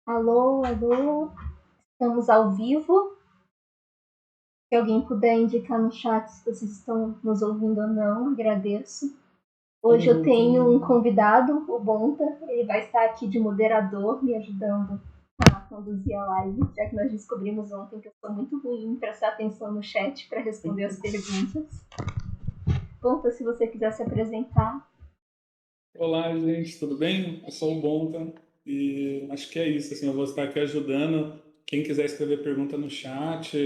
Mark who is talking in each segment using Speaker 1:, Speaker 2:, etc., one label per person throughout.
Speaker 1: Alô, alô, estamos ao vivo. Se alguém puder indicar no chat se vocês estão nos ouvindo ou não, agradeço. Hoje
Speaker 2: Estamos
Speaker 1: eu tenho um
Speaker 2: ouvindo.
Speaker 1: convidado, o Bonta. Ele vai estar aqui de moderador, me ajudando a conduzir a live, já que nós descobrimos ontem que eu sou muito ruim em prestar atenção no chat para responder as perguntas. Bonta, se você quiser se apresentar.
Speaker 2: Olá, gente, tudo bem? Eu sou o Bonta e acho que é isso. Assim, eu vou estar aqui ajudando. Quem quiser escrever pergunta no chat,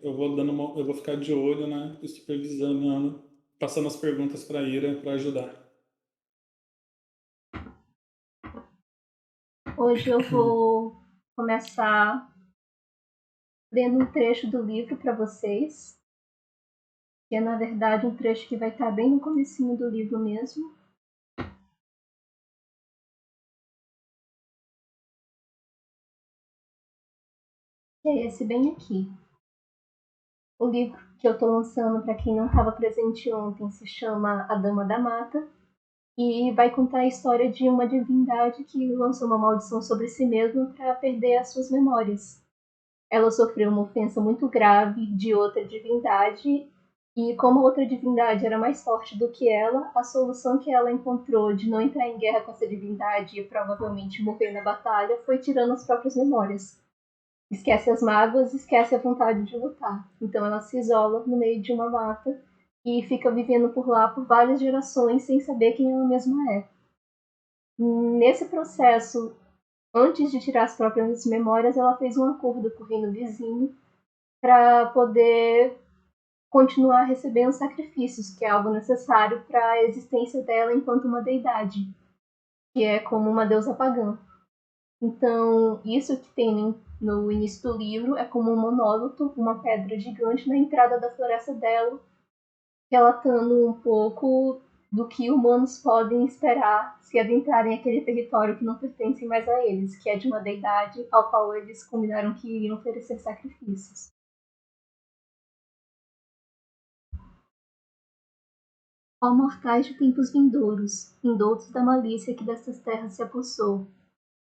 Speaker 2: eu vou ficar de olho, né? E supervisionando, passando as perguntas para a Ira para ajudar.
Speaker 1: Hoje eu vou começar lendo um trecho do livro para vocês, que é na verdade um trecho que vai estar bem no comecinho do livro mesmo. É esse bem aqui. O livro que eu estou lançando para quem não estava presente ontem se chama A Dama da Mata e vai contar a história de uma divindade que lançou uma maldição sobre si mesma para perder as suas memórias. Ela sofreu uma ofensa muito grave de outra divindade e como a outra divindade era mais forte do que ela, a solução que ela encontrou de não entrar em guerra com essa divindade e provavelmente morrer na batalha foi tirando as próprias memórias. Esquece as mágoas, esquece a vontade de lutar. Então ela se isola no meio de uma mata e fica vivendo por lá por várias gerações sem saber quem ela mesma é. Nesse processo, antes de tirar as próprias memórias, ela fez um acordo com o reino vizinho para poder continuar recebendo sacrifícios, que é algo necessário para a existência dela enquanto uma deidade, que é como uma deusa pagã. Então, isso que tem no início do livro é como um monólito, uma pedra gigante na entrada da floresta dela, relatando um pouco do que humanos podem esperar se adentrarem aquele território que não pertence mais a eles, que é de uma deidade ao qual eles combinaram que iriam oferecer sacrifícios. Ó mortais de tempos vindouros, indoutos da malícia que destas terras se apossou,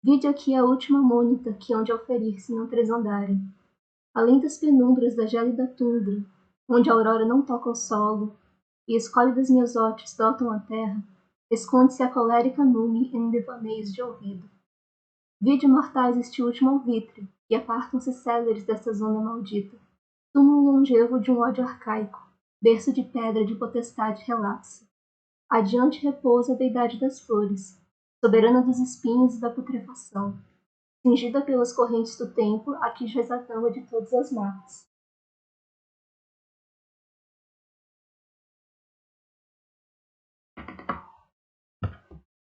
Speaker 1: vide aqui a última mônita que hão de auferir se não tresandarem. Além das penumbras da gélida tundra, onde a aurora não toca o solo, e escólidas miosotes dotam a terra, esconde-se a colérica nume em devaneios de ouvido. Vide, mortais, este último alvitre, e apartam-se céleres desta zona maldita, túmulo longevo de um ódio arcaico, berço de pedra de potestade relapsa. Adiante repousa a deidade das flores, soberana dos espinhos e da putrefação, cingida pelas correntes do tempo, aqui jaz a dama de todas as matas.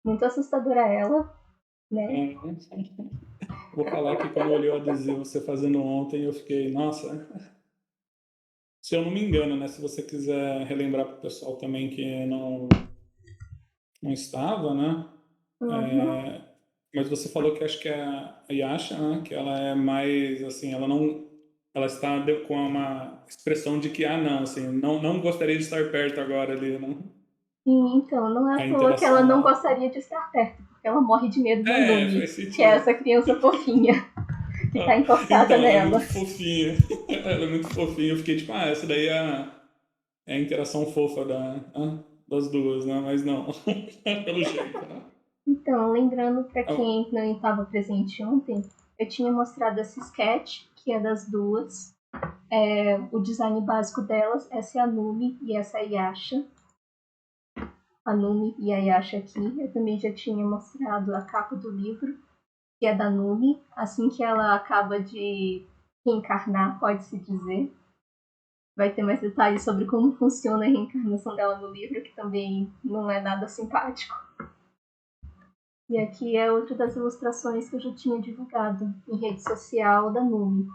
Speaker 1: Muito assustadora ela, né?
Speaker 2: Vou falar que quando eu olhei o adesivo você fazendo ontem, eu fiquei, nossa. Se eu não me engano, né? Se você quiser relembrar para o pessoal também que não estava, né?
Speaker 1: Uhum.
Speaker 2: É, mas você falou que acho que é a Yasha, né? Que ela é mais assim, ela não, ela está com uma expressão de que não, assim, não gostaria de estar perto agora ali, né?
Speaker 1: Sim, então, não é à
Speaker 2: A
Speaker 1: toa que ela
Speaker 2: interação
Speaker 1: não
Speaker 2: dela.
Speaker 1: gostaria de estar perto, porque ela morre de medo da Numi,
Speaker 2: Faz
Speaker 1: que é
Speaker 2: sentido.
Speaker 1: essa criança fofinha que tá encostada
Speaker 2: Então, ela é muito
Speaker 1: nela.
Speaker 2: fofinha. Ela é muito fofinha. Eu fiquei tipo, essa daí é a interação fofa das duas, né? Mas não, pelo jeito, né?
Speaker 1: Então, lembrando para
Speaker 2: Ah,
Speaker 1: quem não estava presente ontem, eu tinha mostrado esse sketch, que é das duas. O design básico delas, essa é a Numi e essa é a Yasha. A Numi e a Yasha aqui. Eu também já tinha mostrado a capa do livro, que é da Numi, assim que ela acaba de reencarnar, pode-se dizer. Vai ter mais detalhes sobre como funciona a reencarnação dela no livro, que também não é nada simpático. E aqui é outra das ilustrações que eu já tinha divulgado em rede social da Numi.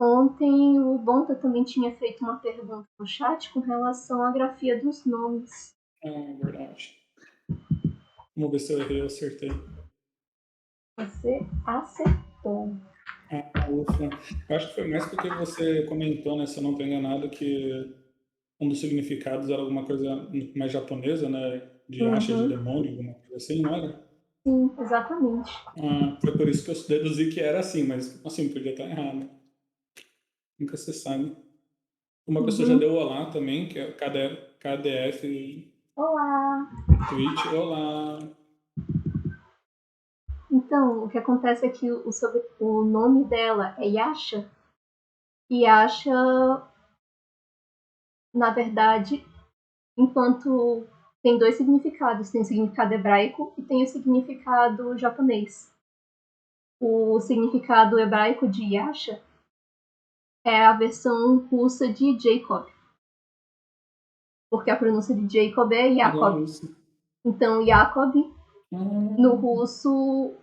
Speaker 1: Ontem o Bonta também tinha feito uma pergunta no chat com relação à grafia dos nomes.
Speaker 2: verdade. Vamos ver se eu errei ou acertei.
Speaker 1: Você acertou.
Speaker 2: Ufa. Eu acho que foi mais porque você comentou, né? Se eu não estou enganado, que um dos significados era alguma coisa mais japonesa, né? De acha de
Speaker 1: Uhum.
Speaker 2: demônio, alguma coisa assim, não era?
Speaker 1: Sim, exatamente.
Speaker 2: Ah, foi por isso que eu deduzi que era assim, mas assim, podia estar errado. Nunca se sabe. Uma pessoa já
Speaker 1: Uhum.
Speaker 2: deu olá também, que é o KDF
Speaker 1: Olá!
Speaker 2: Twitch. Olá!
Speaker 1: Então, o que acontece é que o nome dela é Yasha. E Yasha, na verdade, enquanto tem dois significados. Tem o significado hebraico e tem o significado japonês. O significado hebraico de Yasha é a versão russa de Jacob. Porque a pronúncia de Jacob é
Speaker 2: Legal
Speaker 1: Jacob.
Speaker 2: isso.
Speaker 1: Então, Jacob, no
Speaker 2: Ah,
Speaker 1: russo,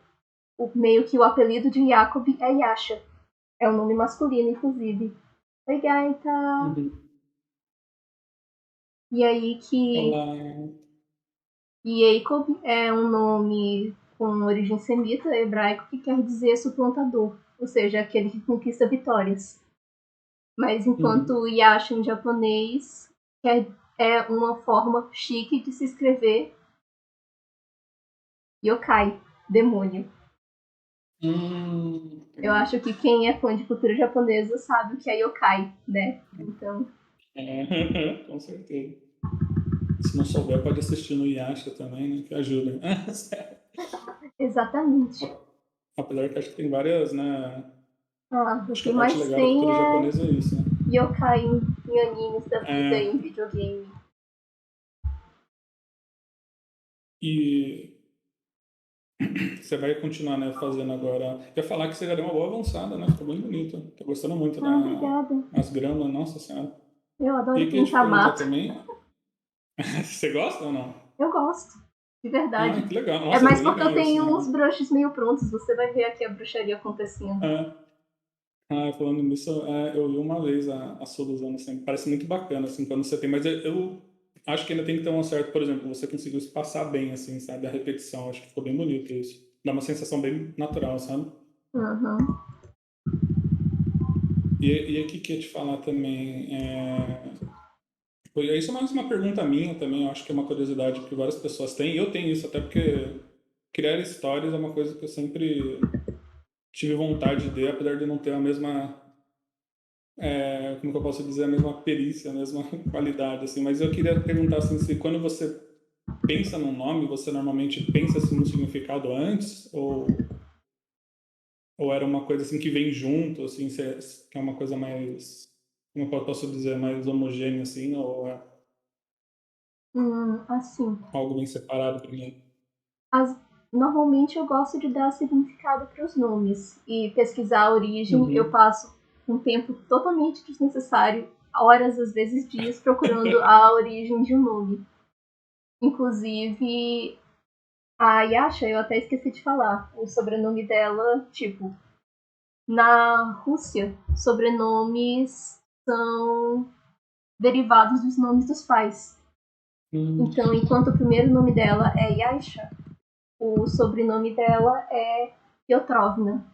Speaker 1: meio que o apelido de Jacob é Yasha. É um nome masculino, inclusive. Oi, gaita!
Speaker 2: uhum.
Speaker 1: E aí que
Speaker 2: Olá!
Speaker 1: Jacob é um nome com origem semita, hebraico, que quer dizer suplantador, ou seja, aquele que conquista vitórias. Mas
Speaker 2: Uhum.
Speaker 1: enquanto Yasha em japonês é uma forma chique de se escrever yokai, demônio. Eu
Speaker 2: Entendi.
Speaker 1: acho que quem é fã de cultura japonesa sabe o que é yokai, né? Então,
Speaker 2: É, com certeza. Se não souber, pode assistir no Yasha também, né? Que ajuda.
Speaker 1: exatamente.
Speaker 2: Apesar que acho que tem várias, né?
Speaker 1: Ah, o
Speaker 2: Acho que
Speaker 1: que
Speaker 2: a parte
Speaker 1: mais
Speaker 2: legal da
Speaker 1: tem
Speaker 2: cultura
Speaker 1: é
Speaker 2: japonesa é isso, né?
Speaker 1: yokai em animes da vida,
Speaker 2: É,
Speaker 1: em videogame.
Speaker 2: e você vai continuar, né, fazendo agora. Eu ia falar que você já deu uma boa avançada, né? Ficou bem bonito. Tô gostando muito
Speaker 1: Ah, obrigada.
Speaker 2: das gramas, nossa senhora.
Speaker 1: Eu
Speaker 2: E
Speaker 1: adoro
Speaker 2: eu queria te
Speaker 1: pintar
Speaker 2: perguntar
Speaker 1: mato.
Speaker 2: também, você gosta ou não?
Speaker 1: Eu gosto, de
Speaker 2: Ah,
Speaker 1: verdade.
Speaker 2: que legal.
Speaker 1: É
Speaker 2: Nossa, é
Speaker 1: mais
Speaker 2: bem
Speaker 1: porque eu
Speaker 2: legal isso,
Speaker 1: tenho
Speaker 2: né?
Speaker 1: uns brushes meio prontos. Você vai ver aqui a bruxaria acontecendo.
Speaker 2: É. Ah, falando nisso, eu vi uma vez a Sula usando assim, parece muito bacana, assim, quando você tem, mas eu acho que ainda tem que ter um certo, por exemplo, você conseguiu se passar bem, assim, sabe, a repetição, acho que ficou bem bonito isso. Dá uma sensação bem natural, sabe?
Speaker 1: Uhum.
Speaker 2: E aqui que eu ia te falar também, isso é mais uma pergunta minha também, eu acho que é uma curiosidade que várias pessoas têm, e eu tenho isso até porque criar histórias é uma coisa que eu sempre tive vontade de, apesar de não ter a mesma como que eu posso dizer, a mesma perícia, a mesma qualidade, assim. Mas eu queria perguntar, assim, se quando você pensa num nome, você normalmente pensa, assim, no significado antes? Ou era uma coisa, assim, que vem junto, assim, que é uma coisa mais, como eu posso dizer, mais homogênea, assim? Ou é
Speaker 1: Assim,
Speaker 2: algo bem separado primeiro?
Speaker 1: as- normalmente eu gosto de dar significado para os nomes e pesquisar a origem. Eu
Speaker 2: Uhum.
Speaker 1: passo um tempo totalmente desnecessário, horas, às vezes dias, procurando a origem de um nome. Inclusive, a Yasha, eu até esqueci de falar, o sobrenome dela, tipo, na Rússia, sobrenomes são derivados dos nomes dos pais.
Speaker 2: Hum.
Speaker 1: Então, enquanto o primeiro nome dela é Yasha, o sobrenome dela é Piotrovna.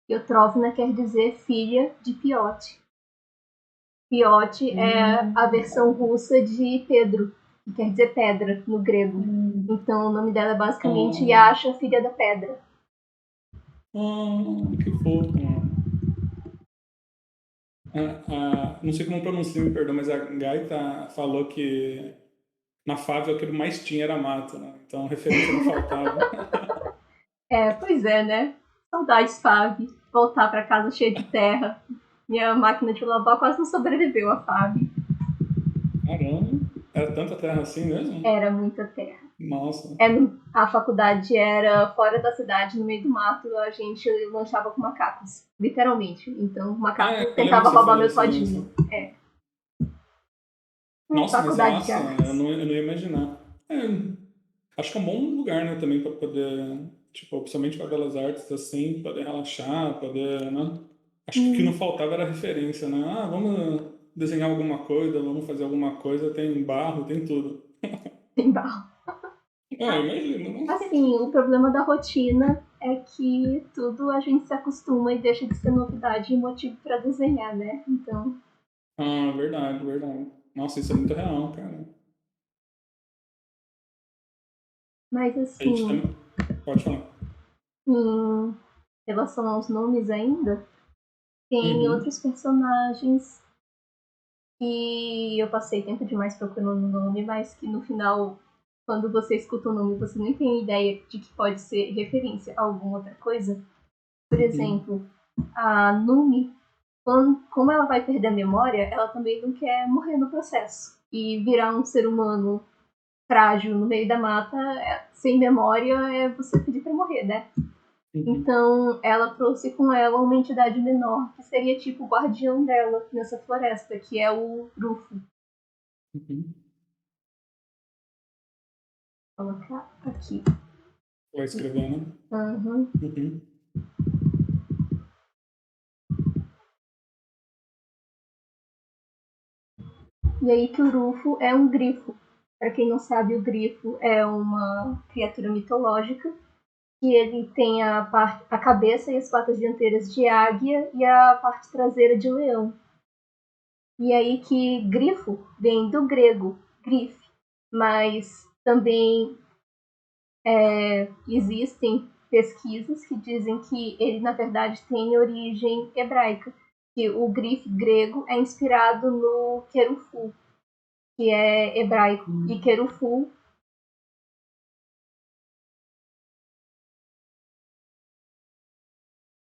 Speaker 1: Piotrovna quer dizer filha de Piotr. Piotr é a versão
Speaker 2: Hum.
Speaker 1: russa de Pedro, que quer dizer pedra no grego.
Speaker 2: Hum.
Speaker 1: Então, o nome dela é basicamente
Speaker 2: Oh,
Speaker 1: Yasha, filha da pedra.
Speaker 2: oh, que fofo, mano. Não sei como pronunciar, me perdoa, mas a Gaita falou que na fábrica o que mais tinha era mato, né? Então referência não faltava.
Speaker 1: É, pois é, né? Saudades, Fábio. Voltar para casa cheia de terra. Minha máquina de lavar quase não sobreviveu a Fábio.
Speaker 2: Caramba, era tanta terra assim mesmo?
Speaker 1: Era muita terra.
Speaker 2: Nossa.
Speaker 1: A faculdade era fora da cidade, no meio do mato, a gente lanchava com macacos, literalmente. Então o macaco
Speaker 2: Eu lembro
Speaker 1: tentava
Speaker 2: que você
Speaker 1: roubar
Speaker 2: falou
Speaker 1: meu
Speaker 2: isso
Speaker 1: todinho.
Speaker 2: mesmo. Nossa, mas
Speaker 1: Faculdade de
Speaker 2: massa,
Speaker 1: artes.
Speaker 2: eu não ia imaginar. É, acho que é um bom lugar, né, também para poder, tipo, principalmente para belas artes, assim, poder relaxar, poder, né? Acho que o que não
Speaker 1: Hum,
Speaker 2: faltava era referência, né? Ah, vamos desenhar alguma coisa, vamos fazer alguma coisa, tem barro, tem tudo.
Speaker 1: tem barro.
Speaker 2: Imagino, né?
Speaker 1: Assim, o problema da rotina é que tudo a gente se acostuma e deixa de ser novidade e motivo para desenhar, né? Então,
Speaker 2: Ah, verdade, verdade. Nossa, isso é muito real, cara.
Speaker 1: mas
Speaker 2: A gente
Speaker 1: assim,
Speaker 2: também. Pode falar.
Speaker 1: em relação aos nomes ainda, tem
Speaker 2: Uhum.
Speaker 1: outros personagens que eu passei tempo demais procurando o nome, mas que no final, quando você escuta o nome, você nem tem ideia de que pode ser referência a alguma outra coisa. Por
Speaker 2: Uhum.
Speaker 1: exemplo, a Numi, como ela vai perder a memória, ela também não quer morrer no processo. E virar um ser humano frágil no meio da mata, sem memória, é você pedir pra morrer, né?
Speaker 2: Uhum.
Speaker 1: Então, ela trouxe com ela uma entidade menor, que seria tipo o guardião dela nessa floresta, que é o Rufo.
Speaker 2: Uhum.
Speaker 1: Vou colocar aqui.
Speaker 2: Vai escrever, né?
Speaker 1: Uhum.
Speaker 2: Uhum.
Speaker 1: E aí que o Rufo é um grifo. Para quem não sabe, o grifo é uma criatura mitológica que ele tem a cabeça e as patas dianteiras de águia e a parte traseira de leão. E aí que grifo vem do grego, grife, mas também existem pesquisas que dizem que ele na verdade tem origem hebraica, que o grife grego é inspirado no querufu, que é hebraico, e
Speaker 2: Uhum.
Speaker 1: querufu.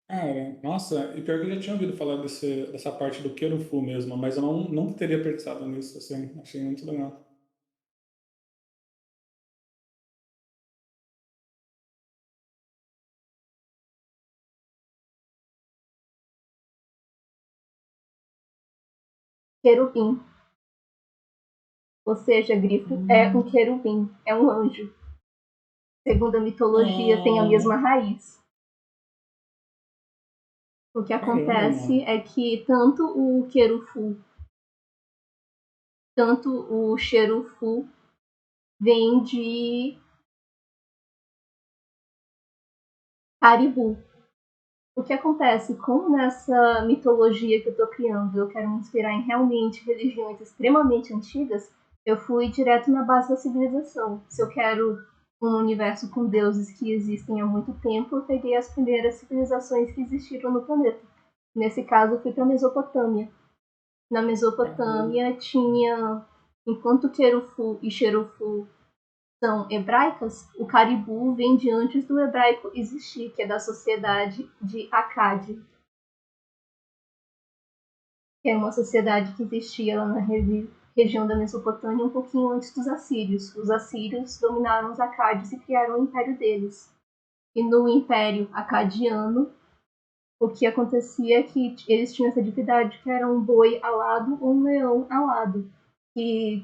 Speaker 2: Cara, nossa, e pior que eu já tinha ouvido falar dessa parte do Querufu mesmo, mas eu nunca teria pensado nisso, assim, achei muito legal.
Speaker 1: Querubim, ou seja, grifo é um querubim, é um anjo. Segundo a mitologia, tem a mesma
Speaker 2: Ah,
Speaker 1: raiz. O que
Speaker 2: caramba,
Speaker 1: acontece
Speaker 2: mano.
Speaker 1: é que tanto o xerufu vem de Caribou. O que acontece, como nessa mitologia que eu estou criando, eu quero me inspirar em realmente religiões extremamente antigas, eu fui direto na base da civilização. Se eu quero um universo com deuses que existem há muito tempo, eu peguei as primeiras civilizações que existiram no planeta. Nesse caso, eu fui para a Mesopotâmia. Na
Speaker 2: Caramba.
Speaker 1: Mesopotâmia tinha, enquanto Querufu e Xerufu são hebraicas, o Caribu vem de antes do hebraico existir, que é da sociedade de Akkad, que é uma sociedade que existia lá na região da Mesopotâmia um pouquinho antes dos assírios. Os assírios dominaram os Acádios e criaram o império deles. E no império acadiano, o que acontecia é que eles tinham essa divindade que era um boi alado ou um leão alado, que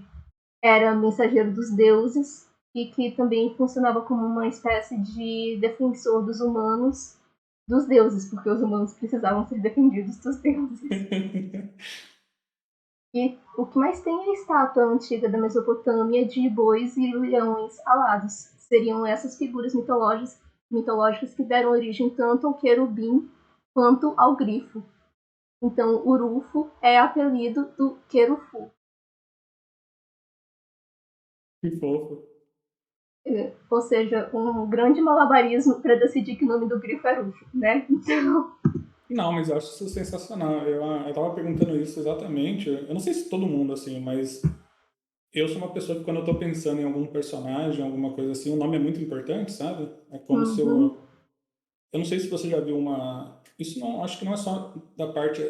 Speaker 1: era mensageiro dos deuses e que também funcionava como uma espécie de defensor dos humanos dos deuses, porque os humanos precisavam ser defendidos dos deuses. E o que mais tem é a estátua antiga da Mesopotâmia de bois e leões alados. Seriam essas figuras mitológicas que deram origem tanto ao querubim quanto ao grifo. Então, Urufo é apelido do querufu.
Speaker 2: Que fofo.
Speaker 1: Ou seja, um grande malabarismo para decidir que o nome do grifo é Rufo, né? Então,
Speaker 2: Não, mas eu acho isso sensacional. Eu tava perguntando isso exatamente. Eu não sei se todo mundo, assim, mas eu sou uma pessoa que quando eu tô pensando em algum personagem, alguma coisa assim, o nome é muito importante, sabe? É como se
Speaker 1: uhum,
Speaker 2: eu. Eu não sei se você já viu uma. Isso não, acho que não é só da parte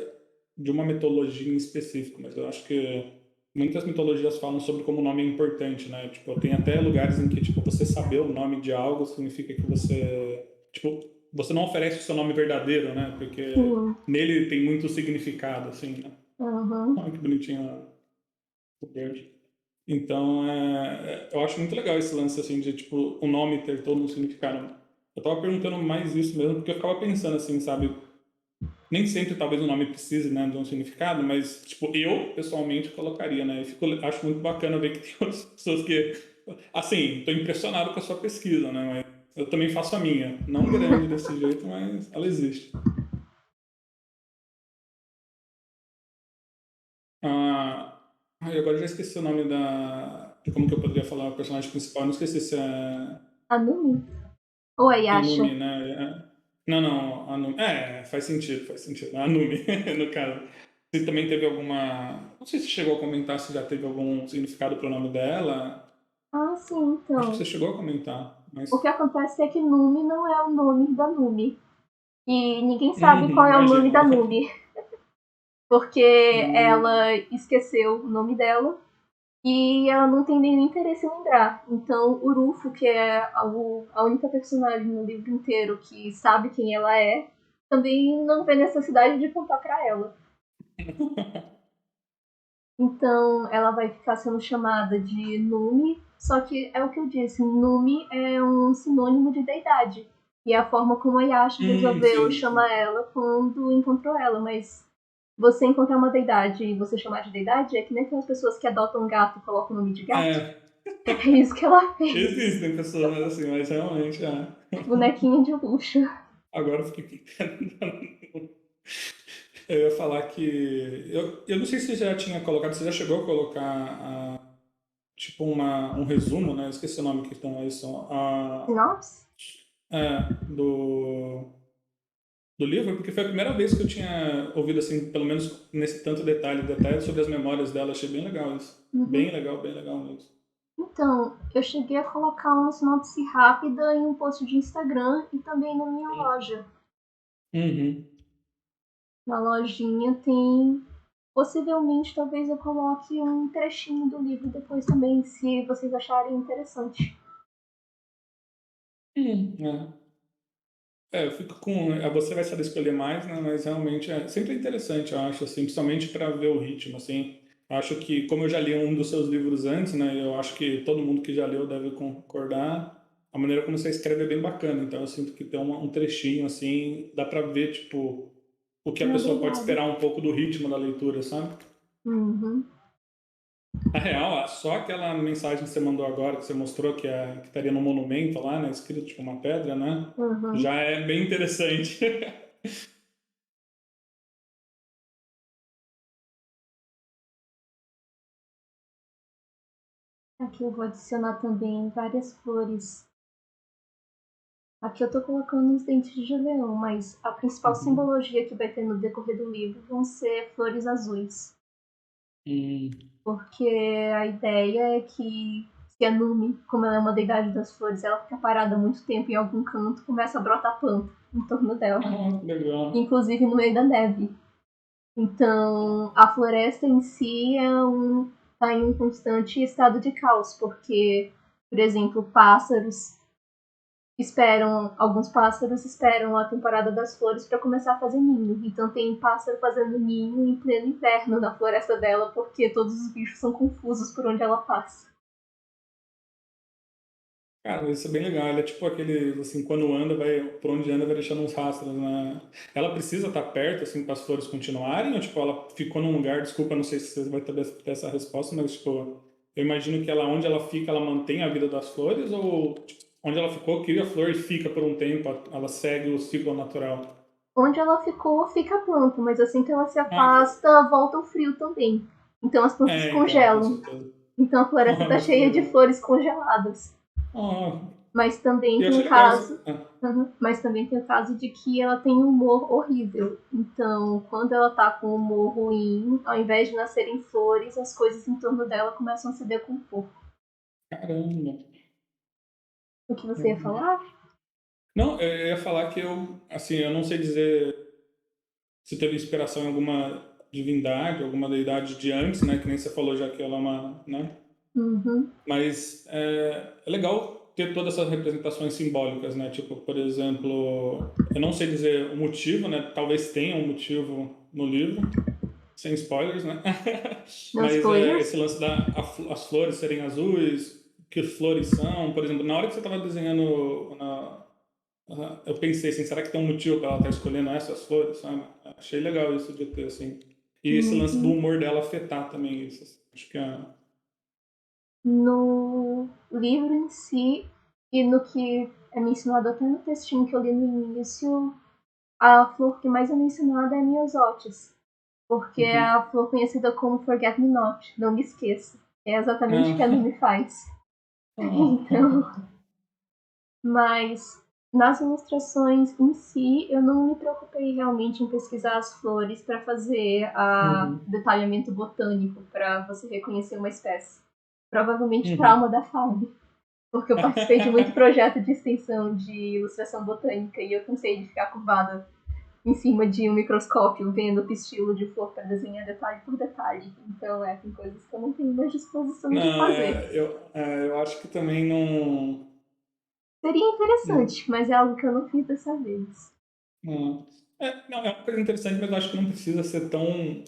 Speaker 2: de uma mitologia em específico, mas eu acho que muitas mitologias falam sobre como o nome é importante, né? Tipo, tem até lugares em que, tipo, você saber o nome de algo significa que você, tipo, você não oferece o seu nome verdadeiro, né? Porque
Speaker 1: sim,
Speaker 2: nele tem muito significado, assim, né?
Speaker 1: uhum.
Speaker 2: Olha que bonitinho o verde. Então, eu acho muito legal esse lance, assim, de, tipo, o nome ter todo um significado. Eu tava perguntando mais isso mesmo, porque eu ficava pensando, assim, sabe? Nem sempre talvez o nome precise, né, de um significado, mas, tipo, eu, pessoalmente, colocaria, né? Acho muito bacana ver que tem outras pessoas que Assim, tô impressionado com a sua pesquisa, né? Mas eu também faço a minha. Não grande desse jeito, mas ela existe. Ah, ai, agora eu já esqueci o nome de como que eu poderia falar o personagem principal. Eu não esqueci se é
Speaker 1: A Numi. Ou a
Speaker 2: a
Speaker 1: Yasha.
Speaker 2: Numi, né? Não, não, a Numi. É, faz sentido, faz sentido. A Numi, no caso. Você também teve alguma. Não sei se chegou a comentar se já teve algum significado pro nome dela.
Speaker 1: Ah, sim,
Speaker 2: Acho que você
Speaker 1: então.
Speaker 2: chegou a comentar,
Speaker 1: O que
Speaker 2: mas.
Speaker 1: acontece é que Numi não é o nome da Numi. E ninguém sabe qual é o nome
Speaker 2: Imagino.
Speaker 1: da Numi. Porque
Speaker 2: Hum,
Speaker 1: ela esqueceu o nome dela e ela não tem nenhum interesse em lembrar. Então, o Rufo, que é a única personagem no livro inteiro que sabe quem ela é, também não vê necessidade de contar pra ela. Então, ela vai ficar sendo chamada de Numi, só que é o que eu disse, Numi é um sinônimo de deidade. E é a forma como a Yasha resolveu
Speaker 2: sim,
Speaker 1: chamar
Speaker 2: sim.
Speaker 1: ela quando encontrou ela, mas você encontrar uma deidade e você chamar de deidade é que nem aquelas pessoas que adotam um gato e colocam o nome de gato.
Speaker 2: É,
Speaker 1: É isso que ela fez.
Speaker 2: existem pessoas assim, mas realmente, é.
Speaker 1: Bonequinha de luxo.
Speaker 2: Agora eu fiquei pensando. Eu ia falar que. Eu não sei se você já tinha colocado, você já chegou a colocar tipo um resumo, né? Eu esqueci o nome que estão isso.
Speaker 1: Sinopse?
Speaker 2: Do livro, porque foi a primeira vez que eu tinha ouvido, assim, pelo menos nesse tanto detalhe sobre as memórias dela. Achei bem legal isso.
Speaker 1: Uhum.
Speaker 2: Bem legal mesmo.
Speaker 1: Então, eu cheguei a colocar uma sinopse rápida em um post de Instagram e também na minha loja.
Speaker 2: Uhum.
Speaker 1: Na lojinha tem. Possivelmente, talvez eu coloque um trechinho do livro depois também, se vocês acharem interessante.
Speaker 2: É. Eu fico com. Você vai saber escolher mais, né? Mas realmente é sempre interessante, eu acho, assim, principalmente para ver o ritmo, assim. Acho que, como eu já li um dos seus livros antes, né? Eu acho que todo mundo que já leu deve concordar. A maneira como você escreve é bem bacana. Então, eu sinto que tem um trechinho, assim, dá para ver, tipo, o que a pessoa pode
Speaker 1: Obrigada.
Speaker 2: esperar um pouco do ritmo da leitura, sabe?
Speaker 1: Uhum.
Speaker 2: Na real, só aquela mensagem que você mandou agora, que você mostrou que estaria no monumento lá, né? Escrito tipo uma pedra, né?
Speaker 1: Uhum.
Speaker 2: Já é bem interessante.
Speaker 1: Aqui eu vou adicionar também várias flores. Aqui eu tô colocando os dentes de leão, mas a principal
Speaker 2: Uhum.
Speaker 1: simbologia que vai ter no decorrer do livro vão ser flores azuis.
Speaker 2: Hum.
Speaker 1: Porque a ideia é que se a Numi, como ela é uma deidade das flores, ela fica parada muito tempo em algum canto, começa a brotar planta em torno dela,
Speaker 2: Ah, legal.
Speaker 1: inclusive no meio da neve. Então, a floresta em si tá em um constante estado de caos, porque, por exemplo, alguns pássaros esperam a temporada das flores para começar a fazer ninho. Então tem pássaro fazendo ninho em pleno inverno na floresta dela, porque todos os bichos são confusos por onde ela passa.
Speaker 2: Cara, isso é bem legal. Ela é tipo aquele, assim, quando anda, vai, por onde anda, vai deixando uns rastros, né? Ela precisa estar perto, assim, para as flores continuarem? Ou, tipo, ela ficou num lugar, desculpa, não sei se você vai ter essa resposta, mas, tipo, eu imagino que ela, onde ela fica, ela mantém a vida das flores? Ou, tipo, onde ela ficou, cria a flor e fica por um tempo, ela segue o ciclo natural?
Speaker 1: Onde ela ficou, fica a planta, mas assim que ela se
Speaker 2: Ah,
Speaker 1: afasta, volta o frio também. Então as plantas
Speaker 2: então, com
Speaker 1: congelam.
Speaker 2: certeza.
Speaker 1: Então a floresta tá
Speaker 2: Mas que
Speaker 1: cheia de
Speaker 2: legal.
Speaker 1: flores congeladas.
Speaker 2: Ah,
Speaker 1: Mas também
Speaker 2: eu
Speaker 1: tem
Speaker 2: achei
Speaker 1: o
Speaker 2: legal
Speaker 1: caso.
Speaker 2: isso. Ah,
Speaker 1: Uhum. Mas também tem o caso de que ela tem um humor horrível. Então, quando ela tá com um humor ruim, ao invés de nascerem flores, as coisas em torno dela começam a se decompor.
Speaker 2: caramba.
Speaker 1: O que você ia falar?
Speaker 2: Não, eu ia falar que assim, eu não sei dizer se teve inspiração em alguma divindade, alguma deidade de antes, né? Que nem você falou, já que ela é uma, né?
Speaker 1: Uhum.
Speaker 2: Mas é legal ter todas essas representações simbólicas, né? Tipo, por exemplo, eu não sei dizer o motivo, né? Talvez tenha um motivo no livro, sem spoilers, né?
Speaker 1: No
Speaker 2: Mas esse
Speaker 1: spoilers?
Speaker 2: lance as flores serem azuis, que flores são, por exemplo, na hora que você estava desenhando eu pensei assim, será que tem um motivo para ela estar escolhendo essas flores, sabe? Achei legal isso de ter, assim. E esse lance do
Speaker 1: Uhum.
Speaker 2: humor dela afetar também isso, assim. Acho que é...
Speaker 1: No livro em si e no que é mencionado até no textinho que eu li no início, a flor que mais é mencionada é a Myosotis, porque é
Speaker 2: Uhum.
Speaker 1: a flor conhecida como Forget Me Not, não me esqueça. É exatamente o que a
Speaker 2: Ah.
Speaker 1: Numi faz. Então, mas nas ilustrações em si, eu não me preocupei realmente em pesquisar as flores para fazer
Speaker 2: Uhum.
Speaker 1: detalhamento botânico para você reconhecer uma espécie. Provavelmente
Speaker 2: Uhum.
Speaker 1: trauma da fauna, porque eu participei de muito projeto de extensão de ilustração botânica e eu cansei de ficar curvada em cima de um microscópio vendo o pistilo de flor para desenhar detalhe por detalhe. Então, tem coisas que eu não tenho mais disposição de
Speaker 2: Não,
Speaker 1: fazer.
Speaker 2: eu acho que também não.
Speaker 1: Seria
Speaker 2: Não,
Speaker 1: interessante, mas é algo que eu não fiz dessa vez.
Speaker 2: não. Não, é uma coisa interessante, mas eu acho que não precisa ser tão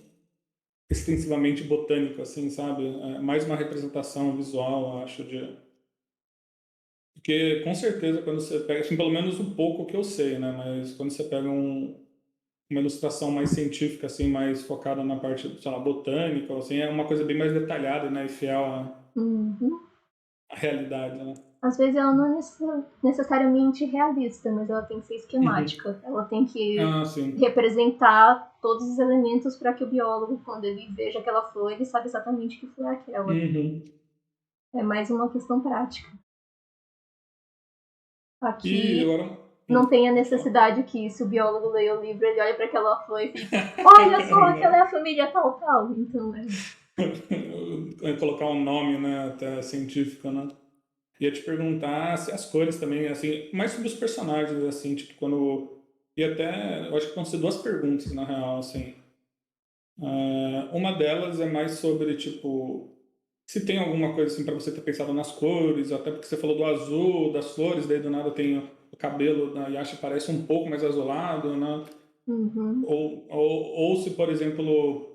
Speaker 2: extensivamente botânico, assim, sabe? É mais uma representação visual, eu acho, de. Porque, com certeza, quando você pega, assim, pelo menos um pouco que eu sei, né? Mas quando você pega uma ilustração mais científica, assim, mais focada na parte, sei lá, botânica, assim, é uma coisa bem mais detalhada, né? E fiel
Speaker 1: Uhum.
Speaker 2: à realidade, né?
Speaker 1: Às vezes ela não é necessariamente realista, mas ela tem que ser
Speaker 2: Uhum.
Speaker 1: esquemática. Ela tem que
Speaker 2: Ah, sim.
Speaker 1: representar todos os elementos para que o biólogo, quando ele veja aquela flor, ele sabe exatamente que flor é aquela.
Speaker 2: Uhum.
Speaker 1: É mais uma questão prática.
Speaker 2: E
Speaker 1: Aqui
Speaker 2: agora,
Speaker 1: não tem a
Speaker 2: pode falar.
Speaker 1: necessidade que, se o biólogo lê o livro, ele olha para aquela flor e fica: olha só, aquela é
Speaker 2: Não.
Speaker 1: a família tal, tal. Então,
Speaker 2: Colocar um nome, né, até científico, né? Ia te perguntar se as cores também, assim, mais sobre os personagens, assim, tipo, quando. E até, eu acho que vão ser duas perguntas, na real, assim. Uma delas é mais sobre, tipo, se tem alguma coisa, assim, para você ter pensado nas cores, até porque você falou do azul, das flores, daí do nada tem o cabelo da Yasha parece um pouco mais azulado, né?
Speaker 1: uhum,
Speaker 2: Ou se, por exemplo,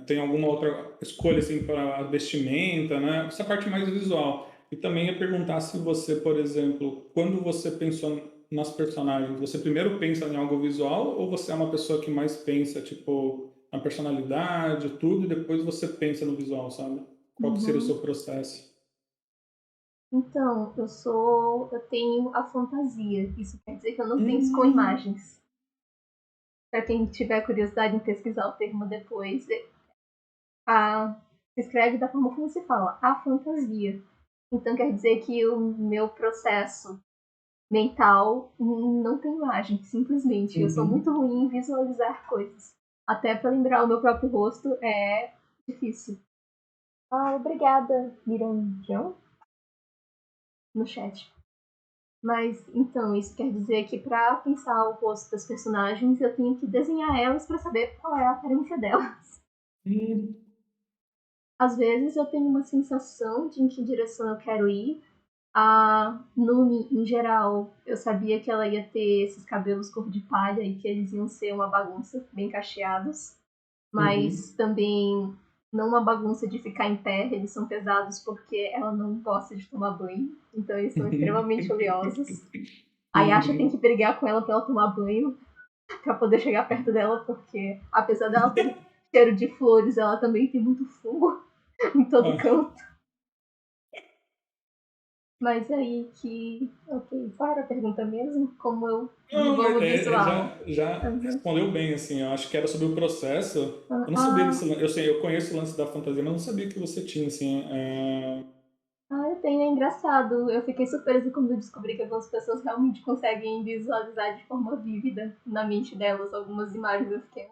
Speaker 2: tem alguma outra escolha assim, para a vestimenta, né? Essa parte mais visual. E também ia perguntar se você, por exemplo, quando você pensou nas personagens, você primeiro pensa em algo visual ou você é uma pessoa que mais pensa, tipo, na personalidade, tudo, e depois você pensa no visual, sabe? Qual que seria o
Speaker 1: uhum.
Speaker 2: seu processo?
Speaker 1: Então, eu tenho a fantasia. Isso quer dizer que eu não penso com
Speaker 2: Hum,
Speaker 1: imagens. Para quem tiver curiosidade em pesquisar o termo depois, a, se escreve da forma como se fala, a fantasia. Então quer dizer que o meu processo mental não tem imagem, simplesmente. Eu sou muito
Speaker 2: uhum.
Speaker 1: ruim em visualizar coisas. Até para lembrar o meu próprio rosto é difícil. Obrigada, Mirandião, no chat. Mas então, isso quer dizer que para pensar o rosto das personagens, eu tenho que desenhar elas para saber qual é a aparência delas.
Speaker 2: Hum,
Speaker 1: Às vezes eu tenho uma sensação de em que direção eu quero ir. A Numi, em geral, eu sabia que ela ia ter esses cabelos cor de palha e que eles iam ser uma bagunça, bem cacheados. Mas
Speaker 2: uhum.
Speaker 1: também não uma bagunça de ficar em pé, eles são pesados porque ela não gosta de tomar banho. Então eles são extremamente oleosos. A Yasha tem que
Speaker 2: Uhum.
Speaker 1: brigar com ela pra ela tomar banho, pra poder chegar perto dela, porque apesar dela ter cheiro de flores, ela também tem muito fungo em todo
Speaker 2: Ah.
Speaker 1: canto. Mas aí que. Ok, qual era a pergunta mesmo? Como eu
Speaker 2: Não, mas
Speaker 1: desenvolvo visual?
Speaker 2: já
Speaker 1: Uhum.
Speaker 2: respondeu bem, assim. Eu acho que era sobre o processo. Eu não sabia
Speaker 1: Ah,
Speaker 2: desse lance. Eu sei, eu conheço o lance da fantasia, mas não sabia que você tinha, assim.
Speaker 1: eu tenho, é engraçado. Eu fiquei surpresa quando eu descobri que algumas pessoas realmente conseguem visualizar de forma vívida na mente delas algumas imagens. Eu fiquei,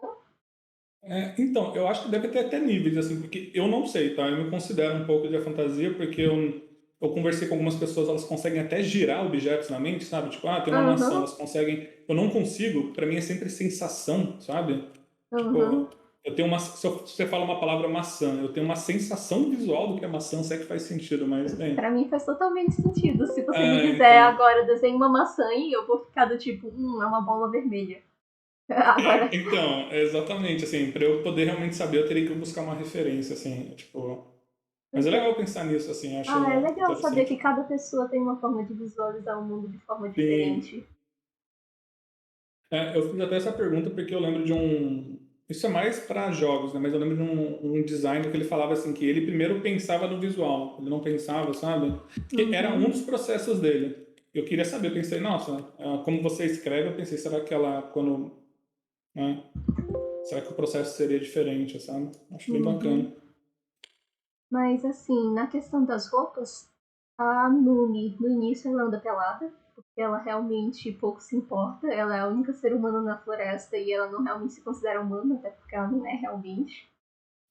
Speaker 2: Então, eu acho que deve ter até níveis, assim, porque eu não sei, tá? Eu me considero um pouco de fantasia, porque eu conversei com algumas pessoas, elas conseguem até girar objetos na mente, sabe? Tipo, tem uma maçã,
Speaker 1: aham,
Speaker 2: elas conseguem. Eu não consigo, pra mim é sempre sensação, sabe?
Speaker 1: aham.
Speaker 2: Tipo, eu tenho uma. Se você fala uma palavra maçã, eu tenho uma sensação visual do que é maçã, se é que faz sentido, mas
Speaker 1: Pra
Speaker 2: bem.
Speaker 1: mim faz totalmente sentido. Se você me dizer
Speaker 2: Então.
Speaker 1: agora desenhe uma maçã e eu vou ficar do tipo, é uma bola vermelha. Agora,
Speaker 2: Então, exatamente, assim, para eu poder realmente saber, eu teria que buscar uma referência, assim, tipo. Mas é legal pensar nisso, assim, acho
Speaker 1: é legal saber que
Speaker 2: interessante.
Speaker 1: cada pessoa tem uma forma de visualizar o mundo de forma
Speaker 2: Sim.
Speaker 1: diferente.
Speaker 2: Eu fiz até essa pergunta porque eu lembro de um. isso é mais para jogos, né? Mas eu lembro de um designer que ele falava assim, que ele primeiro pensava no visual, ele não pensava, sabe? Que era um
Speaker 1: Uhum.
Speaker 2: dos processos dele. Eu queria saber, eu pensei, nossa, como você escreve, eu pensei, será que ela, quando, né? Será que o processo seria diferente, sabe? Acho bem bacana.
Speaker 1: Uhum. Mas assim, na questão das roupas, a Numi no início ela anda pelada, porque ela realmente pouco se importa. Ela é a única ser humano na floresta e ela não realmente se considera humana, até porque ela não é realmente.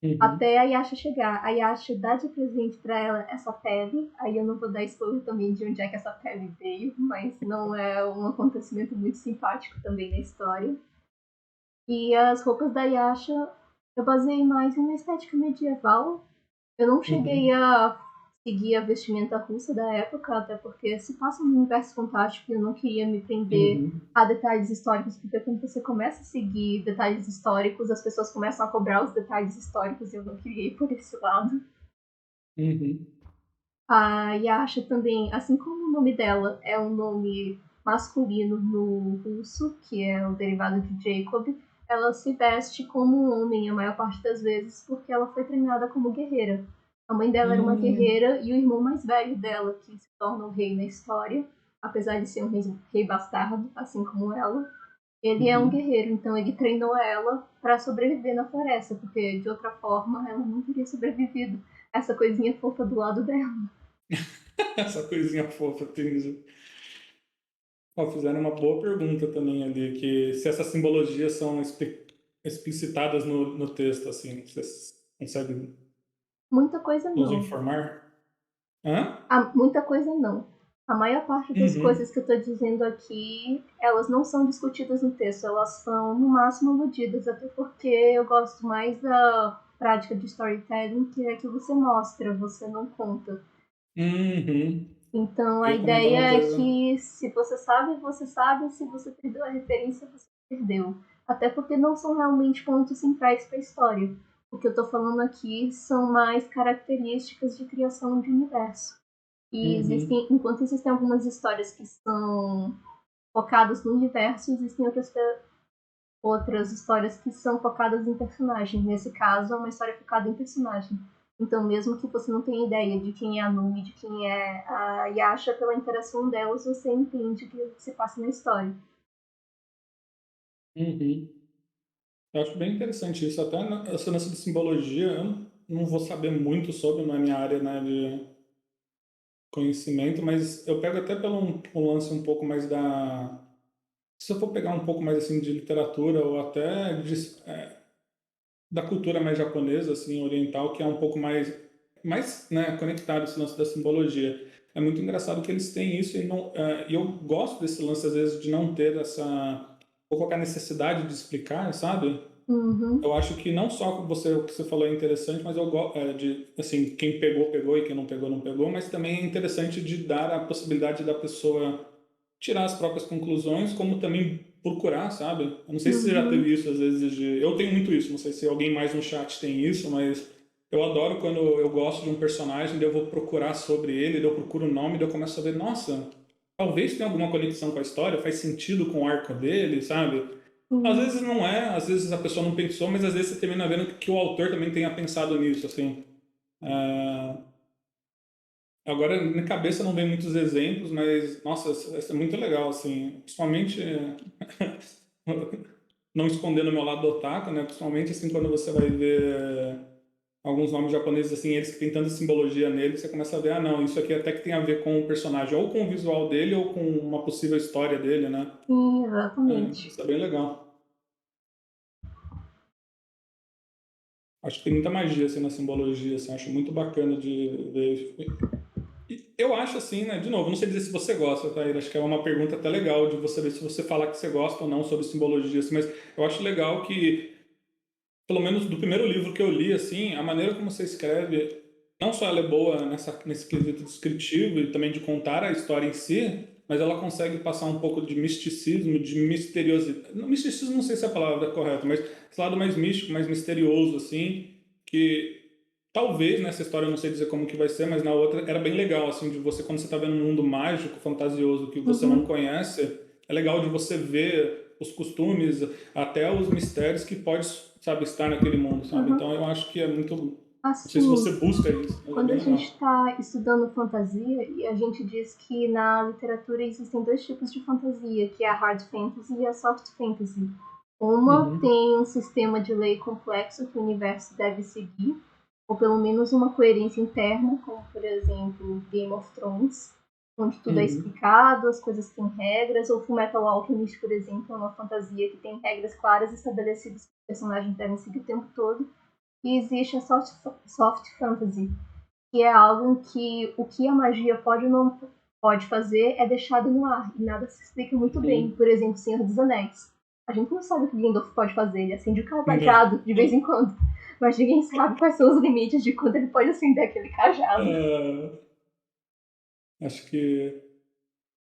Speaker 2: Uhum.
Speaker 1: Até a Yasha chegar. A Yasha dá de presente pra ela essa pele. Aí eu não vou dar spoiler também de onde é que essa pele veio, mas não é um acontecimento muito simpático também na história. E as roupas da Yasha eu baseei mais em uma estética medieval. Eu não cheguei
Speaker 2: Uhum.
Speaker 1: a seguir a vestimenta russa da época, até porque se passa no universo fantástico e eu não queria me prender
Speaker 2: Uhum.
Speaker 1: a detalhes históricos, porque quando você começa a seguir detalhes históricos, as pessoas começam a cobrar os detalhes históricos e eu não queria ir por esse lado.
Speaker 2: Uhum.
Speaker 1: A Yasha também, assim como o nome dela é um nome masculino no russo, que é o derivado de Jacob, ela se veste como um homem a maior parte das vezes porque ela foi treinada como guerreira. A mãe dela era uma
Speaker 2: Uhum.
Speaker 1: guerreira e o irmão mais velho dela, que se torna o rei na história, apesar de ser um rei bastardo, assim como ela, ele é um
Speaker 2: Uhum.
Speaker 1: guerreiro, então ele treinou ela para sobreviver na floresta, porque de outra forma ela não teria sobrevivido. Essa coisinha fofa do lado dela.
Speaker 2: Essa coisinha fofa, entendi. Ó, fizeram uma boa pergunta também ali, que se essas simbologias são explicitadas no texto, assim, vocês conseguem
Speaker 1: Muita coisa
Speaker 2: nos
Speaker 1: não.
Speaker 2: informar? Hã?
Speaker 1: Muita coisa não. A maior parte das
Speaker 2: Uhum.
Speaker 1: coisas que eu estou dizendo aqui, elas não são discutidas no texto, elas são no máximo aludidas, até porque eu gosto mais da prática de storytelling, que é que você mostra, você não conta.
Speaker 2: Uhum.
Speaker 1: Então
Speaker 2: Eu
Speaker 1: a
Speaker 2: ia comentar uma
Speaker 1: ideia é
Speaker 2: coisa.
Speaker 1: que se você sabe, você sabe, se você perdeu a referência, você perdeu. Até porque não são realmente pontos centrais para a história. O que eu estou falando aqui são mais características de criação de universo. E
Speaker 2: Uhum.
Speaker 1: existem, enquanto existem algumas histórias que são focadas no universo, existem outras histórias que são focadas em personagens. Nesse caso, é uma história focada em personagem. Então, mesmo que você não tenha ideia de quem é a Numi, de quem é a Yasha, pela interação delas, você entende o que se passa na história.
Speaker 2: Uhum. Eu acho bem interessante isso. Até essa nossa de simbologia, eu não vou saber muito sobre, na minha área, né, de conhecimento, mas eu pego até pelo um lance um pouco mais da. Se eu for pegar um pouco mais assim de literatura ou até da cultura mais japonesa, assim, oriental, que é um pouco mais né, conectado esse lance da simbologia. É muito engraçado que eles têm isso e não, e eu gosto desse lance às vezes de não ter essa, ou qualquer necessidade de explicar, sabe?
Speaker 1: Uhum,
Speaker 2: Eu acho que não só você, o que você falou é interessante, mas eu gosto de, assim, quem pegou, pegou e quem não pegou, não pegou, mas também é interessante de dar a possibilidade da pessoa tirar as próprias conclusões, como também procurar, sabe? Eu não sei se você já
Speaker 1: uhum,
Speaker 2: teve isso às vezes de... Eu tenho muito isso, não sei se alguém mais no chat tem isso, mas eu adoro quando eu gosto de um personagem, daí eu vou procurar sobre ele, daí eu procuro o nome, daí eu começo a ver, nossa, talvez tenha alguma conexão com a história, faz sentido com o arco dele, sabe? Às
Speaker 1: sim,
Speaker 2: vezes não é, às vezes a pessoa não pensou, mas às vezes você termina vendo que o autor também tenha pensado nisso, assim. É, agora, na cabeça não vem muitos exemplos, mas, nossa, isso é muito legal, assim. Principalmente, não escondendo o meu lado otaku, né? Principalmente, assim, quando você vai ver alguns nomes japoneses, assim, eles que tem tanta simbologia nele, você começa a ver, ah, não, isso aqui até que tem a ver com o personagem, ou com o visual dele, ou com uma possível história dele, né?
Speaker 1: sim,
Speaker 2: É,
Speaker 1: exatamente.
Speaker 2: isso é bem legal. Acho que tem muita magia, assim, na simbologia, assim, acho muito bacana de ver. Eu acho assim, né? De novo, não sei dizer se você gosta, tá? Acho que é uma pergunta até legal de você ver se você falar que você gosta ou não sobre simbologia, assim, mas eu acho legal que, pelo menos do primeiro livro que eu li, assim, a maneira como você escreve, não só ela é boa nesse quesito descritivo e também de contar a história em si, mas ela consegue passar um pouco de misticismo, de misteriosidade. Não, misticismo não sei se é a palavra correta, mas esse lado mais místico, mais misterioso, assim, que talvez nessa história, eu não sei dizer como que vai ser, mas na outra era bem legal, assim, de você, quando você está vendo um mundo mágico, fantasioso, que você não
Speaker 1: Uhum,
Speaker 2: conhece, é legal de você ver. os costumes, até os mistérios que pode, sabe, estar naquele mundo, sabe? Então eu acho que é muito... Não sei se
Speaker 1: Assim,
Speaker 2: você busca isso, mas é
Speaker 1: quando a
Speaker 2: bem
Speaker 1: gente
Speaker 2: legal.
Speaker 1: está estudando fantasia, e a gente diz que na literatura existem dois tipos de fantasia, que é a hard fantasy e a soft fantasy. Uma
Speaker 2: Uhum,
Speaker 1: tem um sistema de lei complexo que o universo deve seguir, ou pelo menos uma coerência interna, como por exemplo Game of Thrones, onde tudo é
Speaker 2: uhum,
Speaker 1: explicado, as coisas têm regras, ou Fullmetal Alchemist, por exemplo, é uma fantasia que tem regras claras estabelecidas que os personagens devem seguir o tempo todo. E existe a soft fantasy, que é algo em que o que a magia pode ou não pode fazer é deixado no ar e nada se explica muito bem.
Speaker 2: uhum.
Speaker 1: Por exemplo, Senhor dos Anéis. A gente não sabe o que Gandalf pode fazer, ele acende o cajado de vez
Speaker 2: Não.
Speaker 1: em quando, mas ninguém sabe quais são os limites de quando ele pode acender aquele cajado.
Speaker 2: Ah, acho que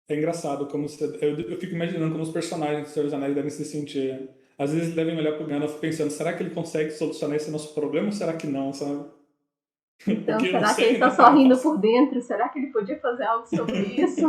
Speaker 2: é engraçado como você... eu fico imaginando como os personagens de Senhor dos Anéis devem se sentir. Às vezes devem olhar pro Gandalf pensando, será que ele consegue solucionar esse nosso problema ou será que não, sabe?
Speaker 1: Então,
Speaker 2: Porque eu não
Speaker 1: será que ele
Speaker 2: sei,
Speaker 1: tá
Speaker 2: né?
Speaker 1: só rindo por dentro? Será que ele podia fazer algo sobre isso?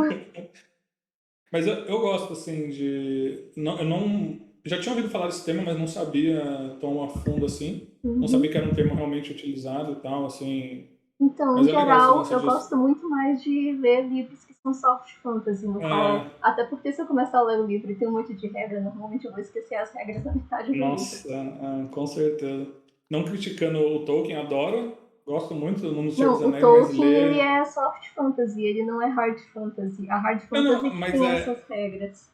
Speaker 2: Mas eu gosto, assim, de... Não, eu não... Já tinha ouvido falar desse tema, mas não sabia tão a fundo assim. Não sabia
Speaker 1: Uhum.
Speaker 2: que era um termo realmente utilizado e tal, assim.
Speaker 1: Então,
Speaker 2: Mas
Speaker 1: em
Speaker 2: é legal esse
Speaker 1: geral,
Speaker 2: lance
Speaker 1: eu
Speaker 2: disso.
Speaker 1: gosto muito mais de ler livros que são soft fantasy, no
Speaker 2: É,
Speaker 1: qual, até porque se eu começar a ler um livro e tem um monte de regra, normalmente eu vou esquecer as regras na metade do livro.
Speaker 2: nossa, com certeza. Não criticando o Tolkien, adoro. Gosto muito do Mundo do Senhor dos
Speaker 1: Não, o
Speaker 2: Anéis, mas
Speaker 1: Tolkien, ele
Speaker 2: ler...
Speaker 1: é soft fantasy, ele não é hard fantasy. A hard
Speaker 2: Não,
Speaker 1: fantasy
Speaker 2: não,
Speaker 1: que
Speaker 2: mas
Speaker 1: tem essas regras.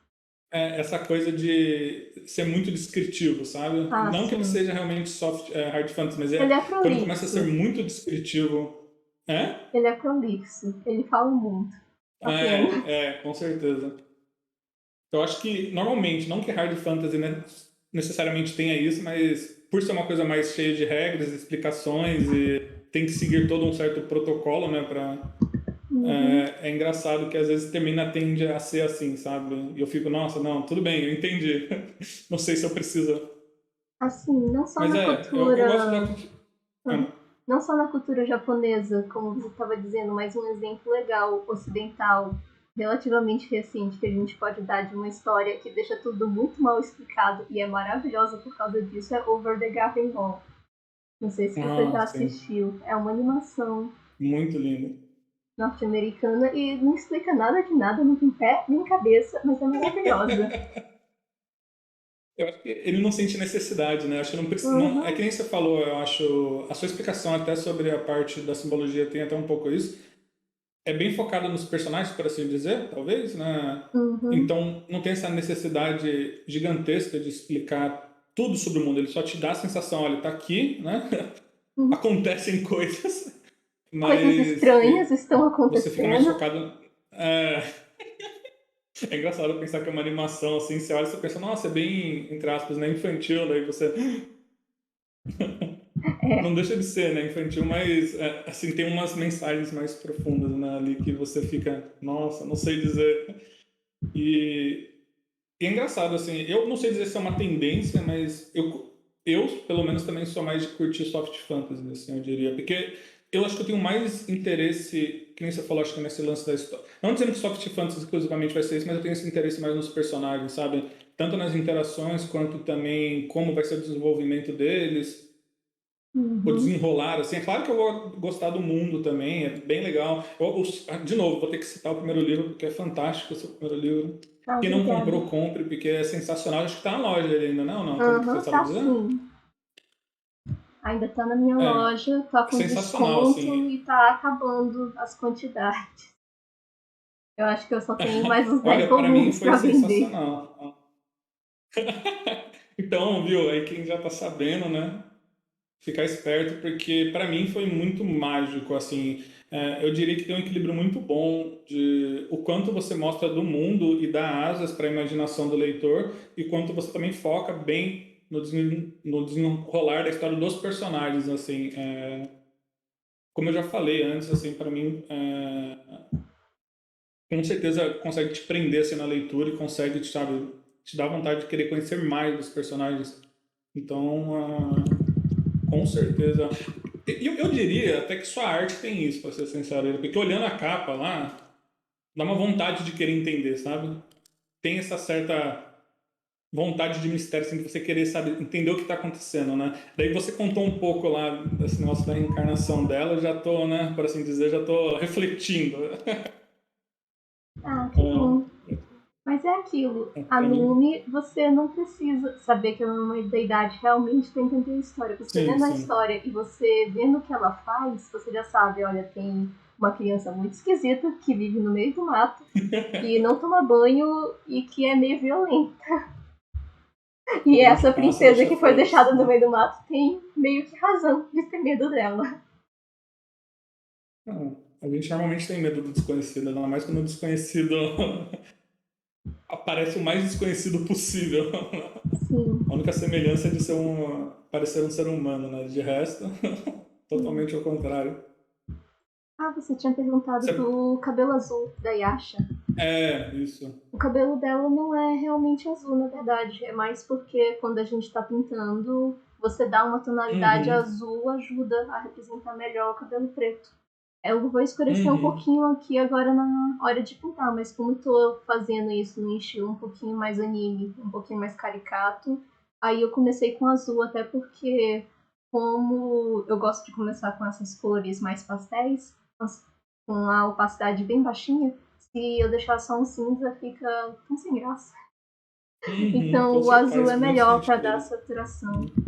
Speaker 2: essa coisa de ser muito descritivo, sabe?
Speaker 1: Ah,
Speaker 2: Não que ele
Speaker 1: sim.
Speaker 2: seja realmente hard fantasy, mas
Speaker 1: Ele é
Speaker 2: quando começa a ser
Speaker 1: prolixo.
Speaker 2: muito descritivo. É?
Speaker 1: Ele é prolixo. Ele fala muito. Apenas.
Speaker 2: Com certeza. Eu acho que, normalmente, não que hard fantasy necessariamente tenha isso, mas por ser uma coisa mais cheia de regras, explicações e tem que seguir todo um certo protocolo, né,
Speaker 1: Uhum.
Speaker 2: é engraçado que às vezes tende a ser assim, sabe? E eu fico, nossa, não, tudo bem, eu entendi. Não sei se eu preciso.
Speaker 1: Assim, não só
Speaker 2: Mas
Speaker 1: na
Speaker 2: eu gosto da...
Speaker 1: cultura. Uhum. Não só na cultura japonesa, como você estava dizendo, mas um exemplo legal ocidental, relativamente recente, que a gente pode dar de uma história que deixa tudo muito mal explicado e é maravilhosa por causa disso, é Over the Garden Wall. Não sei se você já
Speaker 2: Sim,
Speaker 1: assistiu. É uma animação
Speaker 2: muito lindo.
Speaker 1: norte-americana e não explica nada de nada, não tem pé nem cabeça, mas é maravilhosa.
Speaker 2: Eu acho que ele não sente necessidade, né? Eu acho que não precisa, não, é
Speaker 1: Uhum,
Speaker 2: que nem você falou, eu acho, a sua explicação até sobre a parte da simbologia tem até um pouco isso. É bem focada nos personagens, por assim dizer, talvez, né?
Speaker 1: uhum,
Speaker 2: Então não tem essa necessidade gigantesca de explicar tudo sobre o mundo. Ele só te dá a sensação, olha, tá aqui, né?
Speaker 1: uhum.
Speaker 2: Acontecem coisas,
Speaker 1: Coisas
Speaker 2: mas
Speaker 1: estranhas estão
Speaker 2: você fica mais
Speaker 1: acontecendo.
Speaker 2: focado. É, é engraçado pensar que é uma animação assim, você olha e você pensa, nossa, é bem, entre aspas, né, infantil, daí você não
Speaker 1: É,
Speaker 2: deixa de ser, né, infantil, mas assim tem umas mensagens mais profundas, né, ali que você fica, nossa, não sei dizer. E, e é engraçado assim, eu não sei dizer se é uma tendência, mas eu pelo menos também sou mais de curtir soft fantasy, assim, eu diria, porque eu acho que eu tenho mais interesse, que nem você falou, acho que nesse lance da história. Não dizendo que soft fantasy exclusivamente vai ser isso, mas eu tenho esse interesse mais nos personagens, sabe? Tanto nas interações quanto também como vai ser o desenvolvimento deles, o
Speaker 1: uhum.
Speaker 2: desenrolar, assim. É claro que eu vou gostar do mundo também, é bem legal. De novo, vou ter que citar o primeiro livro, porque é fantástico o seu primeiro livro.
Speaker 1: Ah,
Speaker 2: Quem não
Speaker 1: obrigada.
Speaker 2: comprou, compre, porque é sensacional. Acho que tá na loja ele ainda, não? Não, como que você
Speaker 1: Aham,
Speaker 2: estava
Speaker 1: tá
Speaker 2: dizendo?
Speaker 1: sim. Ainda tá na minha
Speaker 2: É,
Speaker 1: loja, tá com
Speaker 2: sensacional,
Speaker 1: desconto
Speaker 2: assim.
Speaker 1: e tá acabando as quantidades. Eu acho que eu só tenho mais uns 10
Speaker 2: Olha, para mim
Speaker 1: volumes
Speaker 2: foi
Speaker 1: pra vender.
Speaker 2: sensacional. Então, viu, aí quem já tá sabendo, né? Ficar esperto, porque para mim foi muito mágico, assim. Eu diria que tem um equilíbrio muito bom de o quanto você mostra do mundo e dá asas para a imaginação do leitor e quanto você também foca bem no desenrolar da história dos personagens, assim. Como eu já falei antes, assim, para mim, com certeza consegue te prender assim, na leitura e consegue, sabe, te dar vontade de querer conhecer mais dos personagens. Então, com certeza. Eu diria até que sua arte tem isso, pra ser sincero, porque olhando a capa lá, dá uma vontade de querer entender, sabe? Tem essa certa vontade de mistério, assim, de você querer, sabe, entender o que está acontecendo, né? Daí você contou um pouco lá desse negócio da reencarnação dela, eu já tô, né, por assim dizer, já tô refletindo.
Speaker 1: Ah, que bom. Mas é aquilo, a
Speaker 2: Pra mim,
Speaker 1: Numi, você não precisa saber que ela é uma deidade realmente para entender a história. Você
Speaker 2: sim,
Speaker 1: vendo a
Speaker 2: sim.
Speaker 1: história e você vendo o que ela faz, você já sabe, olha, tem uma criança muito esquisita que vive no meio do mato, que não toma banho e que é meio violenta. E
Speaker 2: Tudo que
Speaker 1: essa
Speaker 2: passa
Speaker 1: princesa
Speaker 2: deixa
Speaker 1: que foi
Speaker 2: feliz,
Speaker 1: deixada no
Speaker 2: né?
Speaker 1: meio do mato tem meio que razão de ter medo dela.
Speaker 2: Não, a gente normalmente tem medo do desconhecido, ainda mais quando o desconhecido aparece o mais desconhecido possível.
Speaker 1: Sim.
Speaker 2: A única semelhança é de parecer um ser humano, né? De resto,
Speaker 1: Sim.
Speaker 2: totalmente ao contrário.
Speaker 1: Ah, você tinha perguntado
Speaker 2: Você-
Speaker 1: do cabelo azul da Yasha.
Speaker 2: isso.
Speaker 1: O cabelo dela não é realmente azul, na verdade. É mais porque quando a gente tá pintando, você dá uma tonalidade
Speaker 2: Uhum,
Speaker 1: azul, ajuda a representar melhor o cabelo preto. Eu vou escurecer um
Speaker 2: uhum.
Speaker 1: pouquinho aqui agora na hora de pintar, mas como eu tô fazendo isso num estilo um pouquinho mais anime, um pouquinho mais caricato, aí eu comecei com azul, até porque como eu gosto de começar com essas cores mais pastéis, com a opacidade bem baixinha, se eu deixar só um cinza fica tão sem graça.
Speaker 2: Uhum,
Speaker 1: Então
Speaker 2: com
Speaker 1: o
Speaker 2: certeza,
Speaker 1: azul
Speaker 2: faz
Speaker 1: é
Speaker 2: muito
Speaker 1: melhor para dar
Speaker 2: sentido.
Speaker 1: saturação.
Speaker 2: Uhum.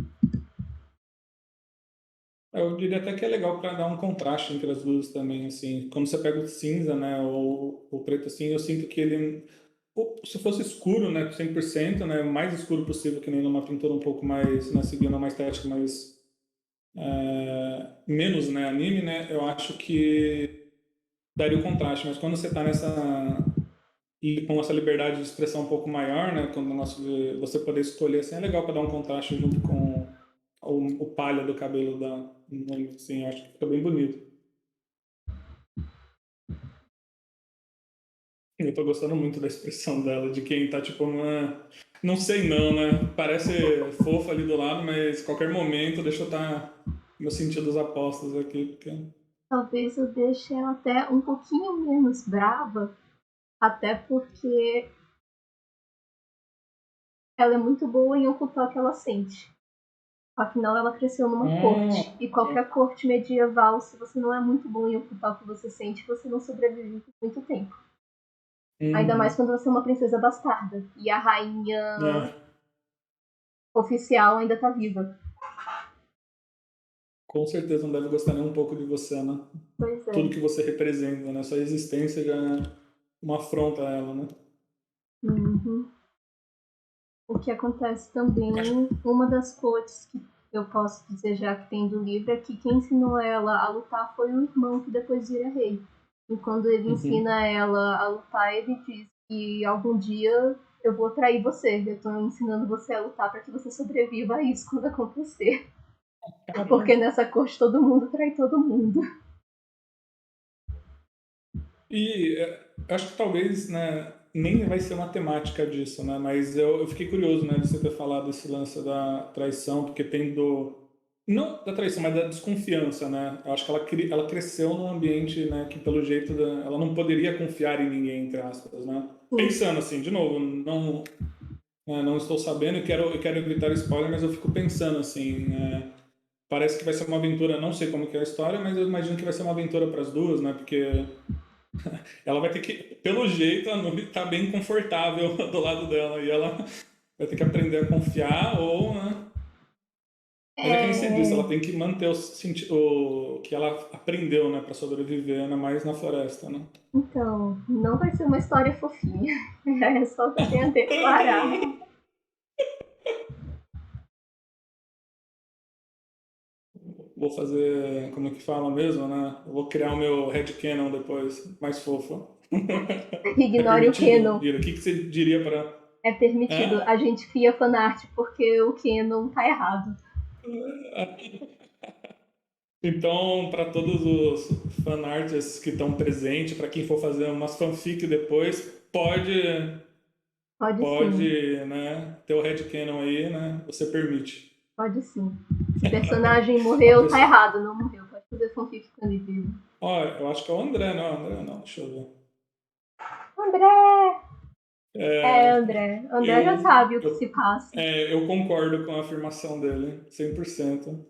Speaker 2: Eu diria até que é legal para dar um contraste entre as luzes também, assim. Quando você pega o cinza, né, ou o preto assim, eu sinto que ele, se fosse escuro, né, 100%, né, o mais escuro possível, que nem numa pintura um pouco mais, né, seguindo uma estética mais menos, né, anime, né, eu acho que daria o contraste. Mas quando você está nessa e com essa liberdade de expressão um pouco maior, né, quando o negócio de você poder escolher, assim, é legal para dar um contraste junto com o palha do cabelo da, assim, eu acho que fica bem bonito. Eu tô gostando muito da expressão dela, de quem tá tipo uma. Não sei não, né? Parece fofa ali do lado, mas qualquer momento deixa eu estar meus sentidos apostos aqui, porque.
Speaker 1: Talvez eu deixe ela até um pouquinho menos brava, até porque ela é muito boa em ocultar o que ela sente. Afinal, ela cresceu numa corte. E qualquer corte medieval, se você não é muito bom em ocultar o que você sente, você não sobrevive por muito tempo. Ainda mais
Speaker 2: Uhum.
Speaker 1: quando você é uma princesa bastarda. E a rainha
Speaker 2: É,
Speaker 1: oficial ainda tá viva.
Speaker 2: com certeza não deve gostar nem um pouco de você, né?
Speaker 1: Pois
Speaker 2: Tudo
Speaker 1: é.
Speaker 2: que você representa, né? Sua existência já é uma afronta a ela, né?
Speaker 1: Uhum. O que acontece também, uma das quotes que eu posso dizer já que tem do livro é que quem ensinou ela a lutar foi o irmão que depois vira rei. E quando ele
Speaker 2: Uhum.
Speaker 1: ensina ela a lutar, ele diz que algum dia eu vou trair você. Eu tô ensinando você a lutar para que você sobreviva a isso quando acontecer.
Speaker 2: Caramba.
Speaker 1: Porque nessa corte todo mundo trai todo mundo.
Speaker 2: E eu acho que talvez, né, nem vai ser uma temática disso, né? Mas eu fiquei curioso, né, de você ter falado esse lance da traição, porque tem do. Não da traição, mas da desconfiança, né? Eu acho que ela cresceu num ambiente, né, que pelo jeito ela não poderia confiar em ninguém, entre aspas, né?
Speaker 1: Sim.
Speaker 2: Pensando assim, de novo, não, não estou sabendo e quero evitar spoiler, mas eu fico pensando assim, parece que vai ser uma aventura, não sei como que é a história, mas eu imagino que vai ser uma aventura para as duas, né? Porque ela vai ter que, pelo jeito, a Nuri tá bem confortável do lado dela e ela vai ter que aprender a confiar ou, né? Mas é que nem você disse, ela
Speaker 1: É...
Speaker 2: tem que manter o que ela aprendeu, né, para sobreviver, ainda mais na floresta, né?
Speaker 1: Então, não vai ser uma história fofinha. É só o que eu tenho a declarar.
Speaker 2: Vou fazer, como é que fala mesmo, né? Eu vou criar o meu headcanon depois, mais fofo. É
Speaker 1: Ignore o
Speaker 2: permitido,
Speaker 1: Canon.
Speaker 2: Ira? O que que você diria para...
Speaker 1: É permitido.
Speaker 2: É?
Speaker 1: A gente cria fanart porque o Canon tá errado.
Speaker 2: Então, para todos os fanarts que estão presentes, para quem for fazer umas fanfic depois,
Speaker 1: Pode sim.
Speaker 2: pode, né, ter o headcanon aí, né? Você permite.
Speaker 1: Pode sim. Se personagem
Speaker 2: A
Speaker 1: morreu, tá
Speaker 2: pessoa...
Speaker 1: errado. Não morreu. Pode fazer fanfic com ele vivo.
Speaker 2: Ó, eu acho que é o André, não, André não, deixa eu ver.
Speaker 1: André! É, André. André já
Speaker 2: Eu,
Speaker 1: sabe o que se
Speaker 2: eu,
Speaker 1: passa.
Speaker 2: eu concordo com a afirmação dele, 100%.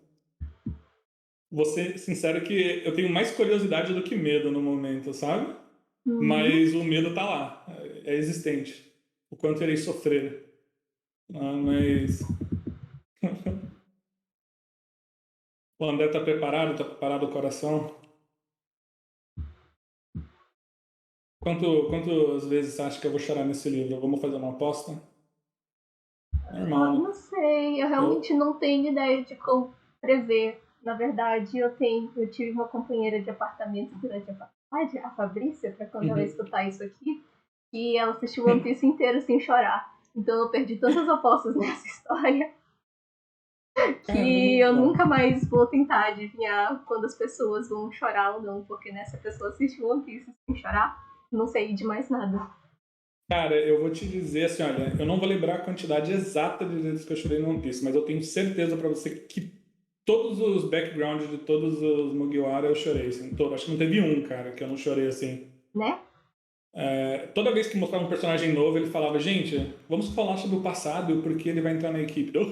Speaker 2: Vou ser sincero que eu tenho mais curiosidade do que medo no momento, sabe?
Speaker 1: Uhum.
Speaker 2: Mas o medo tá lá, é existente. O quanto irei sofrer. Mas o André tá preparado o coração. Quantas vezes você acha que eu vou chorar nesse livro? Vamos fazer uma aposta? Normal,
Speaker 1: Ah,
Speaker 2: né?
Speaker 1: não sei, eu realmente
Speaker 2: Eu...
Speaker 1: não tenho ideia de como prever. Na verdade, eu tive uma companheira de apartamento durante a faculdade, a Fabrícia, para quando ela
Speaker 2: Uhum.
Speaker 1: escutar isso aqui, e ela assistiu One Piece inteiro sem chorar. Então eu perdi todas as apostas nessa história que eu
Speaker 2: Caramba!
Speaker 1: nunca mais vou tentar adivinhar quando as pessoas vão chorar ou não, porque nessa pessoa assistiu One Piece sem chorar, não sei de mais nada.
Speaker 2: Cara, eu vou te dizer assim, olha, eu não vou lembrar a quantidade exata de vezes que eu chorei no One Piece, mas eu tenho certeza pra você que todos os backgrounds de todos os Mugiwara eu chorei, assim, todo. Acho que não teve um, cara, que eu não chorei assim.
Speaker 1: Né?
Speaker 2: Toda vez que mostrava um personagem novo, ele falava, gente, vamos falar sobre o passado e o porquê ele vai entrar na equipe. Eu,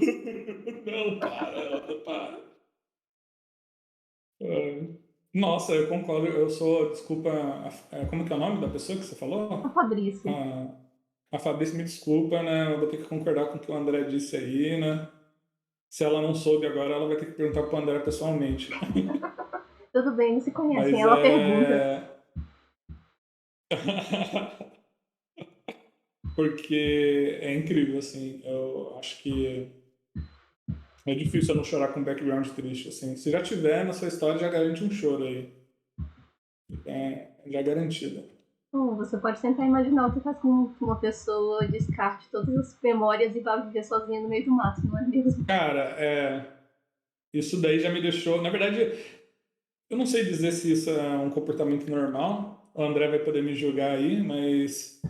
Speaker 2: não, para. Nossa, eu concordo, eu sou, desculpa, como que é o nome da pessoa que você
Speaker 1: A
Speaker 2: falou?
Speaker 1: Fabrícia.
Speaker 2: A Fabrício me desculpa, né? Eu vou ter que concordar com o que o André disse aí, né? Se ela não soube agora, ela vai ter que perguntar pro André pessoalmente.
Speaker 1: Tudo bem, não se conhecem.
Speaker 2: Mas
Speaker 1: Ela pergunta.
Speaker 2: é. Porque é incrível, assim. Eu acho que é difícil eu não chorar com background triste, assim. Se já tiver na sua história, já garante um choro aí. Já é garantido.
Speaker 1: Bom, você pode tentar imaginar o que faz com que uma pessoa descarte todas as memórias e vá viver sozinha no meio do mato, não é mesmo?
Speaker 2: Cara, isso daí já me deixou. Na verdade, eu não sei dizer se isso é um comportamento normal. O André vai poder me julgar aí, mas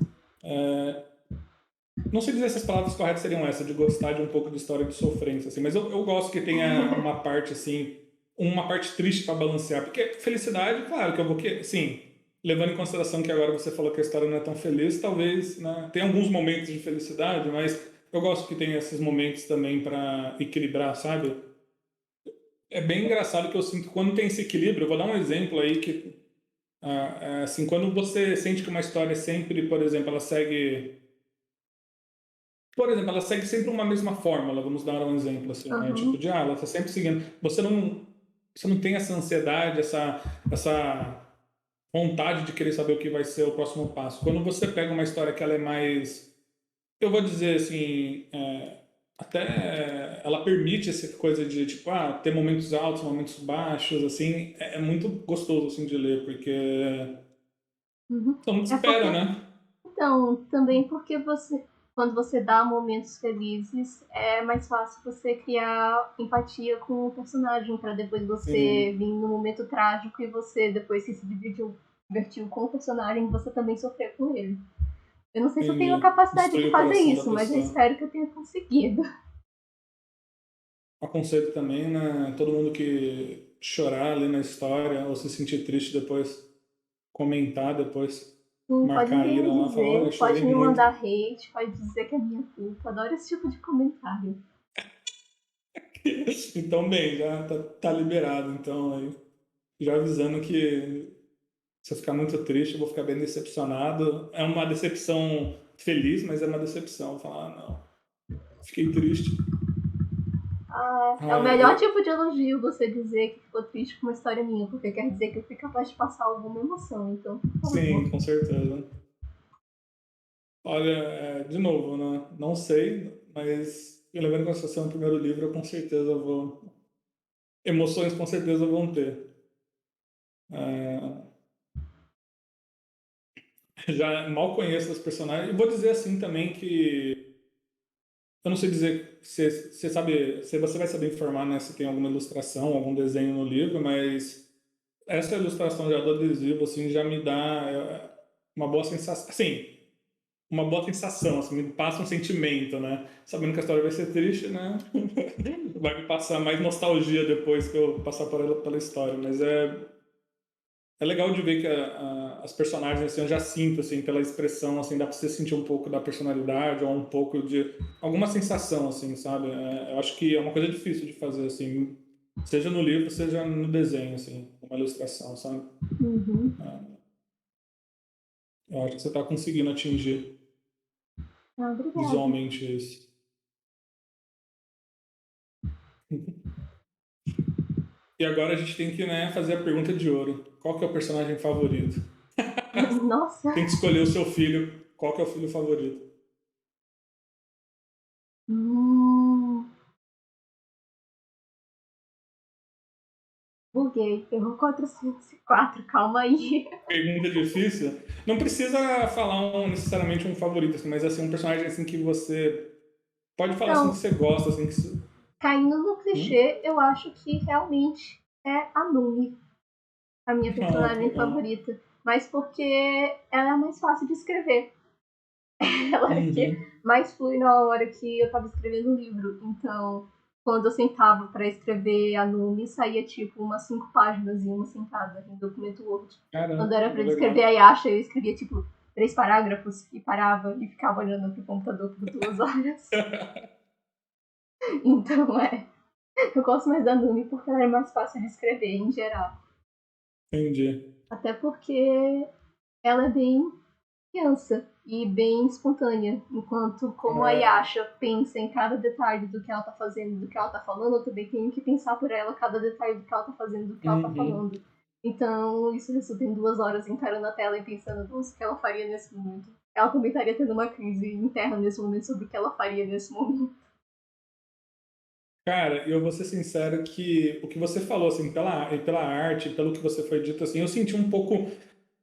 Speaker 2: não sei dizer se as palavras corretas seriam essa, de gostar de um pouco de história de sofrência, assim, mas eu gosto que tenha uma parte, assim, uma parte triste para balancear, porque felicidade, claro que eu vou que, sim, levando em consideração que agora você falou que a história não é tão feliz, talvez, né, tem alguns momentos de felicidade, mas eu gosto que tenha esses momentos também para equilibrar, sabe? É bem engraçado que eu sinto quando tem esse equilíbrio, eu vou dar um exemplo aí que, assim, quando você sente que uma história sempre, por exemplo, ela segue sempre uma mesma fórmula, vamos dar um exemplo assim, né? Tipo
Speaker 1: Uhum.
Speaker 2: de, ela está sempre seguindo. Você não tem essa ansiedade, essa vontade de querer saber o que vai ser o próximo passo. Quando você pega uma história que ela é mais, eu vou dizer assim, até ela permite essa coisa de, tipo, ter momentos altos, momentos baixos, assim, é muito gostoso, assim, de ler, porque
Speaker 1: Uhum.
Speaker 2: todo mundo
Speaker 1: É porque,
Speaker 2: espera, né?
Speaker 1: então, também porque quando você dá momentos felizes, é mais fácil você criar empatia com o personagem, para depois você
Speaker 2: Sim,
Speaker 1: vir no momento trágico e você, depois que se divertiu com o personagem, você também sofrer com ele. Eu não sei se eu tenho a
Speaker 2: entendi.
Speaker 1: capacidade de
Speaker 2: Destruir o
Speaker 1: fazer
Speaker 2: coração da
Speaker 1: isso, mas eu
Speaker 2: pessoa.
Speaker 1: espero que eu tenha conseguido.
Speaker 2: Aconselho também, né? Todo mundo que chorar ali na história ou se sentir triste depois, comentar depois,
Speaker 1: Sim, pode
Speaker 2: marcar a
Speaker 1: me
Speaker 2: Ira lá, falar, olha,
Speaker 1: dizer, pode
Speaker 2: chorei
Speaker 1: me
Speaker 2: muito.
Speaker 1: mandar hate, pode dizer que é minha culpa. Adoro esse tipo de comentário.
Speaker 2: Então, bem, já tá liberado. Então, aí, já avisando que se eu ficar muito triste, eu vou ficar bem decepcionado. É uma decepção feliz, mas é uma decepção. Falar, não, fiquei triste.
Speaker 1: Ah, é o melhor tipo de elogio você dizer que ficou triste com uma história minha, porque quer dizer que eu fui capaz de passar alguma emoção, então, por favor.
Speaker 2: Sim, com certeza. Olha, de novo, né? Não sei, mas levando em consideração o primeiro livro, eu com certeza vou. Emoções com certeza vão ter. É, já mal conheço os personagens. E vou dizer assim também que. Eu não sei dizer se você sabe, se você vai saber informar, né, se tem alguma ilustração, algum desenho no livro, mas essa ilustração já do adesivo assim já me dá uma boa sensação. Assim, uma boa sensação, assim, me passa um sentimento, né? Sabendo que a história vai ser triste, né? Vai me passar mais nostalgia depois que eu passar pela história, mas É legal de ver que as personagens, assim, eu já sinto, assim, pela expressão, assim, dá pra você sentir um pouco da personalidade ou um pouco de alguma sensação, assim, sabe? Eu acho que é uma coisa difícil de fazer, assim, seja no livro, seja no desenho, assim, uma ilustração, sabe?
Speaker 1: Uhum.
Speaker 2: Eu acho que você tá conseguindo atingir
Speaker 1: Ah, obrigada.
Speaker 2: visualmente isso. E agora a gente tem que, né, fazer a pergunta de ouro. Qual que é o personagem favorito?
Speaker 1: Nossa.
Speaker 2: Tem que escolher o seu filho. Qual que é o filho favorito?
Speaker 1: Hum, buguei. Errou 404, calma aí.
Speaker 2: Pergunta difícil. Não precisa falar necessariamente um favorito, assim, mas assim, um personagem assim que você pode falar assim que
Speaker 1: Então,
Speaker 2: você gosta, assim que.
Speaker 1: caindo no
Speaker 2: Hum?
Speaker 1: clichê, eu acho que realmente é a Numi, a minha
Speaker 2: Ah, que
Speaker 1: personagem
Speaker 2: legal.
Speaker 1: favorita. Mas porque ela é mais fácil de escrever. Ela era que
Speaker 2: Uhum.
Speaker 1: mais flui na hora que eu tava escrevendo o livro. Então, quando eu sentava para escrever a Numi, saía tipo umas 5 páginas em uma sentada em documento Word. Quando era
Speaker 2: Caramba,
Speaker 1: para escrever
Speaker 2: legal.
Speaker 1: a Yasha, eu escrevia tipo 3 parágrafos e parava e ficava olhando pro computador por 2 horas. Então, eu gosto mais da Numi porque ela é mais fácil de escrever em geral.
Speaker 2: Entendi.
Speaker 1: Até porque ela é bem criança e bem espontânea, enquanto como a
Speaker 2: É,
Speaker 1: Yasha pensa em cada detalhe do que ela tá fazendo, do que ela tá falando, eu também tenho que pensar por ela cada detalhe do que ela tá fazendo, do que ela tá
Speaker 2: uhum.
Speaker 1: falando. Então, isso resulta em 2 horas encarando a tela e pensando, nossa, o que ela faria nesse momento. Ela também estaria tendo uma crise interna nesse momento sobre o que ela faria nesse momento.
Speaker 2: Cara, eu vou ser sincero que o que você falou, assim, pela arte, pelo que você foi dito, assim, eu senti um pouco.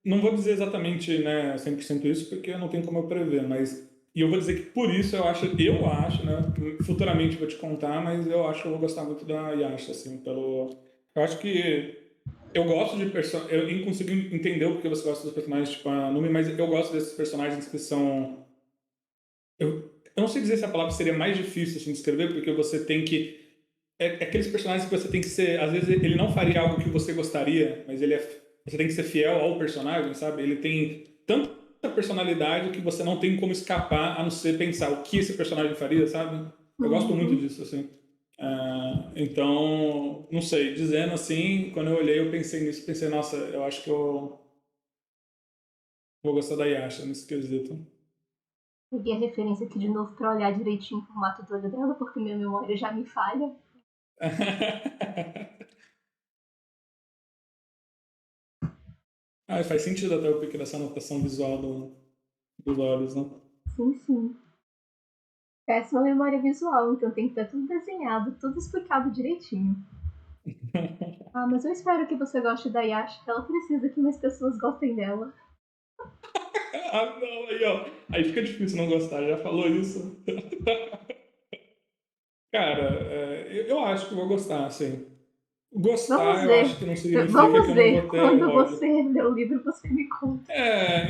Speaker 2: Não vou dizer exatamente, né, 100% isso, porque não tem como eu prever, mas. E eu vou dizer que por isso eu acho, né, futuramente vou te contar, mas eu acho que eu vou gostar muito da Yasha, assim, pelo. Eu acho que eu gosto de personagens. Eu nem consigo entender o porquê você gosta dos personagens tipo a Numi, mas eu gosto desses personagens que são. Eu não sei dizer se a palavra seria mais difícil assim, de escrever, porque você tem que. É aqueles personagens que você tem que ser. Às vezes ele não faria algo que você gostaria, mas você tem que ser fiel ao personagem, sabe? Ele tem tanta personalidade que você não tem como escapar a não ser pensar o que esse personagem faria, sabe? Eu gosto muito
Speaker 1: Uhum.
Speaker 2: disso, assim. Então, não sei, dizendo assim, quando eu olhei, eu pensei nisso, pensei, nossa, eu acho que eu vou gostar da Yasha nesse quesito.
Speaker 1: Peguei a referência aqui de novo pra olhar direitinho o formato do olho dela, porque minha memória já me falha.
Speaker 2: Ah, faz sentido até o pique dessa anotação visual dos olhos, né?
Speaker 1: Sim, sim. Péssima memória visual, então tem que estar tudo desenhado, tudo explicado direitinho. Ah, mas eu espero que você goste da Yasha. Ela precisa que mais pessoas gostem dela.
Speaker 2: Ah, não, aí, ó. Aí fica difícil não gostar, já falou isso. Cara, eu acho que eu vou gostar, assim. Gostar,
Speaker 1: Vamos
Speaker 2: eu acho
Speaker 1: ver.
Speaker 2: que não significa que
Speaker 1: Vamos
Speaker 2: eu não
Speaker 1: ver.
Speaker 2: vou ter
Speaker 1: Quando
Speaker 2: ódio.
Speaker 1: você ler o livro, você me conta.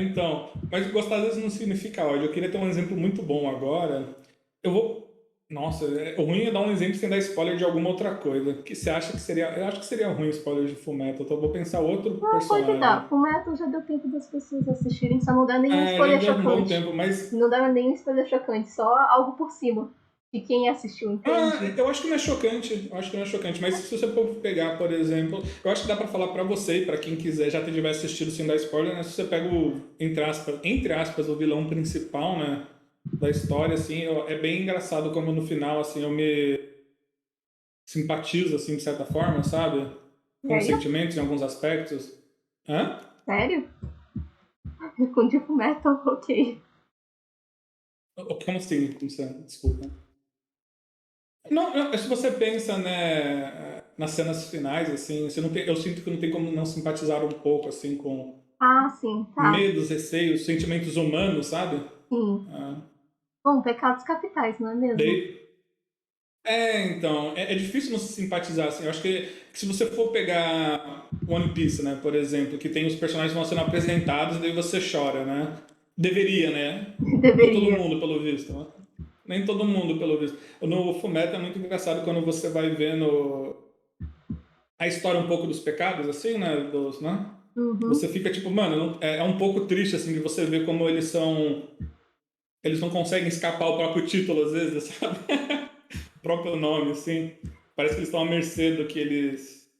Speaker 2: Então. Mas gostar às vezes não significa ódio. Eu queria ter um exemplo muito bom agora. Eu vou. Nossa, o ruim é dar um exemplo sem dar spoiler de alguma outra coisa. Que você acha que seria. Eu acho que seria ruim spoiler de Fullmetal, então eu vou pensar outro
Speaker 1: Não, pode dar.
Speaker 2: personagem.
Speaker 1: Fullmetal já deu tempo das pessoas assistirem, só não dá nenhum
Speaker 2: Já
Speaker 1: spoiler
Speaker 2: deu um bom
Speaker 1: chocante.
Speaker 2: tempo, mas
Speaker 1: Não dá nenhum spoiler chocante, só algo por cima. E quem assistiu entende.
Speaker 2: eu acho que não é chocante. Eu acho que não é chocante. Mas se você for pegar, por exemplo, eu acho que dá pra falar pra você e pra quem quiser já tiver assistido sem dar spoiler, né? Se você pega o, entre aspas, o vilão principal, né? Da história, assim, é bem engraçado como no final, assim, eu me simpatizo, assim, de certa forma, sabe? Com os
Speaker 1: Sério?
Speaker 2: sentimentos em alguns aspectos. Hã?
Speaker 1: Sério? Com Death Metal, ok.
Speaker 2: Como assim? Desculpa. Não, se você pensa, né, nas cenas finais, assim, você não tem, eu sinto que não tem como não simpatizar um pouco, assim, com
Speaker 1: Ah, sim, tá.
Speaker 2: medos, receios, sentimentos humanos, sabe?
Speaker 1: Sim.
Speaker 2: Ah,
Speaker 1: Bom, pecados capitais, não é mesmo?
Speaker 2: daí, então, é difícil não se simpatizar, assim. Eu acho que se você for pegar One Piece, né, por exemplo, que tem os personagens que vão sendo apresentados, daí você chora, né? Deveria, né? Nem todo
Speaker 1: Deveria.
Speaker 2: mundo, pelo visto, né? Nem todo mundo, pelo visto. No Fullmetal é muito engraçado quando você vai vendo a história um pouco dos pecados, assim, né? Né?
Speaker 1: Uhum.
Speaker 2: Você fica tipo, mano, é um pouco triste, assim, de você ver como eles não conseguem escapar o próprio título, às vezes, sabe? O próprio nome, assim. Parece que eles estão à mercê do que eles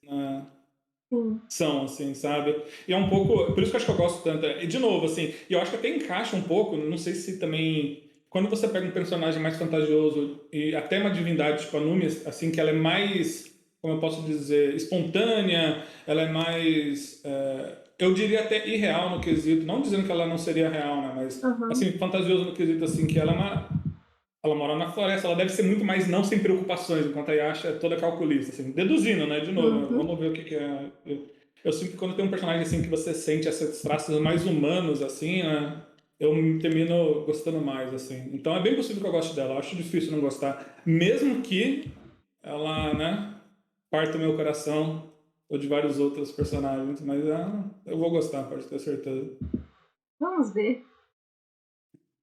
Speaker 1: Sim.
Speaker 2: são, assim, sabe? E é um pouco. Por isso que eu acho que eu gosto tanto. E, de novo, assim, e eu acho que até encaixa um pouco, não sei se também. Quando você pega um personagem mais fantasioso e até uma divindade, tipo a Númia, assim, que ela é mais, como eu posso dizer, espontânea, ela é mais. Eu diria até irreal no quesito, não dizendo que ela não seria real, né? Mas,
Speaker 1: Uhum.
Speaker 2: assim, fantasioso no quesito, assim, que ela mora na floresta, ela deve ser muito mais não sem preocupações, enquanto a Yasha é toda calculista, assim, deduzindo, né? De novo,
Speaker 1: Uhum.
Speaker 2: vamos ver o que é. Eu sinto que quando tem um personagem assim que você sente esses traços mais humanos, assim, né? Eu termino gostando mais, assim. Então é bem possível que eu goste dela. Eu acho difícil não gostar, mesmo que ela, né? Parta o meu coração ou de vários outros personagens, mas eu vou gostar, pode ter certeza.
Speaker 1: Vamos ver.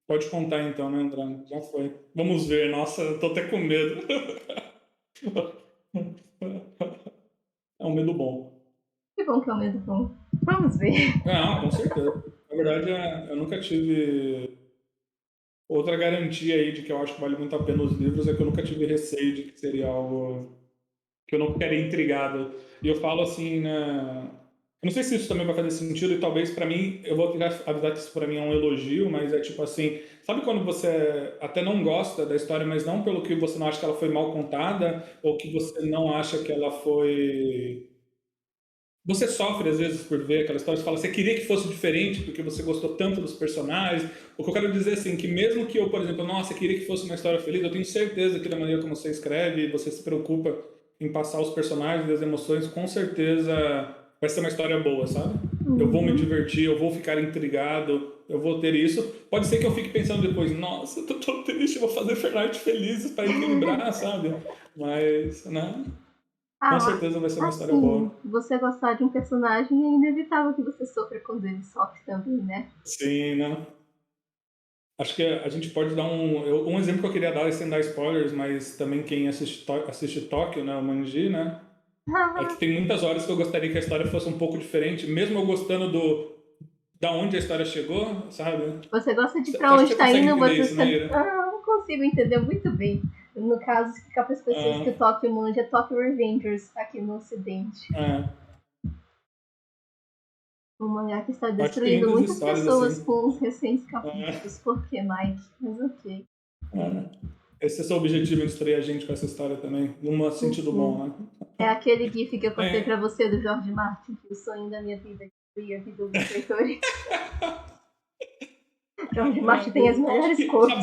Speaker 2: Pode contar então, né, André? Já foi. Vamos ver. Nossa, eu tô até com medo. É um medo bom.
Speaker 1: Que bom que é o medo bom. Vamos ver.
Speaker 2: Ah, com certeza. Na verdade, eu nunca tive outra garantia aí de que eu acho que vale muito a pena os livros, é que eu nunca tive receio de que seria algo que eu não ficaria intrigado. E eu falo assim, né? Eu não sei se isso também vai fazer sentido, e talvez pra mim, eu vou avisar que isso pra mim é um elogio, mas é tipo assim, sabe quando você até não gosta da história, mas não pelo que você não acha que ela foi mal contada, ou que você não acha que ela foi. Você sofre às vezes por ver aquela história, você fala, você queria que fosse diferente porque você gostou tanto dos personagens. O que eu quero dizer assim, que mesmo que eu, por exemplo, nossa, queria que fosse uma história feliz, eu tenho certeza que da maneira como você escreve, você se preocupa em passar os personagens e as emoções, com certeza vai ser uma história boa, sabe? Eu vou me
Speaker 1: Uhum.
Speaker 2: divertir, eu vou ficar intrigado, eu vou ter isso. Pode ser que eu fique pensando depois, nossa, eu tô tão triste, vou fazer Fernandes felizes para equilibrar, sabe? Mas, né? Com
Speaker 1: Ah,
Speaker 2: certeza vai ser uma história
Speaker 1: assim,
Speaker 2: boa.
Speaker 1: você gostar de um personagem é inevitável que você sofra quando ele sofre também, né?
Speaker 2: Sim, né? Acho que a gente pode dar um exemplo que eu queria dar, sem dar spoilers, mas também quem assiste Tóquio, né, o Manji, né, é que tem muitas horas que eu gostaria que a história fosse um pouco diferente, mesmo eu gostando da onde a história chegou, sabe?
Speaker 1: Você gosta de ir pra
Speaker 2: Acho que
Speaker 1: onde
Speaker 2: você
Speaker 1: tá
Speaker 2: consegue
Speaker 1: indo,
Speaker 2: entender
Speaker 1: você
Speaker 2: isso, né,
Speaker 1: sempre.
Speaker 2: Ira?
Speaker 1: Ah, não consigo entender muito bem. No caso, explicar para as pessoas que o
Speaker 2: Ah,
Speaker 1: Tokyo Manja é Tokyo Revengers aqui no ocidente.
Speaker 2: ah,
Speaker 1: Um mangá que está
Speaker 2: acho que tem
Speaker 1: destruindo
Speaker 2: muitas
Speaker 1: muitas
Speaker 2: histórias
Speaker 1: pessoas
Speaker 2: assim.
Speaker 1: com os recentes
Speaker 2: Ah,
Speaker 1: capítulos. Por que, Mike? Mas ok.
Speaker 2: ah. Esse é seu objetivo, destruir a gente com essa história também, num sentido
Speaker 1: Enfim.
Speaker 2: bom, né?
Speaker 1: É aquele gif que eu postei
Speaker 2: É,
Speaker 1: pra você do George Martin, que o sonho da minha vida é destruir a vida dos leitores. George Martin tem as
Speaker 2: eu acho
Speaker 1: melhores
Speaker 2: que
Speaker 1: quotes.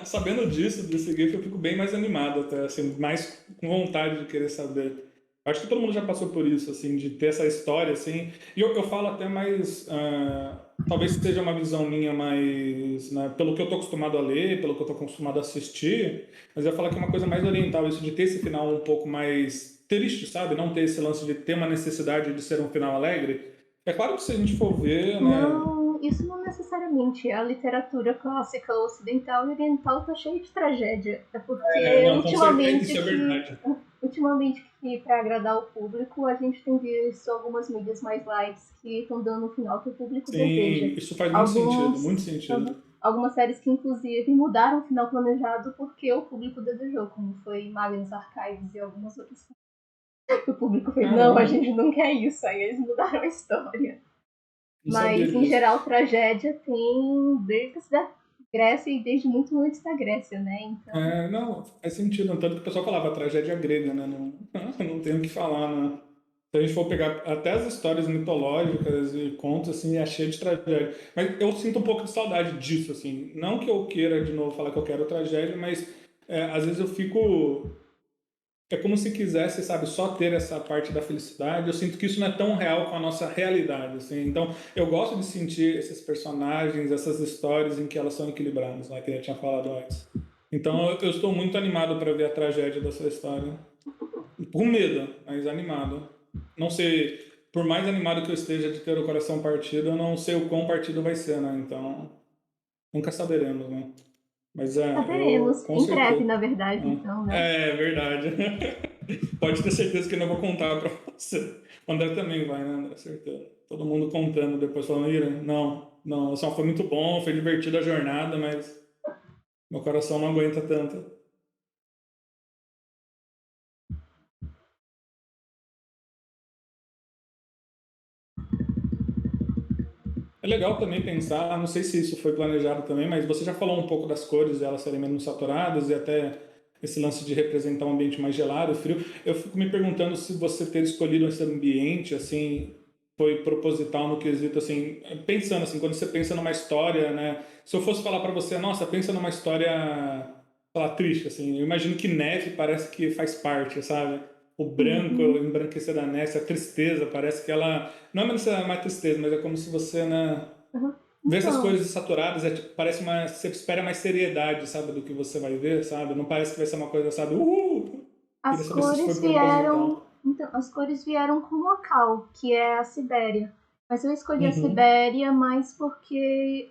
Speaker 2: sabendo disso, desse GIF, eu fico bem mais animado até, assim, mais com vontade de querer saber. Acho que todo mundo já passou por isso, assim, de ter essa história, assim. E eu falo até mais, talvez seja uma visão minha mais, né, pelo que eu tô acostumado a ler, pelo que eu tô acostumado a assistir, mas eu ia falar que é uma coisa mais oriental, isso de ter esse final um pouco mais triste, sabe? Não ter esse lance de ter uma necessidade de ser um final alegre. É claro que se a gente for ver, né,
Speaker 1: Não, isso não necessariamente. A literatura clássica ocidental e oriental tá cheia de tragédia. É porque
Speaker 2: não, com certeza, isso é verdade.
Speaker 1: ultimamente que para agradar o público, a gente tem visto algumas mídias mais light que estão dando o final que o público deseja.
Speaker 2: Sim, isso faz muito sentido, muito
Speaker 1: Alguns,
Speaker 2: sentido.
Speaker 1: algumas séries que inclusive mudaram o final planejado porque o público desejou, como foi Magnus Archives e algumas outras. O público fez, não, a
Speaker 2: Caramba,
Speaker 1: gente não quer isso, aí eles mudaram a história.
Speaker 2: não sabia
Speaker 1: Mas, em
Speaker 2: disso.
Speaker 1: geral, tragédia tem desde da Grécia e desde muito antes da Grécia, né? Então,
Speaker 2: Não, faz sentido. Tanto que o pessoal falava tragédia grega, né? Não, não tem o que falar, né? Se a gente for pegar até as histórias mitológicas e contos, assim, é cheio de tragédia. Mas eu sinto um pouco de saudade disso, assim. Não que eu queira, de novo, falar que eu quero tragédia, mas às vezes eu fico. É como se quisesse, sabe, só ter essa parte da felicidade. Eu sinto que isso não é tão real com a nossa realidade, assim. Então, eu gosto de sentir esses personagens, essas histórias em que elas são equilibradas, né, que eu tinha falado antes. Então, eu estou muito animado para ver a tragédia dessa história. Com medo, mas animado. Não sei, por mais animado que eu esteja de ter o coração partido, eu não sei o quão partido vai ser, né? Então, nunca saberemos, né? Mas eu,
Speaker 1: Saberemos.
Speaker 2: com
Speaker 1: Em breve,
Speaker 2: certeza.
Speaker 1: na verdade, então, né?
Speaker 2: É verdade. Pode ter certeza que eu não vou contar pra você. O André também vai, né, André? Certeza. Todo mundo contando depois, falando, Ira, não, só foi muito bom, foi divertida a jornada, mas meu coração não aguenta tanto. É legal também pensar, não sei se isso foi planejado também, mas você já falou um pouco das cores delas serem menos saturadas e até esse lance de representar um ambiente mais gelado, frio. Eu fico me perguntando se você ter escolhido esse ambiente, assim, foi proposital no quesito, assim, pensando assim, quando você pensa numa história, né? Se eu fosse falar para você, nossa, pensa numa história, sei lá, triste, assim, eu imagino que neve parece que faz parte, sabe? O branco,
Speaker 1: Uhum.
Speaker 2: embranquecer da neve, a tristeza, parece que ela não é necessariamente mais tristeza, mas é como se você, né,
Speaker 1: Uhum.
Speaker 2: vê essas
Speaker 1: Então,
Speaker 2: cores saturadas, parece uma, você espera mais seriedade, sabe, do que você vai ver, sabe? Não parece que vai ser uma coisa, sabe? Queria
Speaker 1: as
Speaker 2: saber se isso foi
Speaker 1: cores vieram.
Speaker 2: proposital.
Speaker 1: Então, as cores vieram com o local, que é a Sibéria. Mas eu escolhi a
Speaker 2: Uhum,
Speaker 1: Sibéria mais porque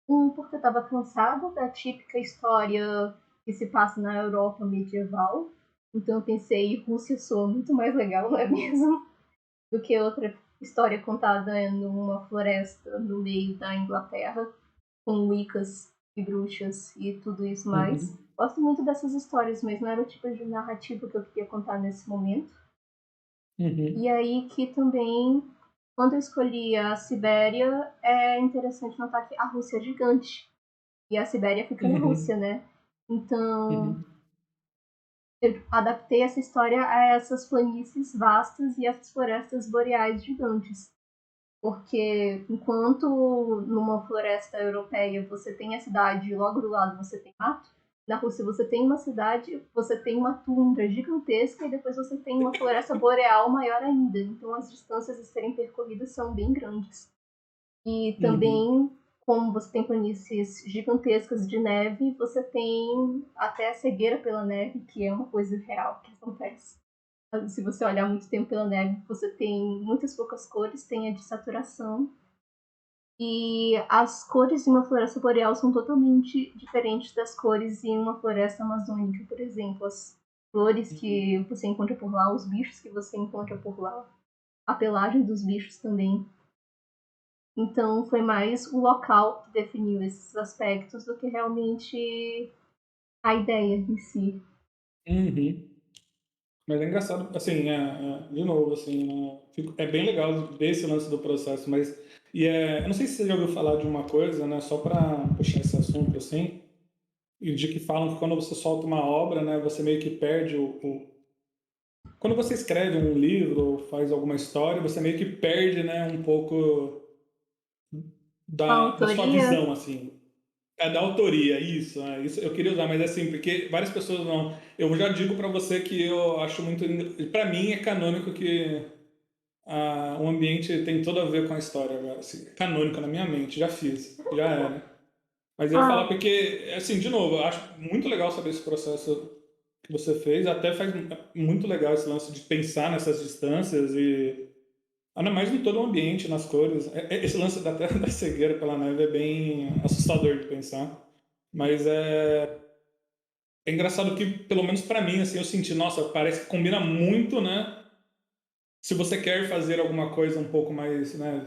Speaker 1: eu estava cansada da típica história que se passa na Europa medieval. Então eu pensei, Rússia soa muito mais legal, não é mesmo? Do que outra história contada numa floresta no meio da Inglaterra, com Wiccas e bruxas e tudo isso mais.
Speaker 2: uhum,
Speaker 1: Gosto muito dessas histórias, mas não era o tipo de narrativa que eu queria contar nesse momento. E
Speaker 2: uhum,
Speaker 1: aí que também, quando eu escolhi a Sibéria, é interessante notar que a Rússia é gigante. E a Sibéria fica na Rússia,
Speaker 2: uhum,
Speaker 1: né? Então,
Speaker 2: uhum,
Speaker 1: eu adaptei essa história a essas planícies vastas e essas florestas boreais gigantes. Porque enquanto numa floresta europeia você tem a cidade e logo do lado você tem mato, na Rússia você tem uma cidade, você tem uma tundra gigantesca e depois você tem uma floresta boreal maior ainda. Então as distâncias a serem percorridas são bem grandes. E
Speaker 2: uhum.
Speaker 1: também, como você tem planícies gigantescas de neve, você tem até cegueira pela neve, que é uma coisa real que acontece. Se você olhar muito tempo pela neve, você tem muitas poucas cores, tem a de saturação. E as cores de uma floresta boreal são totalmente diferentes das cores em uma floresta amazônica, por exemplo. As flores que você encontra por lá, os bichos que você encontra por lá, a pelagem dos bichos também. Então foi mais o local que definiu esses aspectos do que realmente a ideia em si.
Speaker 2: Uhum. Mas é engraçado, assim, de novo, assim, é bem legal ver esse lance do processo, mas eu não sei se você já ouviu falar de uma coisa, né, só para puxar esse assunto, assim, e de que falam que quando você solta uma obra, né, você meio que perde quando você escreve um livro ou faz alguma história, você meio que perde, né, um pouco
Speaker 1: A
Speaker 2: da sua
Speaker 1: autoria.
Speaker 2: visão, assim. É da autoria, isso eu queria usar, mas assim, porque várias pessoas não. Eu já digo para você que eu acho muito. Para mim é canônico que o ambiente tem tudo a ver com a história agora. Assim, é canônico na minha mente, já fiz, já era. Mas eu ia falar
Speaker 1: Ah,
Speaker 2: porque, assim, de novo, eu acho muito legal saber esse processo que você fez. Até faz muito legal esse lance de pensar nessas distâncias e ainda mais em todo o ambiente, nas cores. Esse lance da, da cegueira pela neve é bem assustador de pensar. Mas é engraçado que, pelo menos para mim, assim, eu senti, nossa, parece que combina muito, né? Se você quer fazer alguma coisa um pouco mais, né,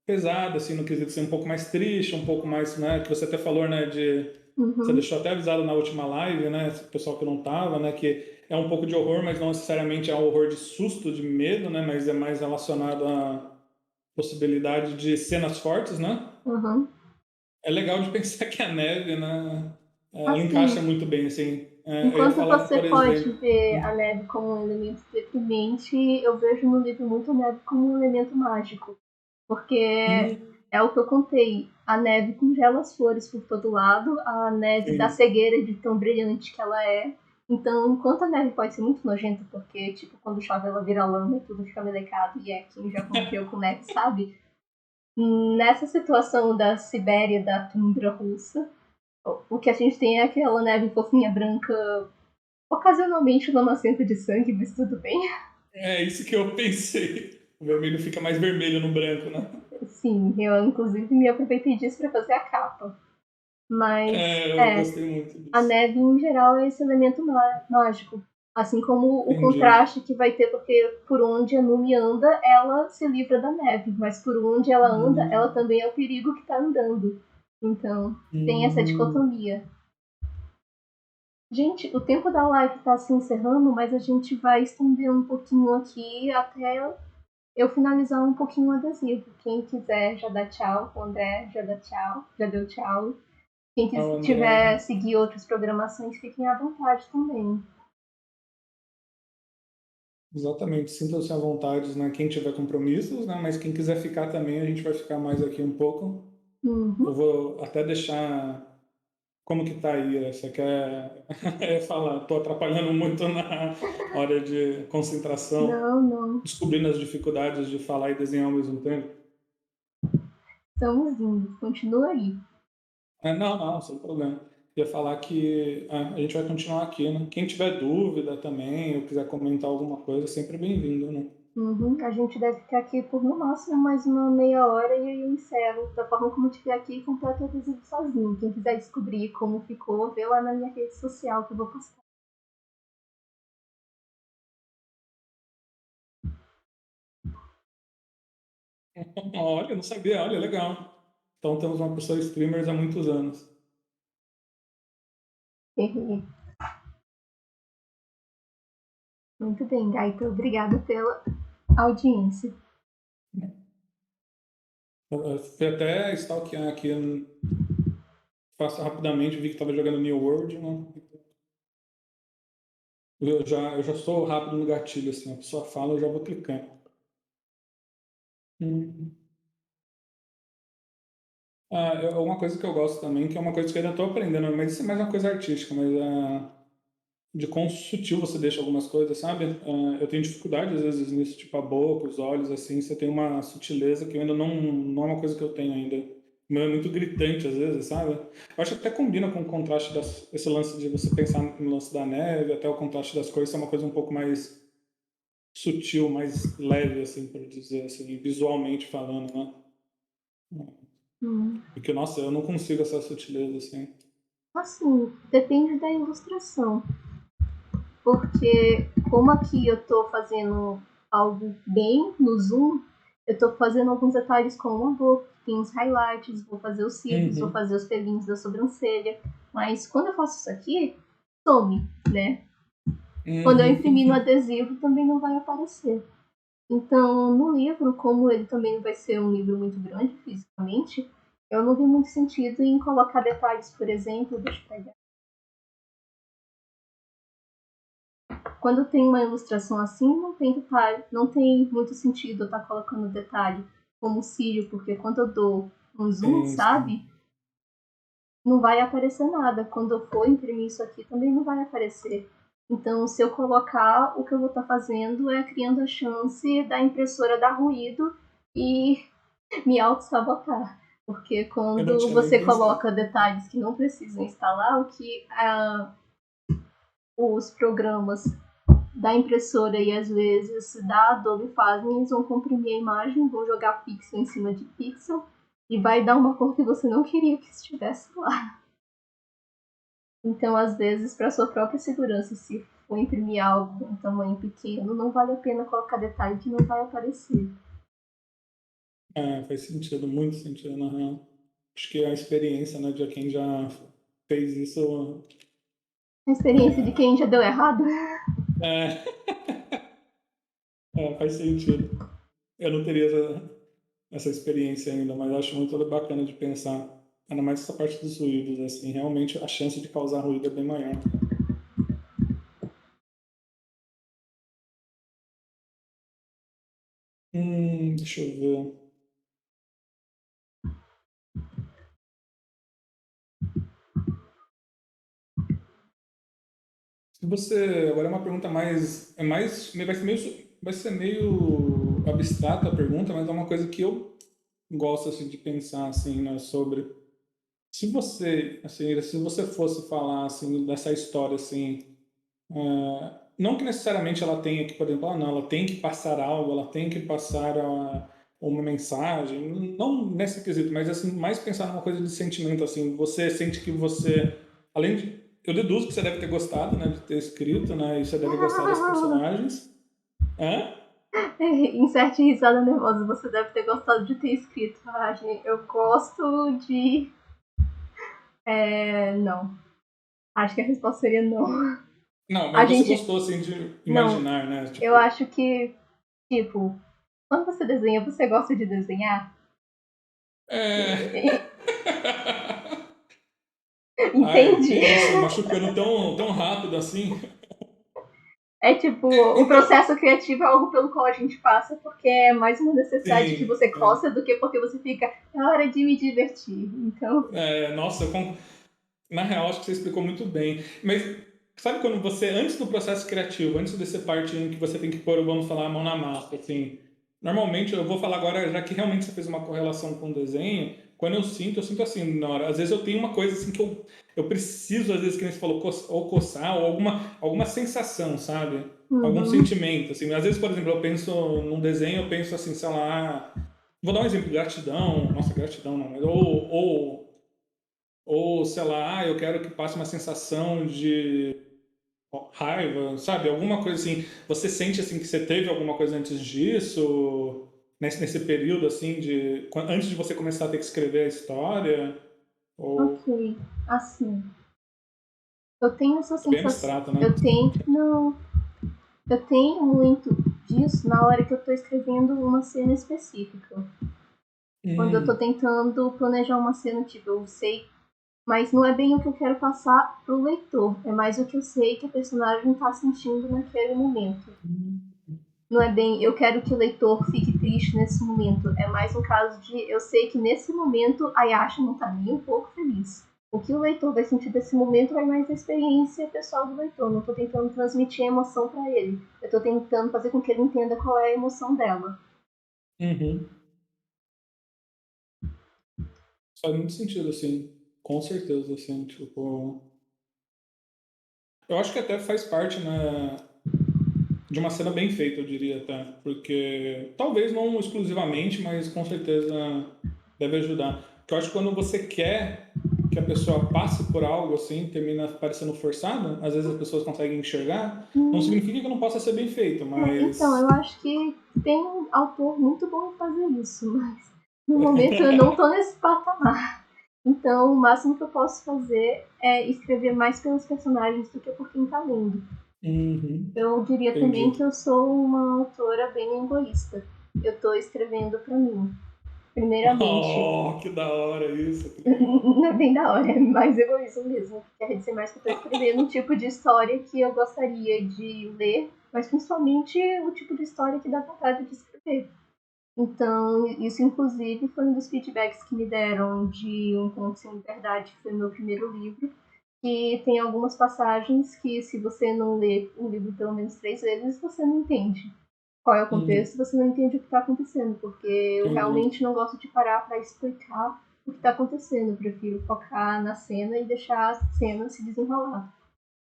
Speaker 2: pesada, assim, no quesito de ser um pouco mais triste, um pouco mais, né, que você até falou, né, de você
Speaker 1: uhum.
Speaker 2: deixou até avisado na última live, né, o pessoal que não tava, né, que é um pouco de horror, mas não necessariamente é um horror de susto, de medo, né, mas é mais relacionado à possibilidade de cenas fortes, né?
Speaker 1: Uhum.
Speaker 2: É legal de pensar que a neve, né, ela encaixa
Speaker 1: Assim,
Speaker 2: muito bem, assim. Eu ia
Speaker 1: enquanto
Speaker 2: falar,
Speaker 1: você
Speaker 2: por
Speaker 1: pode
Speaker 2: exemplo,
Speaker 1: ver a neve como um elemento deprimente, eu vejo no livro muito a neve como um elemento mágico. Porque
Speaker 2: hum,
Speaker 1: é o que eu contei. A neve congela as flores por todo lado, a neve dá
Speaker 2: sim,
Speaker 1: cegueira de tão brilhante que ela é. Então, enquanto a neve pode ser muito nojenta, porque, tipo, quando chove ela vira lama e tudo fica melecado, e é quem já conviveu com neve sabe. Nessa situação da Sibéria, da tundra russa, o que a gente tem é aquela neve fofinha branca, ocasionalmente lamacenta de sangue, mas tudo bem.
Speaker 2: é isso que eu pensei. O vermelho fica mais vermelho no branco, né?
Speaker 1: Sim, eu inclusive me aproveitei disso para fazer a capa. Mas
Speaker 2: Eu gostei muito
Speaker 1: a
Speaker 2: disso.
Speaker 1: neve em geral é esse elemento mágico. Assim como o
Speaker 2: Entendi.
Speaker 1: contraste que vai ter, porque por onde a Numi anda, ela se livra da neve, mas por onde ela anda, ela
Speaker 2: Hum,
Speaker 1: também é o perigo que está andando. Então, tem essa
Speaker 2: hum.
Speaker 1: dicotomia. Gente, o tempo da live está se encerrando, mas a gente vai estender um pouquinho aqui até eu finalizar um pouquinho o adesivo. Quem quiser já dá tchau, o André já dá tchau, já deu tchau. Quem
Speaker 2: Ah, o André.
Speaker 1: tiver seguir outras programações, fiquem à vontade também.
Speaker 2: Exatamente, sinta-se à vontade, né? Quem tiver compromissos, né? Mas quem quiser ficar também, a gente vai ficar mais aqui um pouco. Eu
Speaker 1: Uhum.
Speaker 2: vou até deixar como que tá aí. Você quer falar? Tô atrapalhando muito na hora de concentração,
Speaker 1: Não, não.
Speaker 2: descobrindo as dificuldades de falar e desenhar ao mesmo tempo.
Speaker 1: Estamos indo. Continua aí.
Speaker 2: Não, não, sem problema. Ia falar que a gente vai continuar aqui, né? Quem tiver dúvida também, ou quiser comentar alguma coisa, sempre bem-vindo, né?
Speaker 1: Uhum. A gente deve ficar aqui por no máximo mais uma meia hora e aí eu encerro. Da forma como eu estiver aqui, completo o adesivo sozinho. Quem quiser descobrir como ficou, vê lá na minha rede social que eu vou postar.
Speaker 2: Olha, não sabia, olha, legal. Então temos uma pessoa streamers há muitos anos.
Speaker 1: Muito bem, Gaita. Obrigada pela audiência.
Speaker 2: Eu fui até stalkear aqui, faço rapidamente, vi que estava jogando New World, né? Eu já sou rápido no gatilho, assim, a pessoa fala, eu já vou clicando. Hum. Uma coisa que eu gosto também, que é uma coisa que eu ainda estou aprendendo, mas isso é mais uma coisa artística, mas de quão sutil você deixa algumas coisas, sabe? Eu tenho dificuldade às vezes nisso, tipo a boca, os olhos, assim, você tem uma sutileza que eu ainda não é uma coisa que eu tenho ainda. O meu é muito gritante às vezes, sabe? Eu acho que até combina com o contraste esse lance de você pensar no lance da neve, até o contraste das cores, é uma coisa um pouco mais sutil, mais leve, assim, por dizer assim, visualmente falando, né?
Speaker 1: Hum.
Speaker 2: Porque, nossa, eu não consigo essa sutileza, assim.
Speaker 1: Assim, depende da ilustração. Porque como aqui eu estou fazendo algo bem no zoom, eu estou fazendo alguns detalhes com a boca, tem os highlights, vou fazer os cílios, vou
Speaker 2: Uhum.
Speaker 1: fazer os pelinhos da sobrancelha. Mas quando eu faço isso aqui, some, né? Quando eu imprimir no
Speaker 2: Uhum.
Speaker 1: adesivo também não vai aparecer. Então, no livro, como ele também não vai ser um livro muito grande fisicamente, eu não vi muito sentido em colocar detalhes, por exemplo, deixa eu pegar. Quando tem uma ilustração assim, não tem detalhe, não tem muito sentido eu estar colocando detalhe como cílio, porque quando eu dou um zoom,
Speaker 2: Sim, sim.
Speaker 1: sabe? Não vai aparecer nada. Quando eu for imprimir isso aqui, também não vai aparecer. Então, se eu colocar, o que eu vou estar fazendo é criando a chance da impressora dar ruído e me auto-sabotar. Porque
Speaker 2: Eu não
Speaker 1: quando
Speaker 2: tinha nem
Speaker 1: você
Speaker 2: pensado.
Speaker 1: coloca detalhes que não precisam instalar, o que os programas da impressora e às vezes da Adobe fazem, eles vão comprimir a imagem, vão jogar pixel em cima de pixel e vai dar uma cor que você não queria que estivesse lá. Então, às vezes, para sua própria segurança, se for imprimir algo em tamanho pequeno, não vale a pena colocar detalhe que não vai aparecer.
Speaker 2: Faz sentido, muito sentido, na real. Acho que a experiência, né, de quem já fez isso.
Speaker 1: A experiência de
Speaker 2: É,
Speaker 1: quem já deu errado.
Speaker 2: é, faz sentido. Eu não teria essa experiência ainda, mas acho muito bacana de pensar. Ainda mais essa parte dos ruídos, assim, realmente a chance de causar ruído é bem maior. Deixa eu ver. Se você, agora é uma pergunta mais, vai ser meio abstrata a pergunta, mas é uma coisa que eu gosto assim de pensar assim, né, sobre se você, assim, se você fosse falar assim dessa história assim, não que necessariamente ela tenha que, por exemplo, não, ela tem que passar algo, ela tem que passar ou uma mensagem, não nesse quesito, mas assim, mais pensar numa coisa de sentimento, assim, você sente que você, além de, eu deduzo que você deve ter gostado, né, de ter escrito, né, e você deve gostar das personagens. Hã?
Speaker 1: Inserte risada nervosa, você deve ter gostado de ter escrito. Ah, gente, eu gosto de. Não. Acho que a resposta seria não.
Speaker 2: Não,
Speaker 1: A
Speaker 2: mas você
Speaker 1: gente.
Speaker 2: gostou, assim, de
Speaker 1: Não.
Speaker 2: imaginar, né,
Speaker 1: Eu
Speaker 2: tipo...
Speaker 1: acho que, tipo, quando você desenha, você gosta de desenhar?
Speaker 2: É... Ai, que
Speaker 1: Entende?
Speaker 2: isso, machucando tão rápido assim.
Speaker 1: É tipo, o
Speaker 2: Então,
Speaker 1: processo criativo é algo pelo qual a gente passa porque é mais uma necessidade que
Speaker 2: sim,
Speaker 1: você
Speaker 2: sim.
Speaker 1: gosta do que porque você fica, é hora de me divertir. Então,
Speaker 2: Nossa, na real, acho que você explicou muito bem. Mas sabe quando você, antes do processo criativo, antes dessa parte em que você tem que pôr, vamos falar, a mão na massa, assim, normalmente eu vou falar agora, já que realmente você fez uma correlação com o desenho, quando eu sinto assim, na hora, às vezes eu tenho uma coisa assim que eu preciso, às vezes, que nem você falou, ou coçar, ou alguma sensação, sabe? Algum
Speaker 1: uhum,
Speaker 2: sentimento, assim. Às vezes, por exemplo, eu penso num desenho, eu penso assim, sei lá, vou dar um exemplo, gratidão, nossa, gratidão não, mas, ou sei lá, eu quero que passe uma sensação de raiva, sabe? Alguma coisa assim. Você sente assim que você teve alguma coisa antes disso, nesse período assim de antes de você começar a ter que escrever a história? Ou
Speaker 1: ok, assim, eu tenho essa
Speaker 2: é bem
Speaker 1: sensação,
Speaker 2: abstrato, né?
Speaker 1: eu tenho, não, eu tenho muito disso na hora que eu tô escrevendo uma cena específica. Quando eu tô
Speaker 2: Hum,
Speaker 1: tentando planejar uma cena, tipo, eu sei, mas não é bem o que eu quero passar pro leitor, é mais o que eu sei que a personagem tá sentindo naquele momento. Não é bem eu quero que o leitor fique triste nesse momento. É mais um caso de eu sei que nesse momento a Yasha não tá nem um pouco feliz. O que o leitor vai sentir desse momento vai mais da experiência pessoal do leitor. Não tô tentando transmitir a emoção para ele. Eu tô tentando fazer com que ele entenda qual é a emoção dela.
Speaker 2: uhum. Faz muito sentido assim, com certeza assim, tipo, eu acho que até faz parte, né, de uma cena bem feita, eu diria até, porque talvez não exclusivamente, mas com certeza deve ajudar. Porque eu acho que quando você quer que a pessoa passe por algo assim, termina parecendo forçado, às vezes as pessoas conseguem enxergar, não significa que não possa ser bem feito,
Speaker 1: Então,
Speaker 2: mas
Speaker 1: eu acho que tem um autor muito bom em fazer isso, mas no momento eu não tô nesse patamar. Então, o máximo que eu posso fazer é escrever mais pelos personagens do que por quem tá lendo.
Speaker 2: Uhum,
Speaker 1: Eu diria também que
Speaker 2: entendi.
Speaker 1: eu sou uma autora bem egoísta. Eu tô escrevendo pra mim. Primeiramente,
Speaker 2: Oh, que da hora isso, que legal.
Speaker 1: não é bem da hora, é mais egoísmo mesmo. Quer dizer mais que eu tô escrevendo um tipo de história que eu gostaria de ler, mas principalmente o tipo de história que dá vontade de escrever. Então, isso inclusive foi um dos feedbacks que me deram de Um Conto Sem Liberdade, que foi o meu primeiro livro, que tem algumas passagens que, se você não lê o livro pelo menos 3 vezes, você não entende qual é o
Speaker 2: Uhum,
Speaker 1: contexto, você não entende o que está acontecendo, porque eu
Speaker 2: entendi.
Speaker 1: realmente não gosto de parar para explicar o que está acontecendo. Eu prefiro focar na cena e deixar a cena se desenrolar.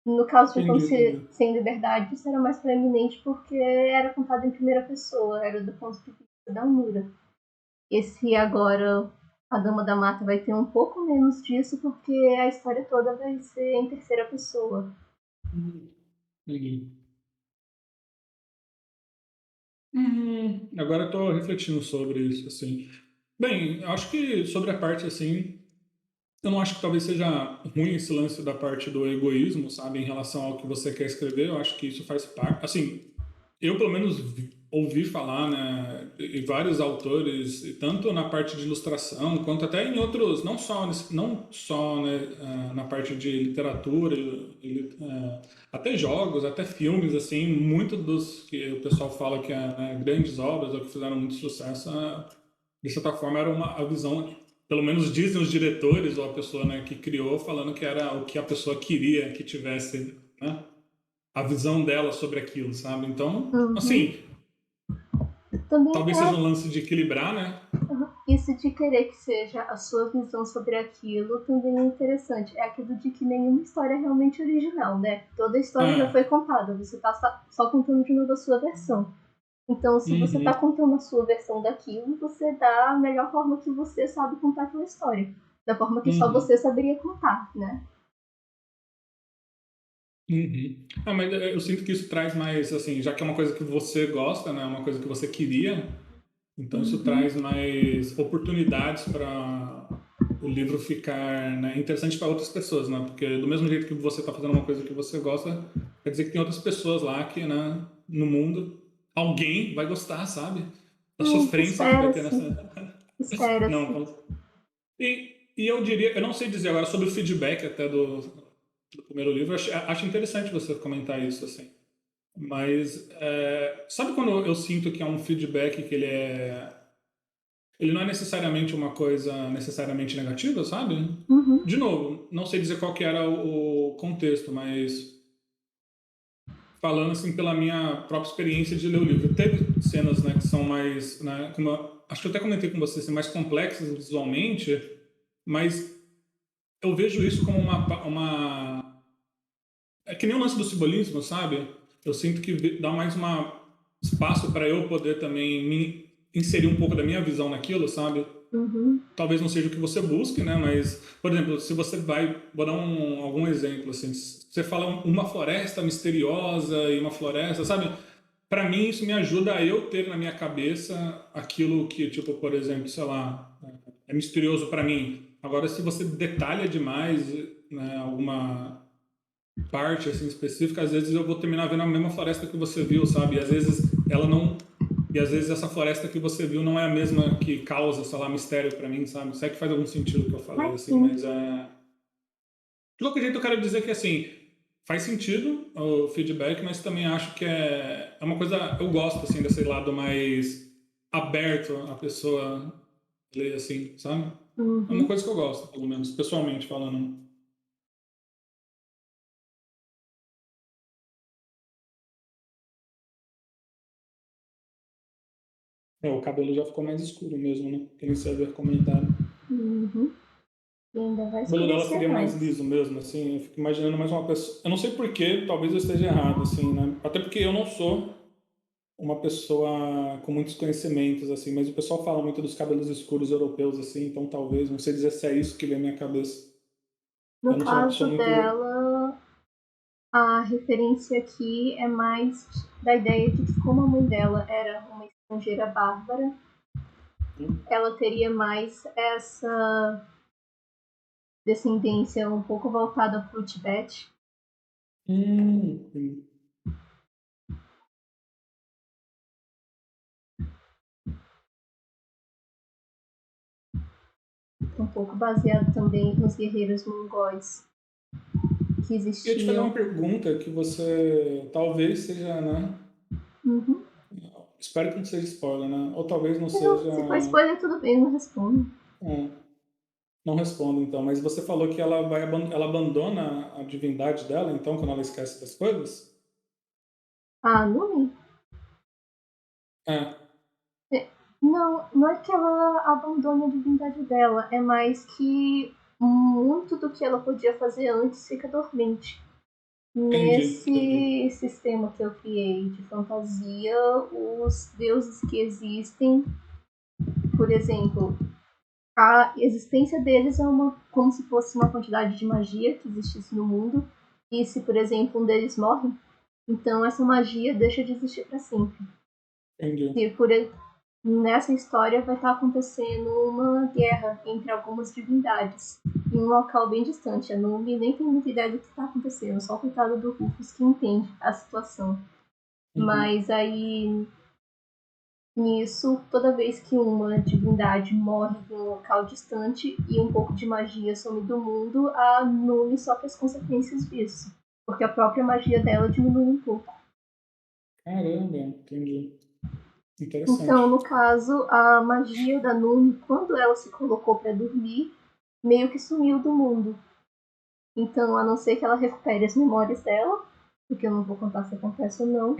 Speaker 1: No caso de Um Conto
Speaker 2: Entendi, entendi.
Speaker 1: Sem Liberdade, isso era mais proeminente porque era contado em primeira pessoa, era do ponto de vista da Nura. Esse agora, A Dama da Mata, vai ter um pouco menos disso porque a história toda vai ser em terceira pessoa.
Speaker 2: Entendi. Agora eu tô refletindo sobre isso, assim. Bem, eu acho que sobre a parte, assim, eu não acho que talvez seja ruim esse lance da parte do egoísmo, sabe, em relação ao que você quer escrever. Eu acho que isso faz parte. Assim, eu pelo menos ouvi falar, né, e vários autores, e tanto na parte de ilustração quanto até em outros, não só né, na parte de literatura, até jogos, até filmes, assim, muito dos que o pessoal fala que né, grandes obras ou que fizeram muito sucesso, de certa forma era a visão, pelo menos dizem os diretores ou a pessoa né, que criou, falando que era o que a pessoa queria que tivesse, né? A visão dela sobre aquilo, sabe? Então,
Speaker 1: Uhum.
Speaker 2: assim,
Speaker 1: Também
Speaker 2: talvez
Speaker 1: tem
Speaker 2: seja um lance de equilibrar, né?
Speaker 1: isso de querer que seja a sua visão sobre aquilo também é interessante. É aquilo de que nenhuma história é realmente original, né? Toda a história já
Speaker 2: Ah,
Speaker 1: foi contada, você tá só contando de novo a sua versão. Então, se você
Speaker 2: Uhum,
Speaker 1: está contando a sua versão daquilo, você dá a melhor forma que você sabe contar aquela história. Da forma que só
Speaker 2: uhum,
Speaker 1: você saberia contar, né?
Speaker 2: uhum. Ah, mas eu sinto que isso traz mais, assim, já que é uma coisa que você gosta, né? Uma coisa que você queria, então isso
Speaker 1: Uhum.
Speaker 2: traz mais oportunidades para o livro ficar, né, interessante para outras pessoas, né? Porque do mesmo jeito que você está fazendo uma coisa que você gosta, quer dizer que tem outras pessoas lá que, né, no mundo, alguém vai gostar, sabe? Da sofrência que vai ter
Speaker 1: Espera-se.
Speaker 2: nessa.
Speaker 1: Espera-se.
Speaker 2: Não, e eu diria, eu não sei dizer agora sobre o feedback até do primeiro livro, acho interessante você comentar isso, assim. Mas, sabe quando eu sinto que é um feedback que ele não é necessariamente uma coisa necessariamente negativa, sabe?
Speaker 1: Uhum.
Speaker 2: De novo, não sei dizer qual que era o contexto, mas falando assim pela minha própria experiência de ler o livro, teve cenas, né, que são mais, né, acho que eu até comentei com você, assim, mais complexas visualmente, mas eu vejo isso como é que nem o lance do simbolismo, sabe? Eu sinto que dá mais uma espaço para eu poder também me inserir um pouco da minha visão naquilo, sabe?
Speaker 1: Uhum.
Speaker 2: Talvez não seja o que você busque, né? Mas, por exemplo, se você vai, vou dar algum exemplo assim, você fala uma floresta misteriosa e uma floresta, sabe? Para mim isso me ajuda a eu ter na minha cabeça aquilo que, tipo, por exemplo, sei lá, é misterioso para mim. Agora, se você detalha demais, né, alguma parte assim específica, às vezes eu vou terminar vendo a mesma floresta que você viu, sabe? E às vezes ela não e às vezes essa floresta que você viu não é a mesma que causa, sei lá, mistério para mim, sabe? Se é que faz algum sentido o que eu falei
Speaker 1: Mas
Speaker 2: assim,
Speaker 1: sim.
Speaker 2: mas de qualquer jeito eu quero dizer que assim, faz sentido o feedback, mas também acho que é uma coisa, eu gosto assim desse lado mais aberto a pessoa ler assim, sabe? É uma
Speaker 1: Uhum.
Speaker 2: coisa que eu gosto, pelo menos pessoalmente falando. O cabelo já ficou mais escuro mesmo, né? Que nem você havia comentado.
Speaker 1: Uhum. E ainda vai
Speaker 2: O cabelo dela
Speaker 1: escurecer
Speaker 2: seria mais
Speaker 1: mais.
Speaker 2: liso mesmo, assim. Eu fico imaginando mais uma pessoa. Eu não sei por quê, talvez eu esteja errado, assim, né? Até porque eu não sou uma pessoa com muitos conhecimentos, assim, mas o pessoal fala muito dos cabelos escuros europeus, assim, então talvez, não sei dizer se é isso que vem na minha cabeça.
Speaker 1: No
Speaker 2: Eu não sou uma pessoa
Speaker 1: caso
Speaker 2: muito.
Speaker 1: dela, a referência aqui é mais da ideia de que, como a mãe dela era uma estrangeira bárbara, ela teria mais essa descendência um pouco voltada para o Tibete,
Speaker 2: Sim.
Speaker 1: um pouco baseado também nos guerreiros mongóis que
Speaker 2: Eu ia te fazer uma
Speaker 1: existiam.
Speaker 2: pergunta que você talvez seja, né?
Speaker 1: Uhum.
Speaker 2: Espero que não seja spoiler, né? Ou talvez não
Speaker 1: Não,
Speaker 2: seja.
Speaker 1: se for spoiler, tudo bem, não respondo.
Speaker 2: Hum, não respondo, então. Mas você falou que ela abandona a divindade dela, então, quando ela esquece das coisas?
Speaker 1: Ah, Numi?
Speaker 2: É,
Speaker 1: Não, não é que ela abandone a divindade dela, é mais que muito do que ela podia fazer antes fica dormente.
Speaker 2: entendi.
Speaker 1: Nesse sistema que eu criei de fantasia, os deuses que existem, por exemplo, a existência deles é uma como se fosse uma quantidade de magia que existisse no mundo. E se, por exemplo, um deles morre, então essa magia deixa de existir para sempre.
Speaker 2: Entendi.
Speaker 1: Se por nessa história vai estar acontecendo uma guerra entre algumas divindades em um local bem distante. A Numi nem tem muita ideia do que está acontecendo, só o coitado do Rufus que entende a situação.
Speaker 2: Uhum.
Speaker 1: Mas aí nisso, toda vez que uma divindade morre em um local distante e um pouco de magia some do mundo, a Numi sofre as consequências disso, porque a própria magia dela diminui um pouco.
Speaker 2: Caramba, entendi.
Speaker 1: Então,
Speaker 2: Interessante.
Speaker 1: no caso, a magia da Numi, quando ela se colocou para dormir, meio que sumiu do mundo. Então, a não ser que ela recupere as memórias dela, porque eu não vou contar se acontece ou não,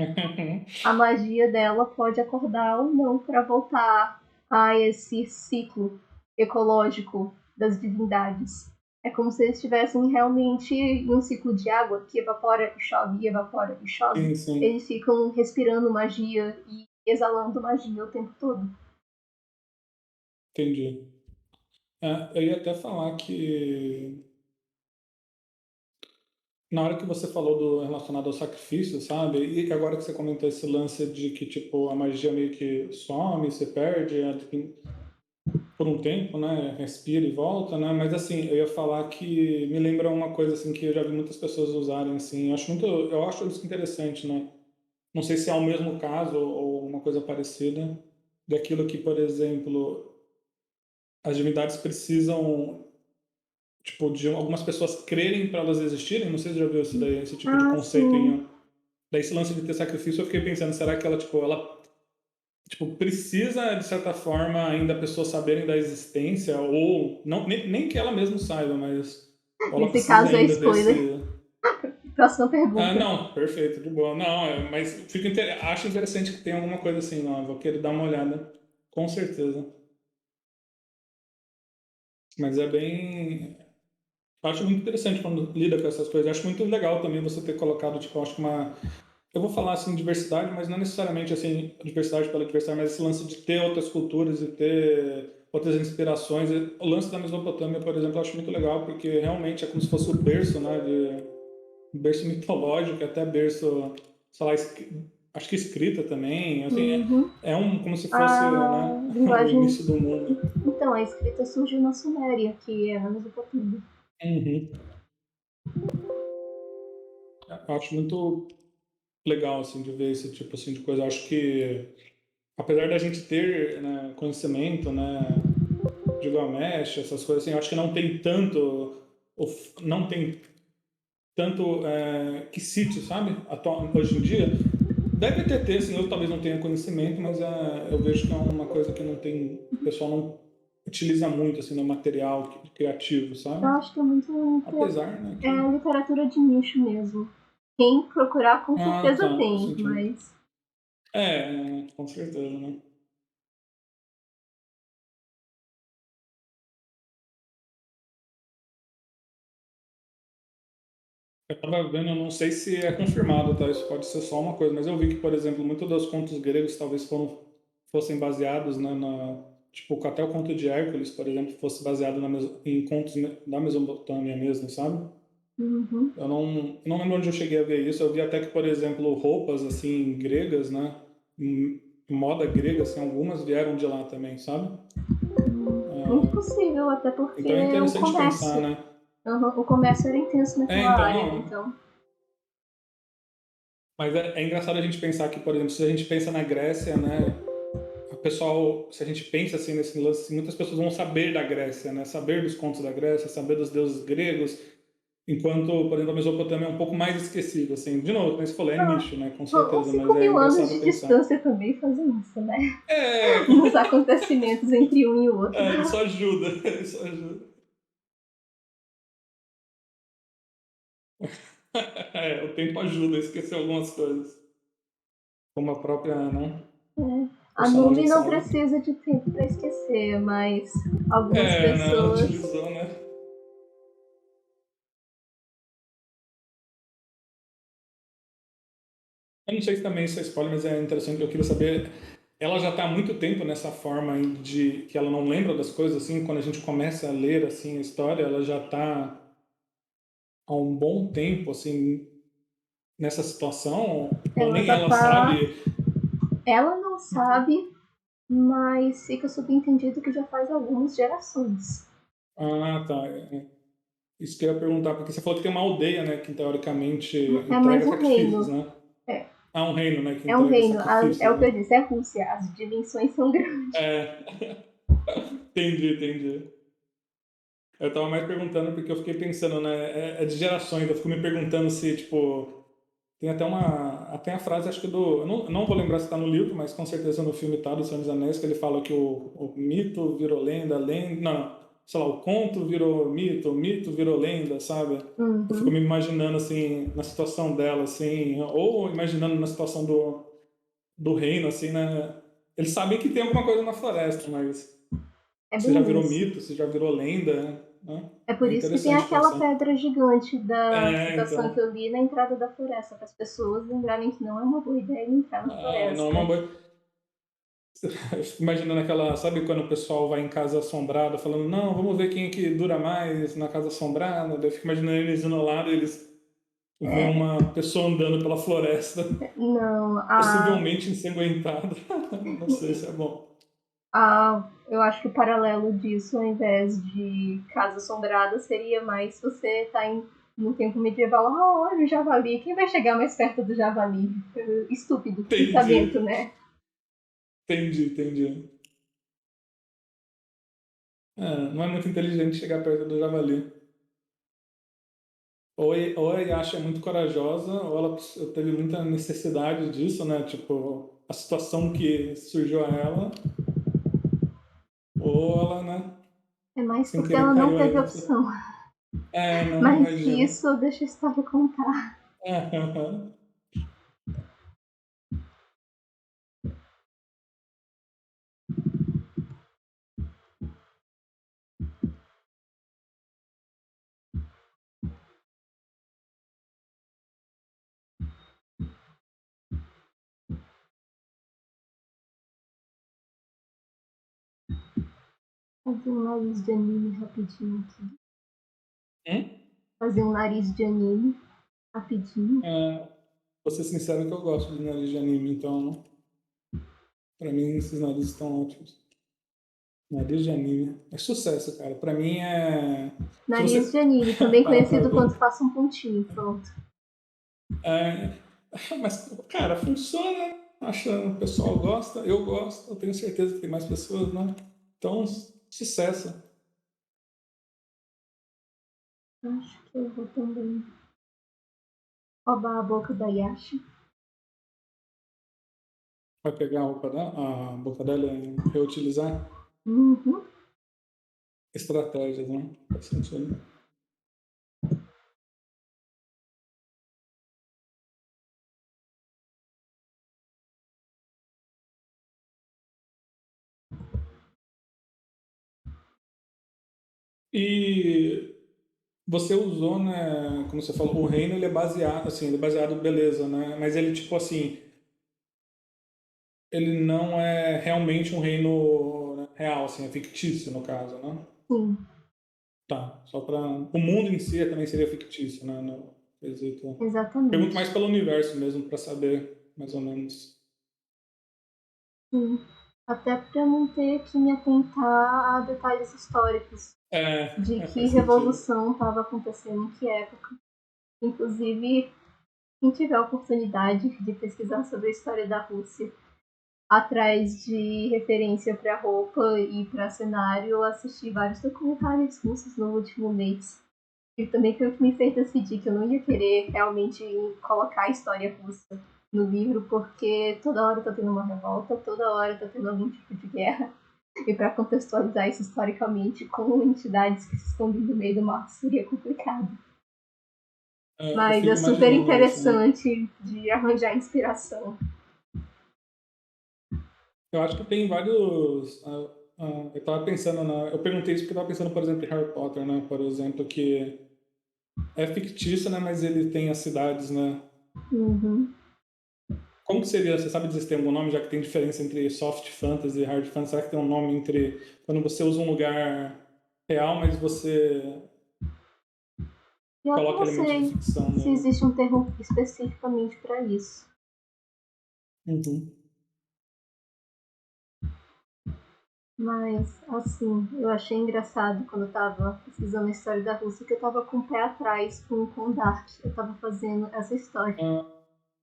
Speaker 1: a magia dela pode acordar ou não para voltar a esse ciclo ecológico das divindades. É como se eles estivessem realmente em um ciclo de água que evapora e chove, e evapora e chove.
Speaker 2: Sim, sim.
Speaker 1: Eles ficam respirando magia e exalando magia o tempo todo.
Speaker 2: Entendi. Eu ia até falar que na hora que você falou do relacionado ao sacrifício, sabe? E que agora que você comentou esse lance de que, tipo, a magia meio que some, se perde por um tempo, né? Respira e volta, né? Mas, assim, eu ia falar que me lembra uma coisa, assim, que eu já vi muitas pessoas usarem, assim. Eu acho isso interessante, né? Não sei se é o mesmo caso ou uma coisa parecida, daquilo que, por exemplo, as divindades precisam, tipo, de algumas pessoas crerem para elas existirem. Não sei se você já viu isso daí, esse tipo de
Speaker 1: Ah,
Speaker 2: conceito
Speaker 1: sim.
Speaker 2: em. Daí esse lance de ter sacrifício, eu fiquei pensando, será que tipo, precisa, de certa forma, ainda a pessoa saberem da existência, ou não, nem que ela mesma saiba, mas ou ela
Speaker 1: Nesse
Speaker 2: precisa
Speaker 1: caso é
Speaker 2: ainda
Speaker 1: spoiler.
Speaker 2: desse.
Speaker 1: Próxima
Speaker 2: Ah,
Speaker 1: pergunta.
Speaker 2: não, perfeito, de boa. Não, mas acho interessante que tem alguma coisa assim, não, vou querer dar uma olhada, com certeza. Mas é bem. Eu acho muito interessante quando lida com essas coisas. Eu acho muito legal também você ter colocado, tipo, eu acho que uma. Eu vou falar assim diversidade, mas não necessariamente assim diversidade pela diversidade, mas esse lance de ter outras culturas e ter outras inspirações. O lance da Mesopotâmia, por exemplo, eu acho muito legal porque realmente é como se fosse o berço, né, berço mitológico, até berço, sei lá, acho que escrita também, assim,
Speaker 1: Uhum.
Speaker 2: como se fosse,
Speaker 1: A
Speaker 2: né, o
Speaker 1: linguagem.
Speaker 2: início do mundo.
Speaker 1: Então, a escrita surgiu na Suméria, que é na Mesopotâmia.
Speaker 2: Uhum. Eu acho muito legal assim de ver esse tipo assim de coisa. Eu acho que apesar da gente ter, né, conhecimento, né, de Gilgamesh, essas coisas assim, eu acho que não tem tanto, não tem tanto que cite, sabe? Hoje em dia. Deve ter, assim, eu talvez não tenha conhecimento, mas eu vejo que é uma coisa que não tem, o pessoal não utiliza muito, assim, no material criativo,
Speaker 1: Eu
Speaker 2: sabe?
Speaker 1: acho que é muito.
Speaker 2: Apesar, né,
Speaker 1: É
Speaker 2: que...
Speaker 1: literatura de nicho mesmo. Quem procurar com
Speaker 2: Ah,
Speaker 1: certeza
Speaker 2: tá, faz
Speaker 1: tem,
Speaker 2: sentido.
Speaker 1: mas
Speaker 2: Com certeza, né? Eu tava vendo, eu não sei se é confirmado, tá? Isso pode ser só uma coisa, mas eu vi que, por exemplo, muitos dos contos gregos talvez fossem baseados, né, tipo, até o conto de Hércules, por exemplo, fosse baseado em contos da Mesopotâmia mesmo, sabe?
Speaker 1: uhum.
Speaker 2: Eu não lembro onde eu cheguei a ver isso. Eu vi até que, por exemplo, roupas, assim, gregas, né? Em moda grega, assim, algumas vieram de lá também, sabe?
Speaker 1: Muito
Speaker 2: Ah,
Speaker 1: possível, até porque
Speaker 2: então é
Speaker 1: o
Speaker 2: interessante pensar,
Speaker 1: comércio.
Speaker 2: né?
Speaker 1: Uhum, o comércio era intenso naquela
Speaker 2: Então,
Speaker 1: área,
Speaker 2: não.
Speaker 1: então.
Speaker 2: Mas é engraçado a gente pensar que, por exemplo, se a gente pensa na Grécia, né? Se a gente pensa assim nesse lance, assim, muitas pessoas vão saber da Grécia, né? Saber dos contos da Grécia, saber dos deuses gregos, enquanto, por exemplo, a Mesopotâmia é um pouco mais esquecida, assim. De novo, como você falou, é
Speaker 1: Ah,
Speaker 2: nicho, né? Com
Speaker 1: uns
Speaker 2: certeza, mas
Speaker 1: 5
Speaker 2: é
Speaker 1: mil anos
Speaker 2: engraçado
Speaker 1: de
Speaker 2: pensar.
Speaker 1: distância também fazem isso, né?
Speaker 2: É,
Speaker 1: Nos acontecimentos entre um e o outro.
Speaker 2: isso ajuda, isso ajuda. O tempo ajuda a esquecer algumas coisas, como a própria, né,
Speaker 1: É. A
Speaker 2: personagem
Speaker 1: Numi não
Speaker 2: sabe.
Speaker 1: precisa de tempo para esquecer, mas algumas
Speaker 2: Né, ela
Speaker 1: pessoas.
Speaker 2: utilizou, né? Eu não sei se também isso é spoiler, mas é interessante, eu queria saber. Ela já está há muito tempo nessa forma aí de que ela não lembra das coisas, assim, quando a gente começa a ler, assim, a história, ela já está há um bom tempo, assim, nessa situação, ou
Speaker 1: Ela
Speaker 2: nem
Speaker 1: já
Speaker 2: ela
Speaker 1: tá.
Speaker 2: sabe.
Speaker 1: Ela não sabe, mas fica subentendido que já faz algumas gerações.
Speaker 2: Ah, tá. Isso que eu ia perguntar, porque você falou que tem uma aldeia, né, que teoricamente
Speaker 1: É mais
Speaker 2: entrega
Speaker 1: um
Speaker 2: sacrifícios,
Speaker 1: reino.
Speaker 2: né?
Speaker 1: É,
Speaker 2: Ah, um reino, né, que
Speaker 1: é um
Speaker 2: entrega
Speaker 1: reino. É
Speaker 2: sacrifícios,
Speaker 1: o que
Speaker 2: né?
Speaker 1: eu disse, é Rússia. As dimensões são grandes.
Speaker 2: É, entendi. Eu tava mais perguntando porque eu fiquei pensando, né, é de gerações, eu fico me perguntando se, tipo, tem até a frase, acho que eu não vou lembrar se tá no livro, mas com certeza no filme tá, do Senhor dos Anéis, que ele fala que o mito virou lenda, não, sei lá, o conto virou mito, o mito virou lenda, sabe? Eu fico me
Speaker 1: Uhum.
Speaker 2: imaginando, assim, na situação dela, assim, ou imaginando na situação do reino, assim, né? Eles sabem que tem alguma coisa na floresta, mas
Speaker 1: É
Speaker 2: se já
Speaker 1: bem
Speaker 2: virou
Speaker 1: isso.
Speaker 2: mito, se já virou lenda, né?
Speaker 1: É por
Speaker 2: É
Speaker 1: isso que tem
Speaker 2: interessante
Speaker 1: aquela
Speaker 2: pensar.
Speaker 1: pedra gigante da citação que
Speaker 2: Então.
Speaker 1: eu li na entrada da floresta, para as pessoas lembrarem que não é uma boa ideia entrar na
Speaker 2: Não é uma
Speaker 1: floresta.
Speaker 2: boa. Eu fico imaginando aquela, sabe quando o pessoal vai em casa assombrada falando, não, vamos ver quem é que dura mais na casa assombrada. Daí eu fico imaginando eles indo lá e eles veem
Speaker 1: É,
Speaker 2: uma pessoa andando pela floresta,
Speaker 1: não,
Speaker 2: possivelmente ensanguentada. Não sei se é bom.
Speaker 1: eu acho que o paralelo disso, ao invés de Casa Assombrada, seria mais se você tá no tempo medieval. Ah, olha o javali. Quem vai chegar mais perto do javali? Estúpido. Pensamento,
Speaker 2: Entendi,
Speaker 1: né?
Speaker 2: entendi. Não é muito inteligente chegar perto do javali. Ou a Yasha é muito corajosa, ou ela teve muita necessidade disso, né? Tipo, a situação que surgiu a ela, ou ela, né,
Speaker 1: É mais
Speaker 2: sem
Speaker 1: porque
Speaker 2: querer
Speaker 1: ela não
Speaker 2: caiu
Speaker 1: teve
Speaker 2: aí.
Speaker 1: opção.
Speaker 2: Não,
Speaker 1: Mas
Speaker 2: imagino.
Speaker 1: isso deixa a história contar. Fazer um nariz de anime rapidinho aqui.
Speaker 2: Hum?
Speaker 1: Fazer um nariz de anime rapidinho.
Speaker 2: Vou ser sincero que eu gosto de nariz de anime, então, pra mim, esses narizes estão ótimos. Nariz de anime. É sucesso, cara. Pra mim é. Se
Speaker 1: Nariz de
Speaker 2: você
Speaker 1: anime, também
Speaker 2: parar pra
Speaker 1: conhecido quanto
Speaker 2: ver.
Speaker 1: faça um pontinho. Pronto.
Speaker 2: É... Mas, cara, funciona. Acha, o pessoal gosta, eu gosto, eu tenho certeza que tem mais pessoas, né? Então, sucesso.
Speaker 1: Acho que eu vou também roubar a boca da Yasha.
Speaker 2: Vai pegar a boca dela e reutilizar
Speaker 1: Uhum.
Speaker 2: estratégias, né? Faz sentido. E você usou, né? Como você falou, o reino ele é baseado, assim, ele é baseado, beleza, né? Mas ele, tipo assim, ele não é realmente um reino, né, real, assim, é fictício no caso, né?
Speaker 1: Sim,
Speaker 2: Tá, só para o mundo em si também seria fictício, né? No quesito. Pergunto
Speaker 1: exatamente.
Speaker 2: mais pelo universo mesmo para saber mais ou menos.
Speaker 1: Sim. Até para não ter que me atentar a detalhes históricos de que
Speaker 2: Faz sentido.
Speaker 1: revolução estava acontecendo em que época. Inclusive, quem tiver a oportunidade de pesquisar sobre a história da Rússia atrás de referência para roupa e para cenário, eu assisti vários documentários russos no último mês. E também foi o que me fez decidir que eu não ia querer realmente colocar a história russa no livro, porque toda hora tá tendo uma revolta, toda hora tá tendo algum tipo de guerra. E para contextualizar isso historicamente com entidades que se escondem no meio do mar seria complicado.
Speaker 2: Eu
Speaker 1: Mas é
Speaker 2: fico
Speaker 1: super
Speaker 2: imaginando isso, né?
Speaker 1: interessante de arranjar inspiração.
Speaker 2: Eu acho que tem vários. Eu tava pensando eu perguntei isso porque eu tava pensando, por exemplo, em Harry Potter, né? Por exemplo, que é fictício, né? Mas ele tem as cidades, né?
Speaker 1: Uhum.
Speaker 2: Como que seria? Você sabe dizer se tem algum nome, já que tem diferença entre soft fantasy e hard fantasy? Será que tem um nome entre quando você usa um lugar real, mas você
Speaker 1: Pior que
Speaker 2: coloca
Speaker 1: não
Speaker 2: elementos de
Speaker 1: sei
Speaker 2: ficção
Speaker 1: se
Speaker 2: nele?
Speaker 1: existe um termo especificamente para isso.
Speaker 2: Uhum.
Speaker 1: Mas, assim, eu achei engraçado quando eu tava pesquisando a história da Rússia que eu tava com o pé atrás com Dark. Eu tava fazendo essa história.
Speaker 2: Ah,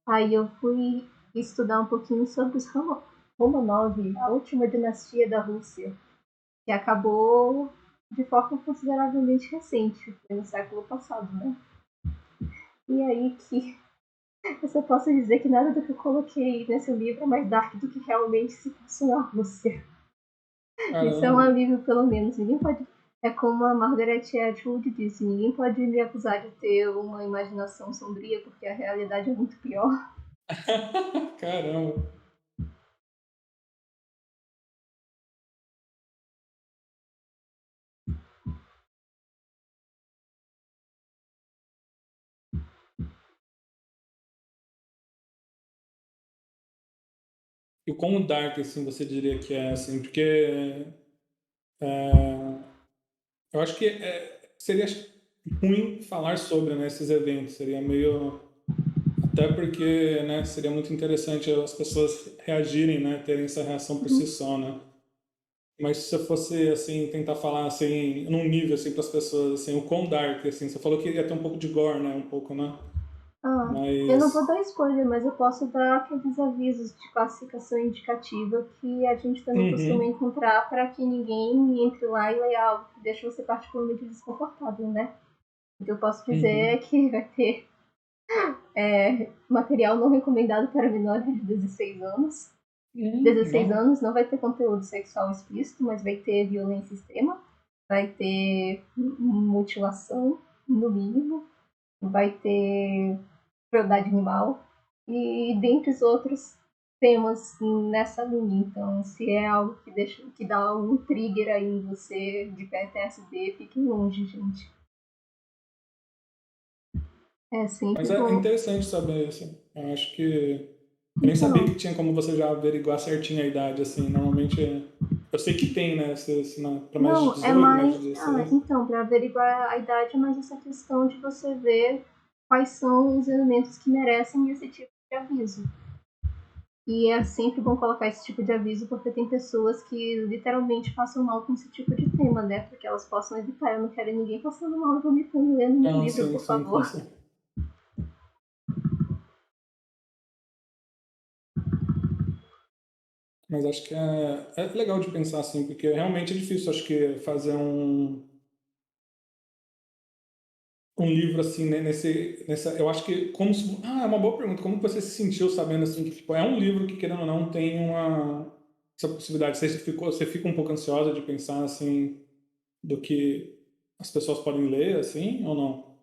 Speaker 1: Aí eu fui estudar um pouquinho sobre os Romanov, a última dinastia da Rússia, que acabou de forma consideravelmente recente, foi no século passado, né? E aí que eu só posso dizer que nada do que eu coloquei nesse livro é mais dark do que realmente se passou na Rússia. Isso é um
Speaker 2: caramba.
Speaker 1: alívio, pelo menos. Ninguém pode. É como a Margaret Atwood disse: ninguém pode me acusar de ter uma imaginação sombria, porque a realidade é muito pior.
Speaker 2: Caramba. E o quão dark, assim, você diria que é, assim, porque é, eu acho que seria ruim falar sobre, né, esses eventos, seria meio... Até porque, né, seria muito interessante as pessoas reagirem, né, terem essa reação por si
Speaker 1: Uhum.
Speaker 2: só, né? Mas se você fosse, assim, tentar falar, assim, num nível, assim, para as pessoas, assim, o quão dark, assim, você falou que ia ter um pouco de gore, né, um pouco, né?
Speaker 1: Ah, eu não vou
Speaker 2: Mas...
Speaker 1: dar spoiler, mas eu posso dar aqueles avisos de classificação indicativa que a gente também costuma
Speaker 2: Uhum,
Speaker 1: encontrar para que ninguém entre lá e leia algo que deixa você particularmente desconfortável, né? O que eu posso dizer é
Speaker 2: uhum,
Speaker 1: que vai ter material não recomendado para menores de 16 anos. 16
Speaker 2: não,
Speaker 1: anos não vai ter conteúdo sexual explícito, mas vai ter violência extrema, vai ter mutilação, no mínimo, vai ter crueldade animal e dentre os outros temas nessa linha. Então, se é algo que deixa, que dá algum trigger aí em você de PTSD, fiquem longe, gente. É sempre
Speaker 2: mas é
Speaker 1: bom.
Speaker 2: interessante saber, assim, eu acho que... Eu nem sabia
Speaker 1: Então,
Speaker 2: que tinha como você já averiguar certinho a idade, assim, normalmente... Eu sei que tem, né, para mais de
Speaker 1: não, é
Speaker 2: 18, mais de
Speaker 1: mais. Ah,
Speaker 2: 16.
Speaker 1: então, para averiguar a idade é mais essa questão de você ver quais são os elementos que merecem esse tipo de aviso. E é sempre bom colocar esse tipo de aviso porque tem pessoas que literalmente passam mal com esse tipo de tema, né? Porque elas possam evitar. Eu não quero ninguém passando mal e vomitando lendo meu
Speaker 2: Não,
Speaker 1: livro,
Speaker 2: sim,
Speaker 1: por
Speaker 2: sim, com
Speaker 1: favor.
Speaker 2: certeza. Mas acho que é legal de pensar assim, porque realmente é difícil, acho que, fazer um livro assim, né, eu acho que, é uma boa pergunta, como que você se sentiu sabendo assim, que tipo, é um livro que, querendo ou não, tem essa possibilidade, você fica um pouco ansiosa de pensar assim, do que as pessoas podem ler, assim, ou não?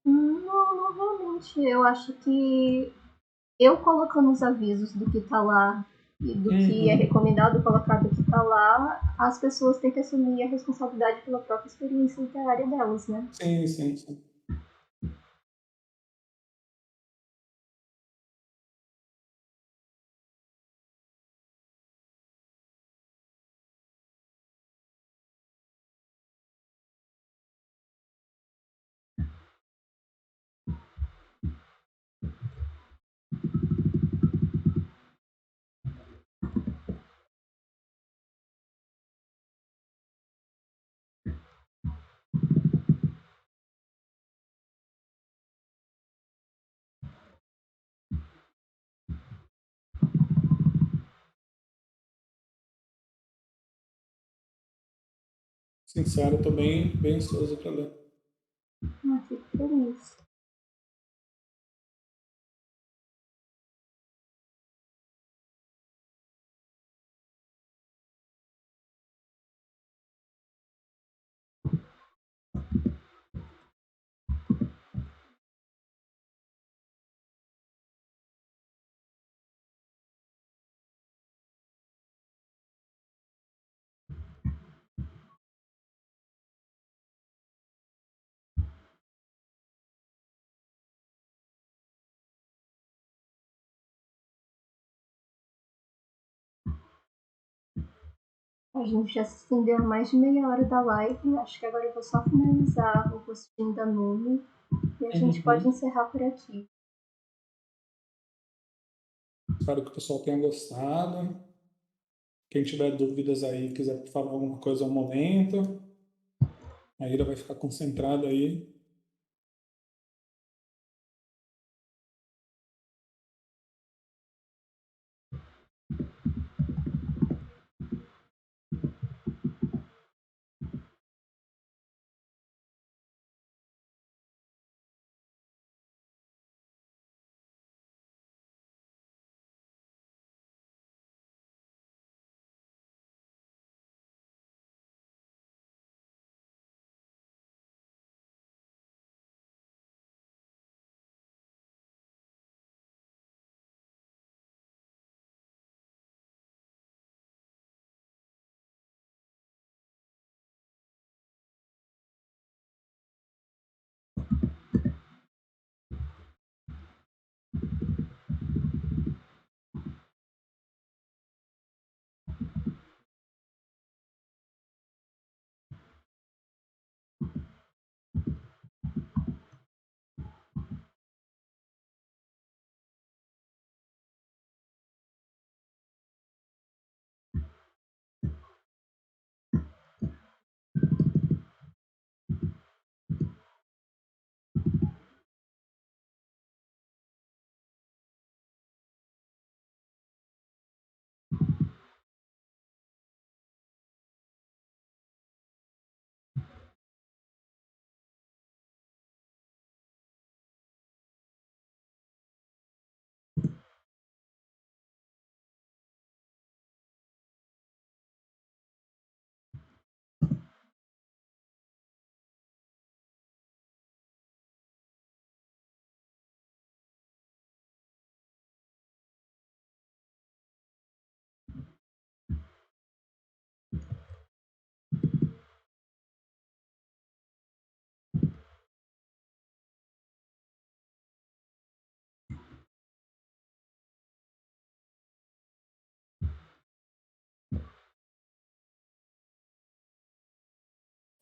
Speaker 1: Não, não realmente. Eu acho que eu colocando os avisos do que tá lá e do que é
Speaker 2: Uhum.
Speaker 1: recomendado colocar do que tá lá, as pessoas têm que assumir a responsabilidade pela própria experiência literária delas, né?
Speaker 2: Sim, sim, sim. Sincero, eu tô bem, bem ansioso para ler.
Speaker 1: Ah, fico feliz. A gente já se estendeu mais de meia hora da live. Acho que agora eu vou só finalizar o rostinho da Numi e a gente pode
Speaker 2: Uhum.
Speaker 1: encerrar por aqui.
Speaker 2: Espero que o pessoal tenha gostado. Quem tiver dúvidas aí, quiser falar alguma coisa ao momento, a Ira vai ficar concentrada aí.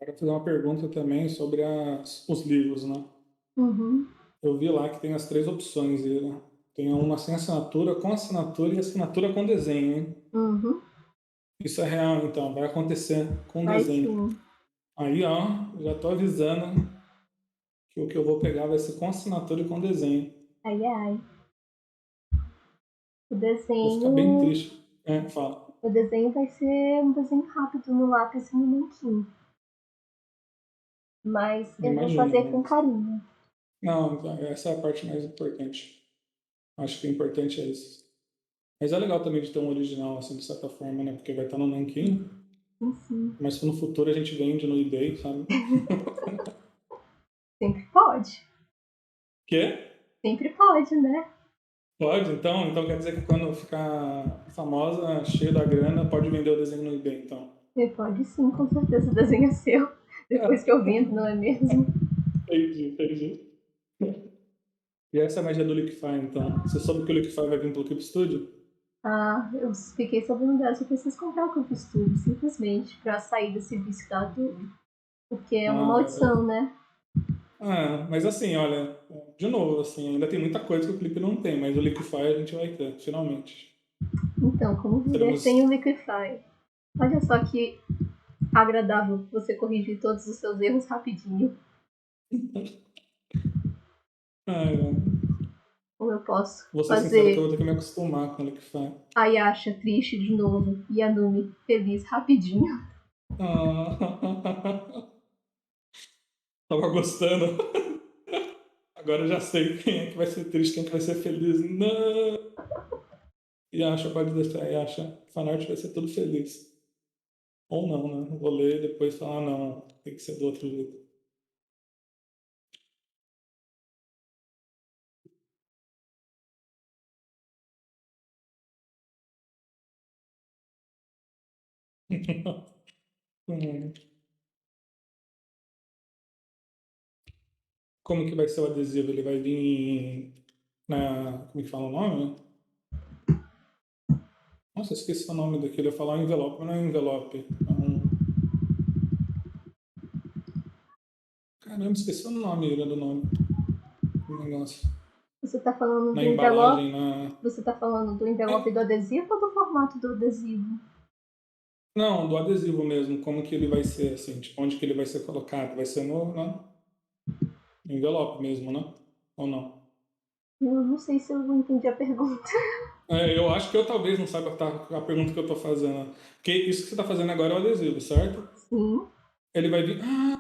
Speaker 2: Quero fazer uma pergunta também sobre os livros, né?
Speaker 1: Uhum,
Speaker 2: Eu vi lá que tem as três opções. Tem uma sem assinatura, com assinatura e assinatura com desenho, hein?
Speaker 1: uhum.
Speaker 2: Isso é real, então. Vai acontecer com
Speaker 1: Vai
Speaker 2: desenho.
Speaker 1: sim.
Speaker 2: Aí, ó, já tô avisando que o que eu vou pegar vai ser com assinatura e com desenho.
Speaker 1: Ai, ai. O
Speaker 2: Vou ficar bem
Speaker 1: desenho.
Speaker 2: triste. É, fala.
Speaker 1: O desenho vai ser um desenho rápido no lápis e no nanquim. Mas eu vou
Speaker 2: Imagino,
Speaker 1: fazer com
Speaker 2: mas...
Speaker 1: carinho.
Speaker 2: Não, essa é a parte mais importante. Acho que o importante é isso. Mas é legal também de ter um original, assim, de certa forma, né? Porque vai estar no nanquim,
Speaker 1: Sim, sim.
Speaker 2: mas no futuro a gente vende no eBay, sabe?
Speaker 1: Sempre pode.
Speaker 2: Quê?
Speaker 1: Sempre pode, né?
Speaker 2: Pode, então. Então quer dizer que quando ficar famosa, cheio da grana, pode vender o desenho no eBay, então.
Speaker 1: Você pode sim, com certeza o desenho é seu. Depois que eu vendo, não é mesmo?
Speaker 2: Entendi, entendi. E essa é a magia do Liquify, então. Você soube que o Liquify vai vir pro Clip Studio?
Speaker 1: Ah, eu fiquei sabendo dessa. Eu preciso comprar o Campo Studio, simplesmente, pra sair desse vício da Adobe. Porque é uma
Speaker 2: Ah,
Speaker 1: maldição, né?
Speaker 2: mas assim, olha, de novo, assim, ainda tem muita coisa que o Clip não tem, mas o Liquify a gente vai ter, finalmente.
Speaker 1: Então, como viver
Speaker 2: Teremos.
Speaker 1: sem o Liquify? Olha só que agradável você corrigir todos os seus erros rapidinho.
Speaker 2: Ah,
Speaker 1: Como eu posso
Speaker 2: vou ser sincero que eu
Speaker 1: fazer
Speaker 2: vou ter que me acostumar com o Liquify.
Speaker 1: a Yasha triste de novo e a Numi feliz rapidinho.
Speaker 2: Ah, tava gostando. Agora eu já sei quem é que vai ser triste, quem é que vai ser feliz. Não! Yasha, pode deixar, Yasha. Fanart vai ser tudo feliz. Ou não, né? Vou ler e depois falar, ah, não, tem que ser do outro jeito. Hum. Como que vai ser o adesivo? Ele vai vir na. Como que fala o nome? Nossa, esqueci o nome daquele. Eu ia falar envelope, mas não é envelope. É um... Caramba, esqueci o nome, do nome do negócio.
Speaker 1: Você tá falando
Speaker 2: Na
Speaker 1: do envelope?
Speaker 2: embalagem, na.
Speaker 1: Você tá falando do envelope
Speaker 2: É,
Speaker 1: do adesivo ou do formato do adesivo?
Speaker 2: não, do adesivo mesmo. Como que ele vai ser, assim? Tipo, onde que ele vai ser colocado? Vai ser no envelope mesmo, né? Ou não?
Speaker 1: Eu não sei se eu entendi a pergunta.
Speaker 2: É, eu acho que eu talvez não saiba a pergunta que eu tô fazendo. Porque isso que você tá fazendo agora é o adesivo, certo?
Speaker 1: Sim.
Speaker 2: Ele vai vir. Ah,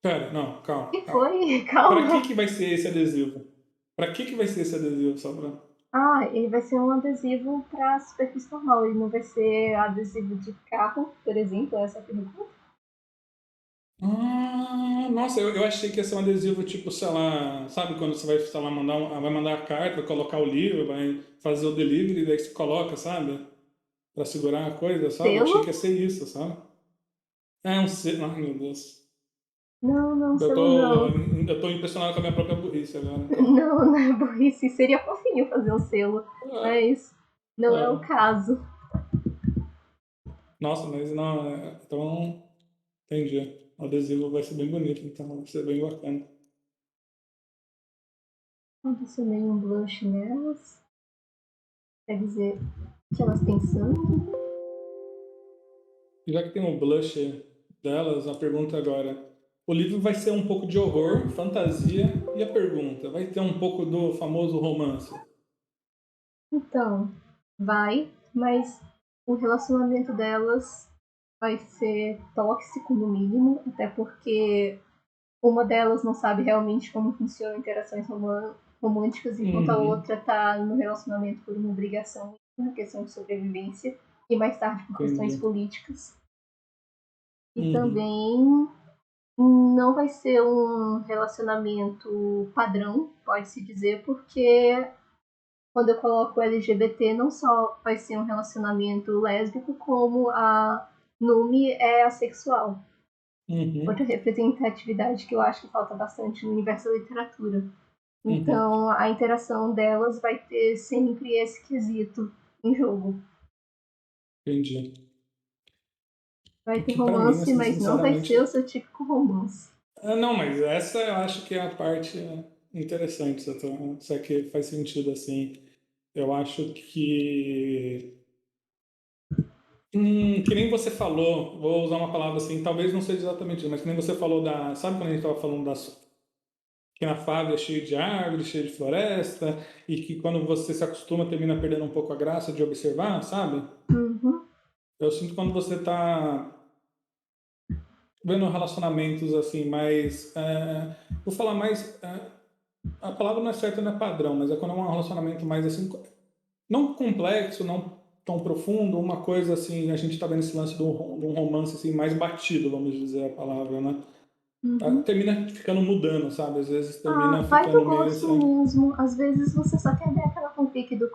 Speaker 2: pera, não, calma,
Speaker 1: Que
Speaker 2: calma.
Speaker 1: foi?
Speaker 2: Para que
Speaker 1: Calma.
Speaker 2: que vai ser esse adesivo? Para que vai ser esse adesivo, só pra...
Speaker 1: Ah, ele vai ser um adesivo para superfície normal. Ele não vai ser adesivo de carro, por exemplo, essa é a pergunta.
Speaker 2: Ah, nossa, eu achei que ia ser um adesivo tipo, sei lá, sabe quando você vai, sei lá, vai mandar a carta, vai colocar o livro, vai fazer o delivery, daí você coloca, sabe? Pra segurar a coisa, sabe? Eu achei que
Speaker 1: Selo?
Speaker 2: ia ser isso, sabe? É um selo. Ai, meu Deus.
Speaker 1: Não, não,
Speaker 2: Eu
Speaker 1: selo
Speaker 2: tô,
Speaker 1: não.
Speaker 2: eu tô impressionado com a minha própria burrice agora, então.
Speaker 1: Não, não é burrice. Seria fofinho fazer um selo,
Speaker 2: Ah,
Speaker 1: mas não é o
Speaker 2: ah.
Speaker 1: caso.
Speaker 2: Nossa, mas não, então, entendi. O adesivo vai ser bem bonito, então vai ser bem bacana.
Speaker 1: Adicionei um blush nelas. Quer dizer que elas têm sangue?
Speaker 2: E já que tem o blush delas, a pergunta agora. O livro vai ser um pouco de horror, fantasia, e a pergunta? Vai ter um pouco do famoso romance?
Speaker 1: Então, vai, mas o relacionamento delas vai ser tóxico no mínimo, até porque uma delas não sabe realmente como funcionam interações românticas, enquanto a
Speaker 2: Uhum,
Speaker 1: outra tá no relacionamento por uma obrigação, uma questão de sobrevivência, e mais tarde por questões
Speaker 2: entendi.
Speaker 1: políticas. E
Speaker 2: Uhum,
Speaker 1: também não vai ser um relacionamento padrão, pode-se dizer, porque quando eu coloco LGBT, não só vai ser um relacionamento lésbico, como a Numi é assexual.
Speaker 2: uhum,
Speaker 1: Outra representatividade que eu acho que falta bastante no universo da literatura.
Speaker 2: uhum,
Speaker 1: Então, a interação delas vai ter sempre esse quesito em jogo.
Speaker 2: entendi.
Speaker 1: Vai ter
Speaker 2: Que pra mim,
Speaker 1: romance,
Speaker 2: assim,
Speaker 1: mas não vai ser o
Speaker 2: sinceramente.
Speaker 1: seu típico romance.
Speaker 2: Não, mas essa eu acho que é a parte interessante, se é que faz sentido, assim. Eu acho que nem você falou, vou usar uma palavra assim, talvez não seja exatamente isso, mas que nem você falou da. Sabe quando a gente estava falando que na fave é cheio de árvores, cheio de floresta, e que quando você se acostuma termina perdendo um pouco a graça de observar, sabe?
Speaker 1: Uhum.
Speaker 2: Eu sinto quando você está vendo relacionamentos assim, mais. Vou falar mais. A palavra não é certa, não é padrão, mas é quando é um relacionamento mais assim, não complexo, não tão profundo, uma coisa assim, a gente está vendo esse lance de um romance assim, mais batido, vamos dizer a palavra, né?
Speaker 1: Uhum.
Speaker 2: Termina ficando mudando, sabe? Às vezes termina
Speaker 1: Ah, vai do
Speaker 2: ficando meio
Speaker 1: gosto
Speaker 2: assim.
Speaker 1: mesmo. Às vezes você só quer ver aquela fanfic do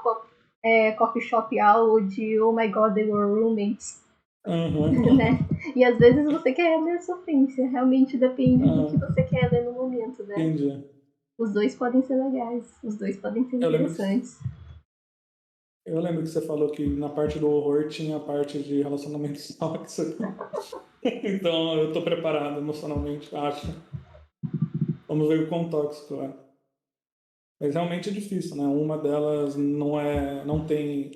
Speaker 1: Coffee Shop Owl de Oh My God, They Were Roommates, né?
Speaker 2: Aham.
Speaker 1: E às vezes você quer ler a sofrência. Realmente depende do que
Speaker 2: Aham.
Speaker 1: você quer ler no momento, né?
Speaker 2: Entendi.
Speaker 1: Os dois podem ser legais, os dois podem ser
Speaker 2: Eu lembro que,
Speaker 1: interessantes.
Speaker 2: eu lembro que você falou que na parte do horror tinha a parte de relacionamentos tóxicos. Então eu tô preparado emocionalmente, acho. Vamos ver o quão tóxico é. Mas realmente é difícil, né? Uma delas não tem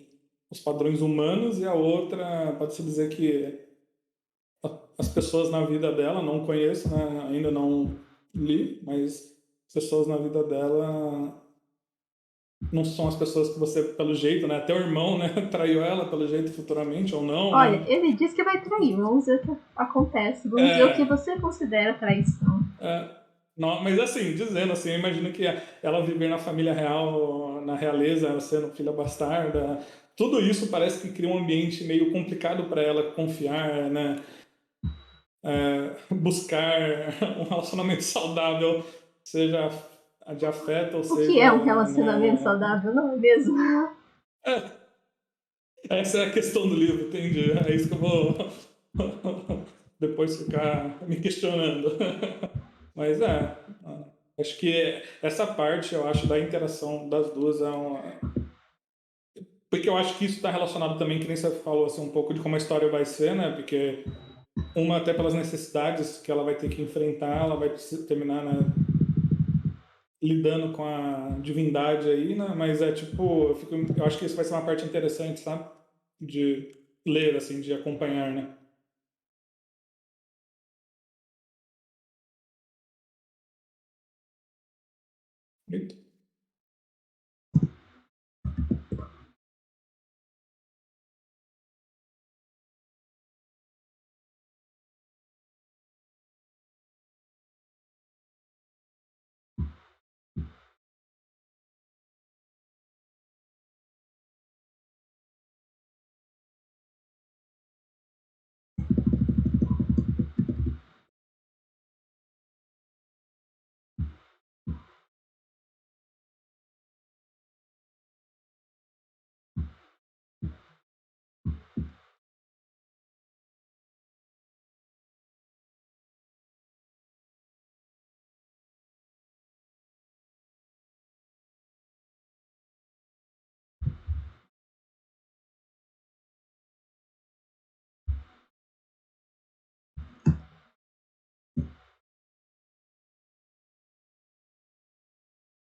Speaker 2: os padrões humanos e a outra pode-se dizer que as pessoas na vida dela, não conheço, né? Ainda não li, mas as pessoas na vida dela não são as pessoas que você, pelo jeito, né? Até o irmão, né? Traiu ela, pelo jeito, futuramente, ou não,
Speaker 1: Olha,
Speaker 2: né?
Speaker 1: ele diz que vai trair. Vamos ver o que acontece. Vamos ver o que
Speaker 2: É,
Speaker 1: você considera traição.
Speaker 2: é, não, mas assim, dizendo assim, eu imagino que ela viver na família real, na realeza, ela sendo filha bastarda, tudo isso parece que cria um ambiente meio complicado para ela confiar, né? Buscar um relacionamento saudável, seja de afeto, ou
Speaker 1: O que é um
Speaker 2: seja,
Speaker 1: relacionamento
Speaker 2: né?
Speaker 1: saudável, não é mesmo?
Speaker 2: Essa é a questão do livro, entendi. É isso que eu vou depois ficar me questionando. Mas acho que essa parte, eu acho, da interação das duas é uma. Porque eu acho que isso está relacionado também, que nem você falou, assim, um pouco de como a história vai ser, né? Porque uma, até pelas necessidades que ela vai ter que enfrentar, ela vai terminar, né, lidando com a divindade aí, né? Mas é tipo, eu acho que isso vai ser uma parte interessante, sabe? De ler, assim, de acompanhar, né? Eita.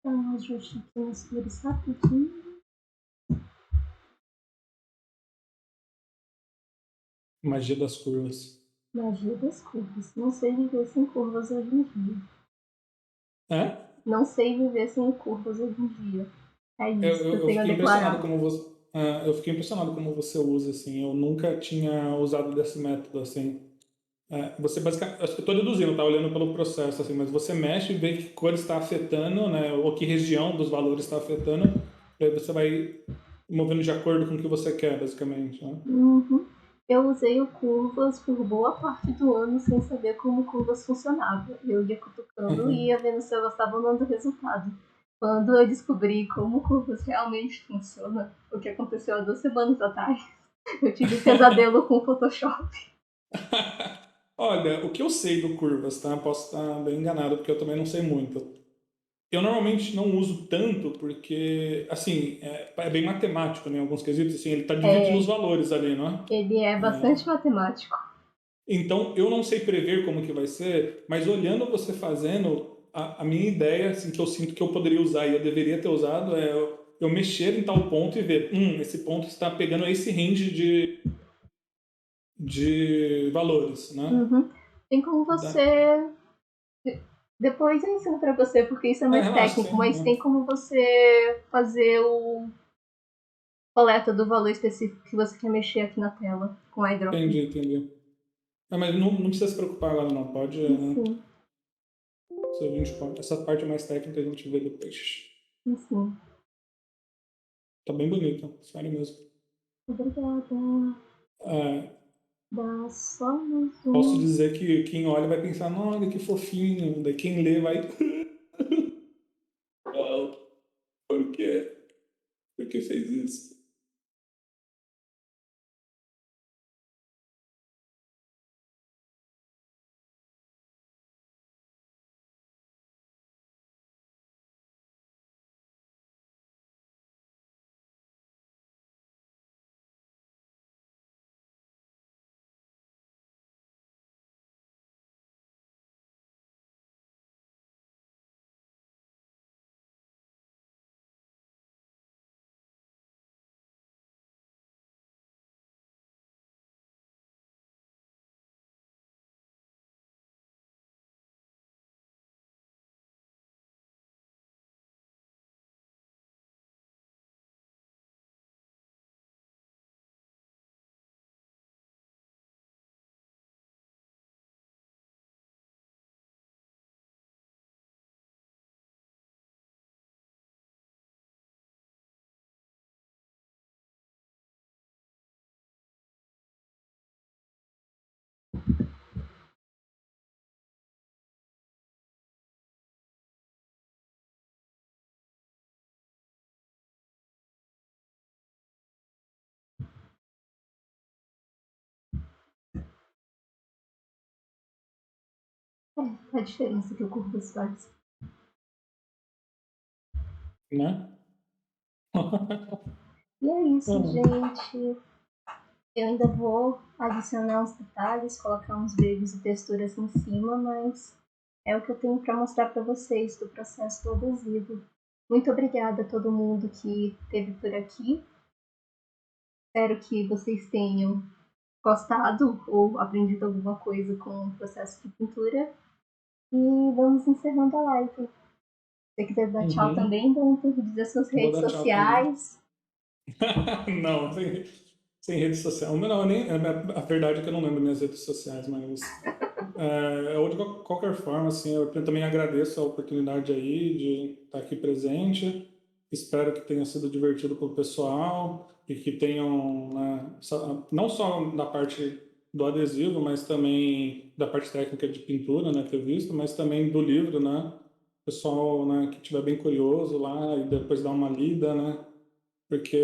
Speaker 1: Vamos ajustar aqui as cores rapidinho.
Speaker 2: Magia das curvas.
Speaker 1: Magia das curvas. Não sei viver sem curvas hoje em dia.
Speaker 2: É?
Speaker 1: Não sei viver sem curvas hoje em dia. É
Speaker 2: Eu,
Speaker 1: isso que
Speaker 2: eu,
Speaker 1: eu
Speaker 2: eu
Speaker 1: tenho a
Speaker 2: fiquei impressionado
Speaker 1: declarar.
Speaker 2: como você. Eu fiquei impressionado como você usa, assim. Eu nunca tinha usado desse método, assim. Você basicamente, eu estou deduzindo, tá olhando pelo processo, assim, mas você mexe e vê que cor está afetando, né, ou que região dos valores está afetando, e aí você vai movendo de acordo com o que você quer, basicamente, né?
Speaker 1: Uhum. Eu usei o curvas por boa parte do ano sem saber como curvas funcionava. Eu ia cutucando e ia vendo se eu gostava ou não do resultado. Quando eu descobri como curvas realmente funciona, o que aconteceu há 2 semanas atrás, eu tive pesadelo com o Photoshop.
Speaker 2: Olha, o que eu sei do curvas, tá? Posso estar bem enganado, porque eu também não sei muito. Eu normalmente não uso tanto, porque, assim, é bem matemático, né, em alguns quesitos, assim, ele está dividindo os
Speaker 1: É,
Speaker 2: valores ali, não é?
Speaker 1: ele é bastante matemático.
Speaker 2: Então, eu não sei prever como que vai ser, mas olhando você fazendo, a minha ideia, assim, que eu sinto que eu poderia usar e eu deveria ter usado é eu mexer em tal ponto e ver, esse ponto está pegando esse range de valores, né?
Speaker 1: Uhum. Tem como
Speaker 2: Da...
Speaker 1: você. Depois eu ensino pra você, porque isso é mais
Speaker 2: Relaxa,
Speaker 1: técnico,
Speaker 2: sim.
Speaker 1: mas tem como você fazer o coleta do valor específico que você quer mexer aqui na tela com a iDrop.
Speaker 2: Entendi. Mas não precisa se preocupar agora, não. Pode.
Speaker 1: Sim,
Speaker 2: Essa parte mais técnica a gente vê depois.
Speaker 1: sim.
Speaker 2: Tá bem bonita, sério mesmo.
Speaker 1: Obrigada.
Speaker 2: É,
Speaker 1: Dá só mais
Speaker 2: posso
Speaker 1: um.
Speaker 2: dizer que quem olha vai pensar, olha que fofinho. Daí quem lê vai. Uau, por quê? Por que fez isso?
Speaker 1: É a diferença que o Corvus faz.
Speaker 2: Né?
Speaker 1: E é isso, gente. Eu ainda vou adicionar uns detalhes, colocar uns brilhos e texturas em cima, mas é o que eu tenho para mostrar para vocês do processo do adesivo. Muito obrigada a todo mundo que esteve por aqui. Espero que vocês tenham gostado ou aprendido alguma coisa com o processo de pintura. E vamos encerrando a live. Se você quiser dar tchau
Speaker 2: Uhum.
Speaker 1: também, vamos dizer suas
Speaker 2: Vou
Speaker 1: redes
Speaker 2: dar tchau também.
Speaker 1: sociais.
Speaker 2: Não, sem rede social. Não, nem, a verdade é que eu não lembro minhas redes sociais, mas ou de qualquer forma, assim, eu também agradeço a oportunidade aí de estar aqui presente. Espero que tenha sido divertido para o pessoal e que tenham, né, não só da parte do adesivo, mas também da parte técnica de pintura, né, ter visto, mas também do livro, né? Pessoal, né, que estiver bem curioso lá e depois dar uma lida, né? Porque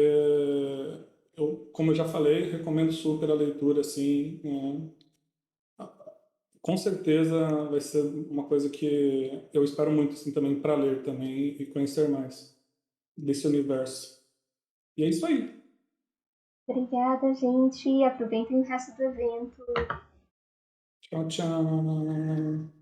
Speaker 2: como eu já falei, recomendo super a leitura, assim, com certeza vai ser uma coisa que eu espero muito, assim, também para ler também e conhecer mais desse universo. E é isso aí.
Speaker 1: Obrigada, gente. Aproveitem o resto do evento.
Speaker 2: Tchau, tchau.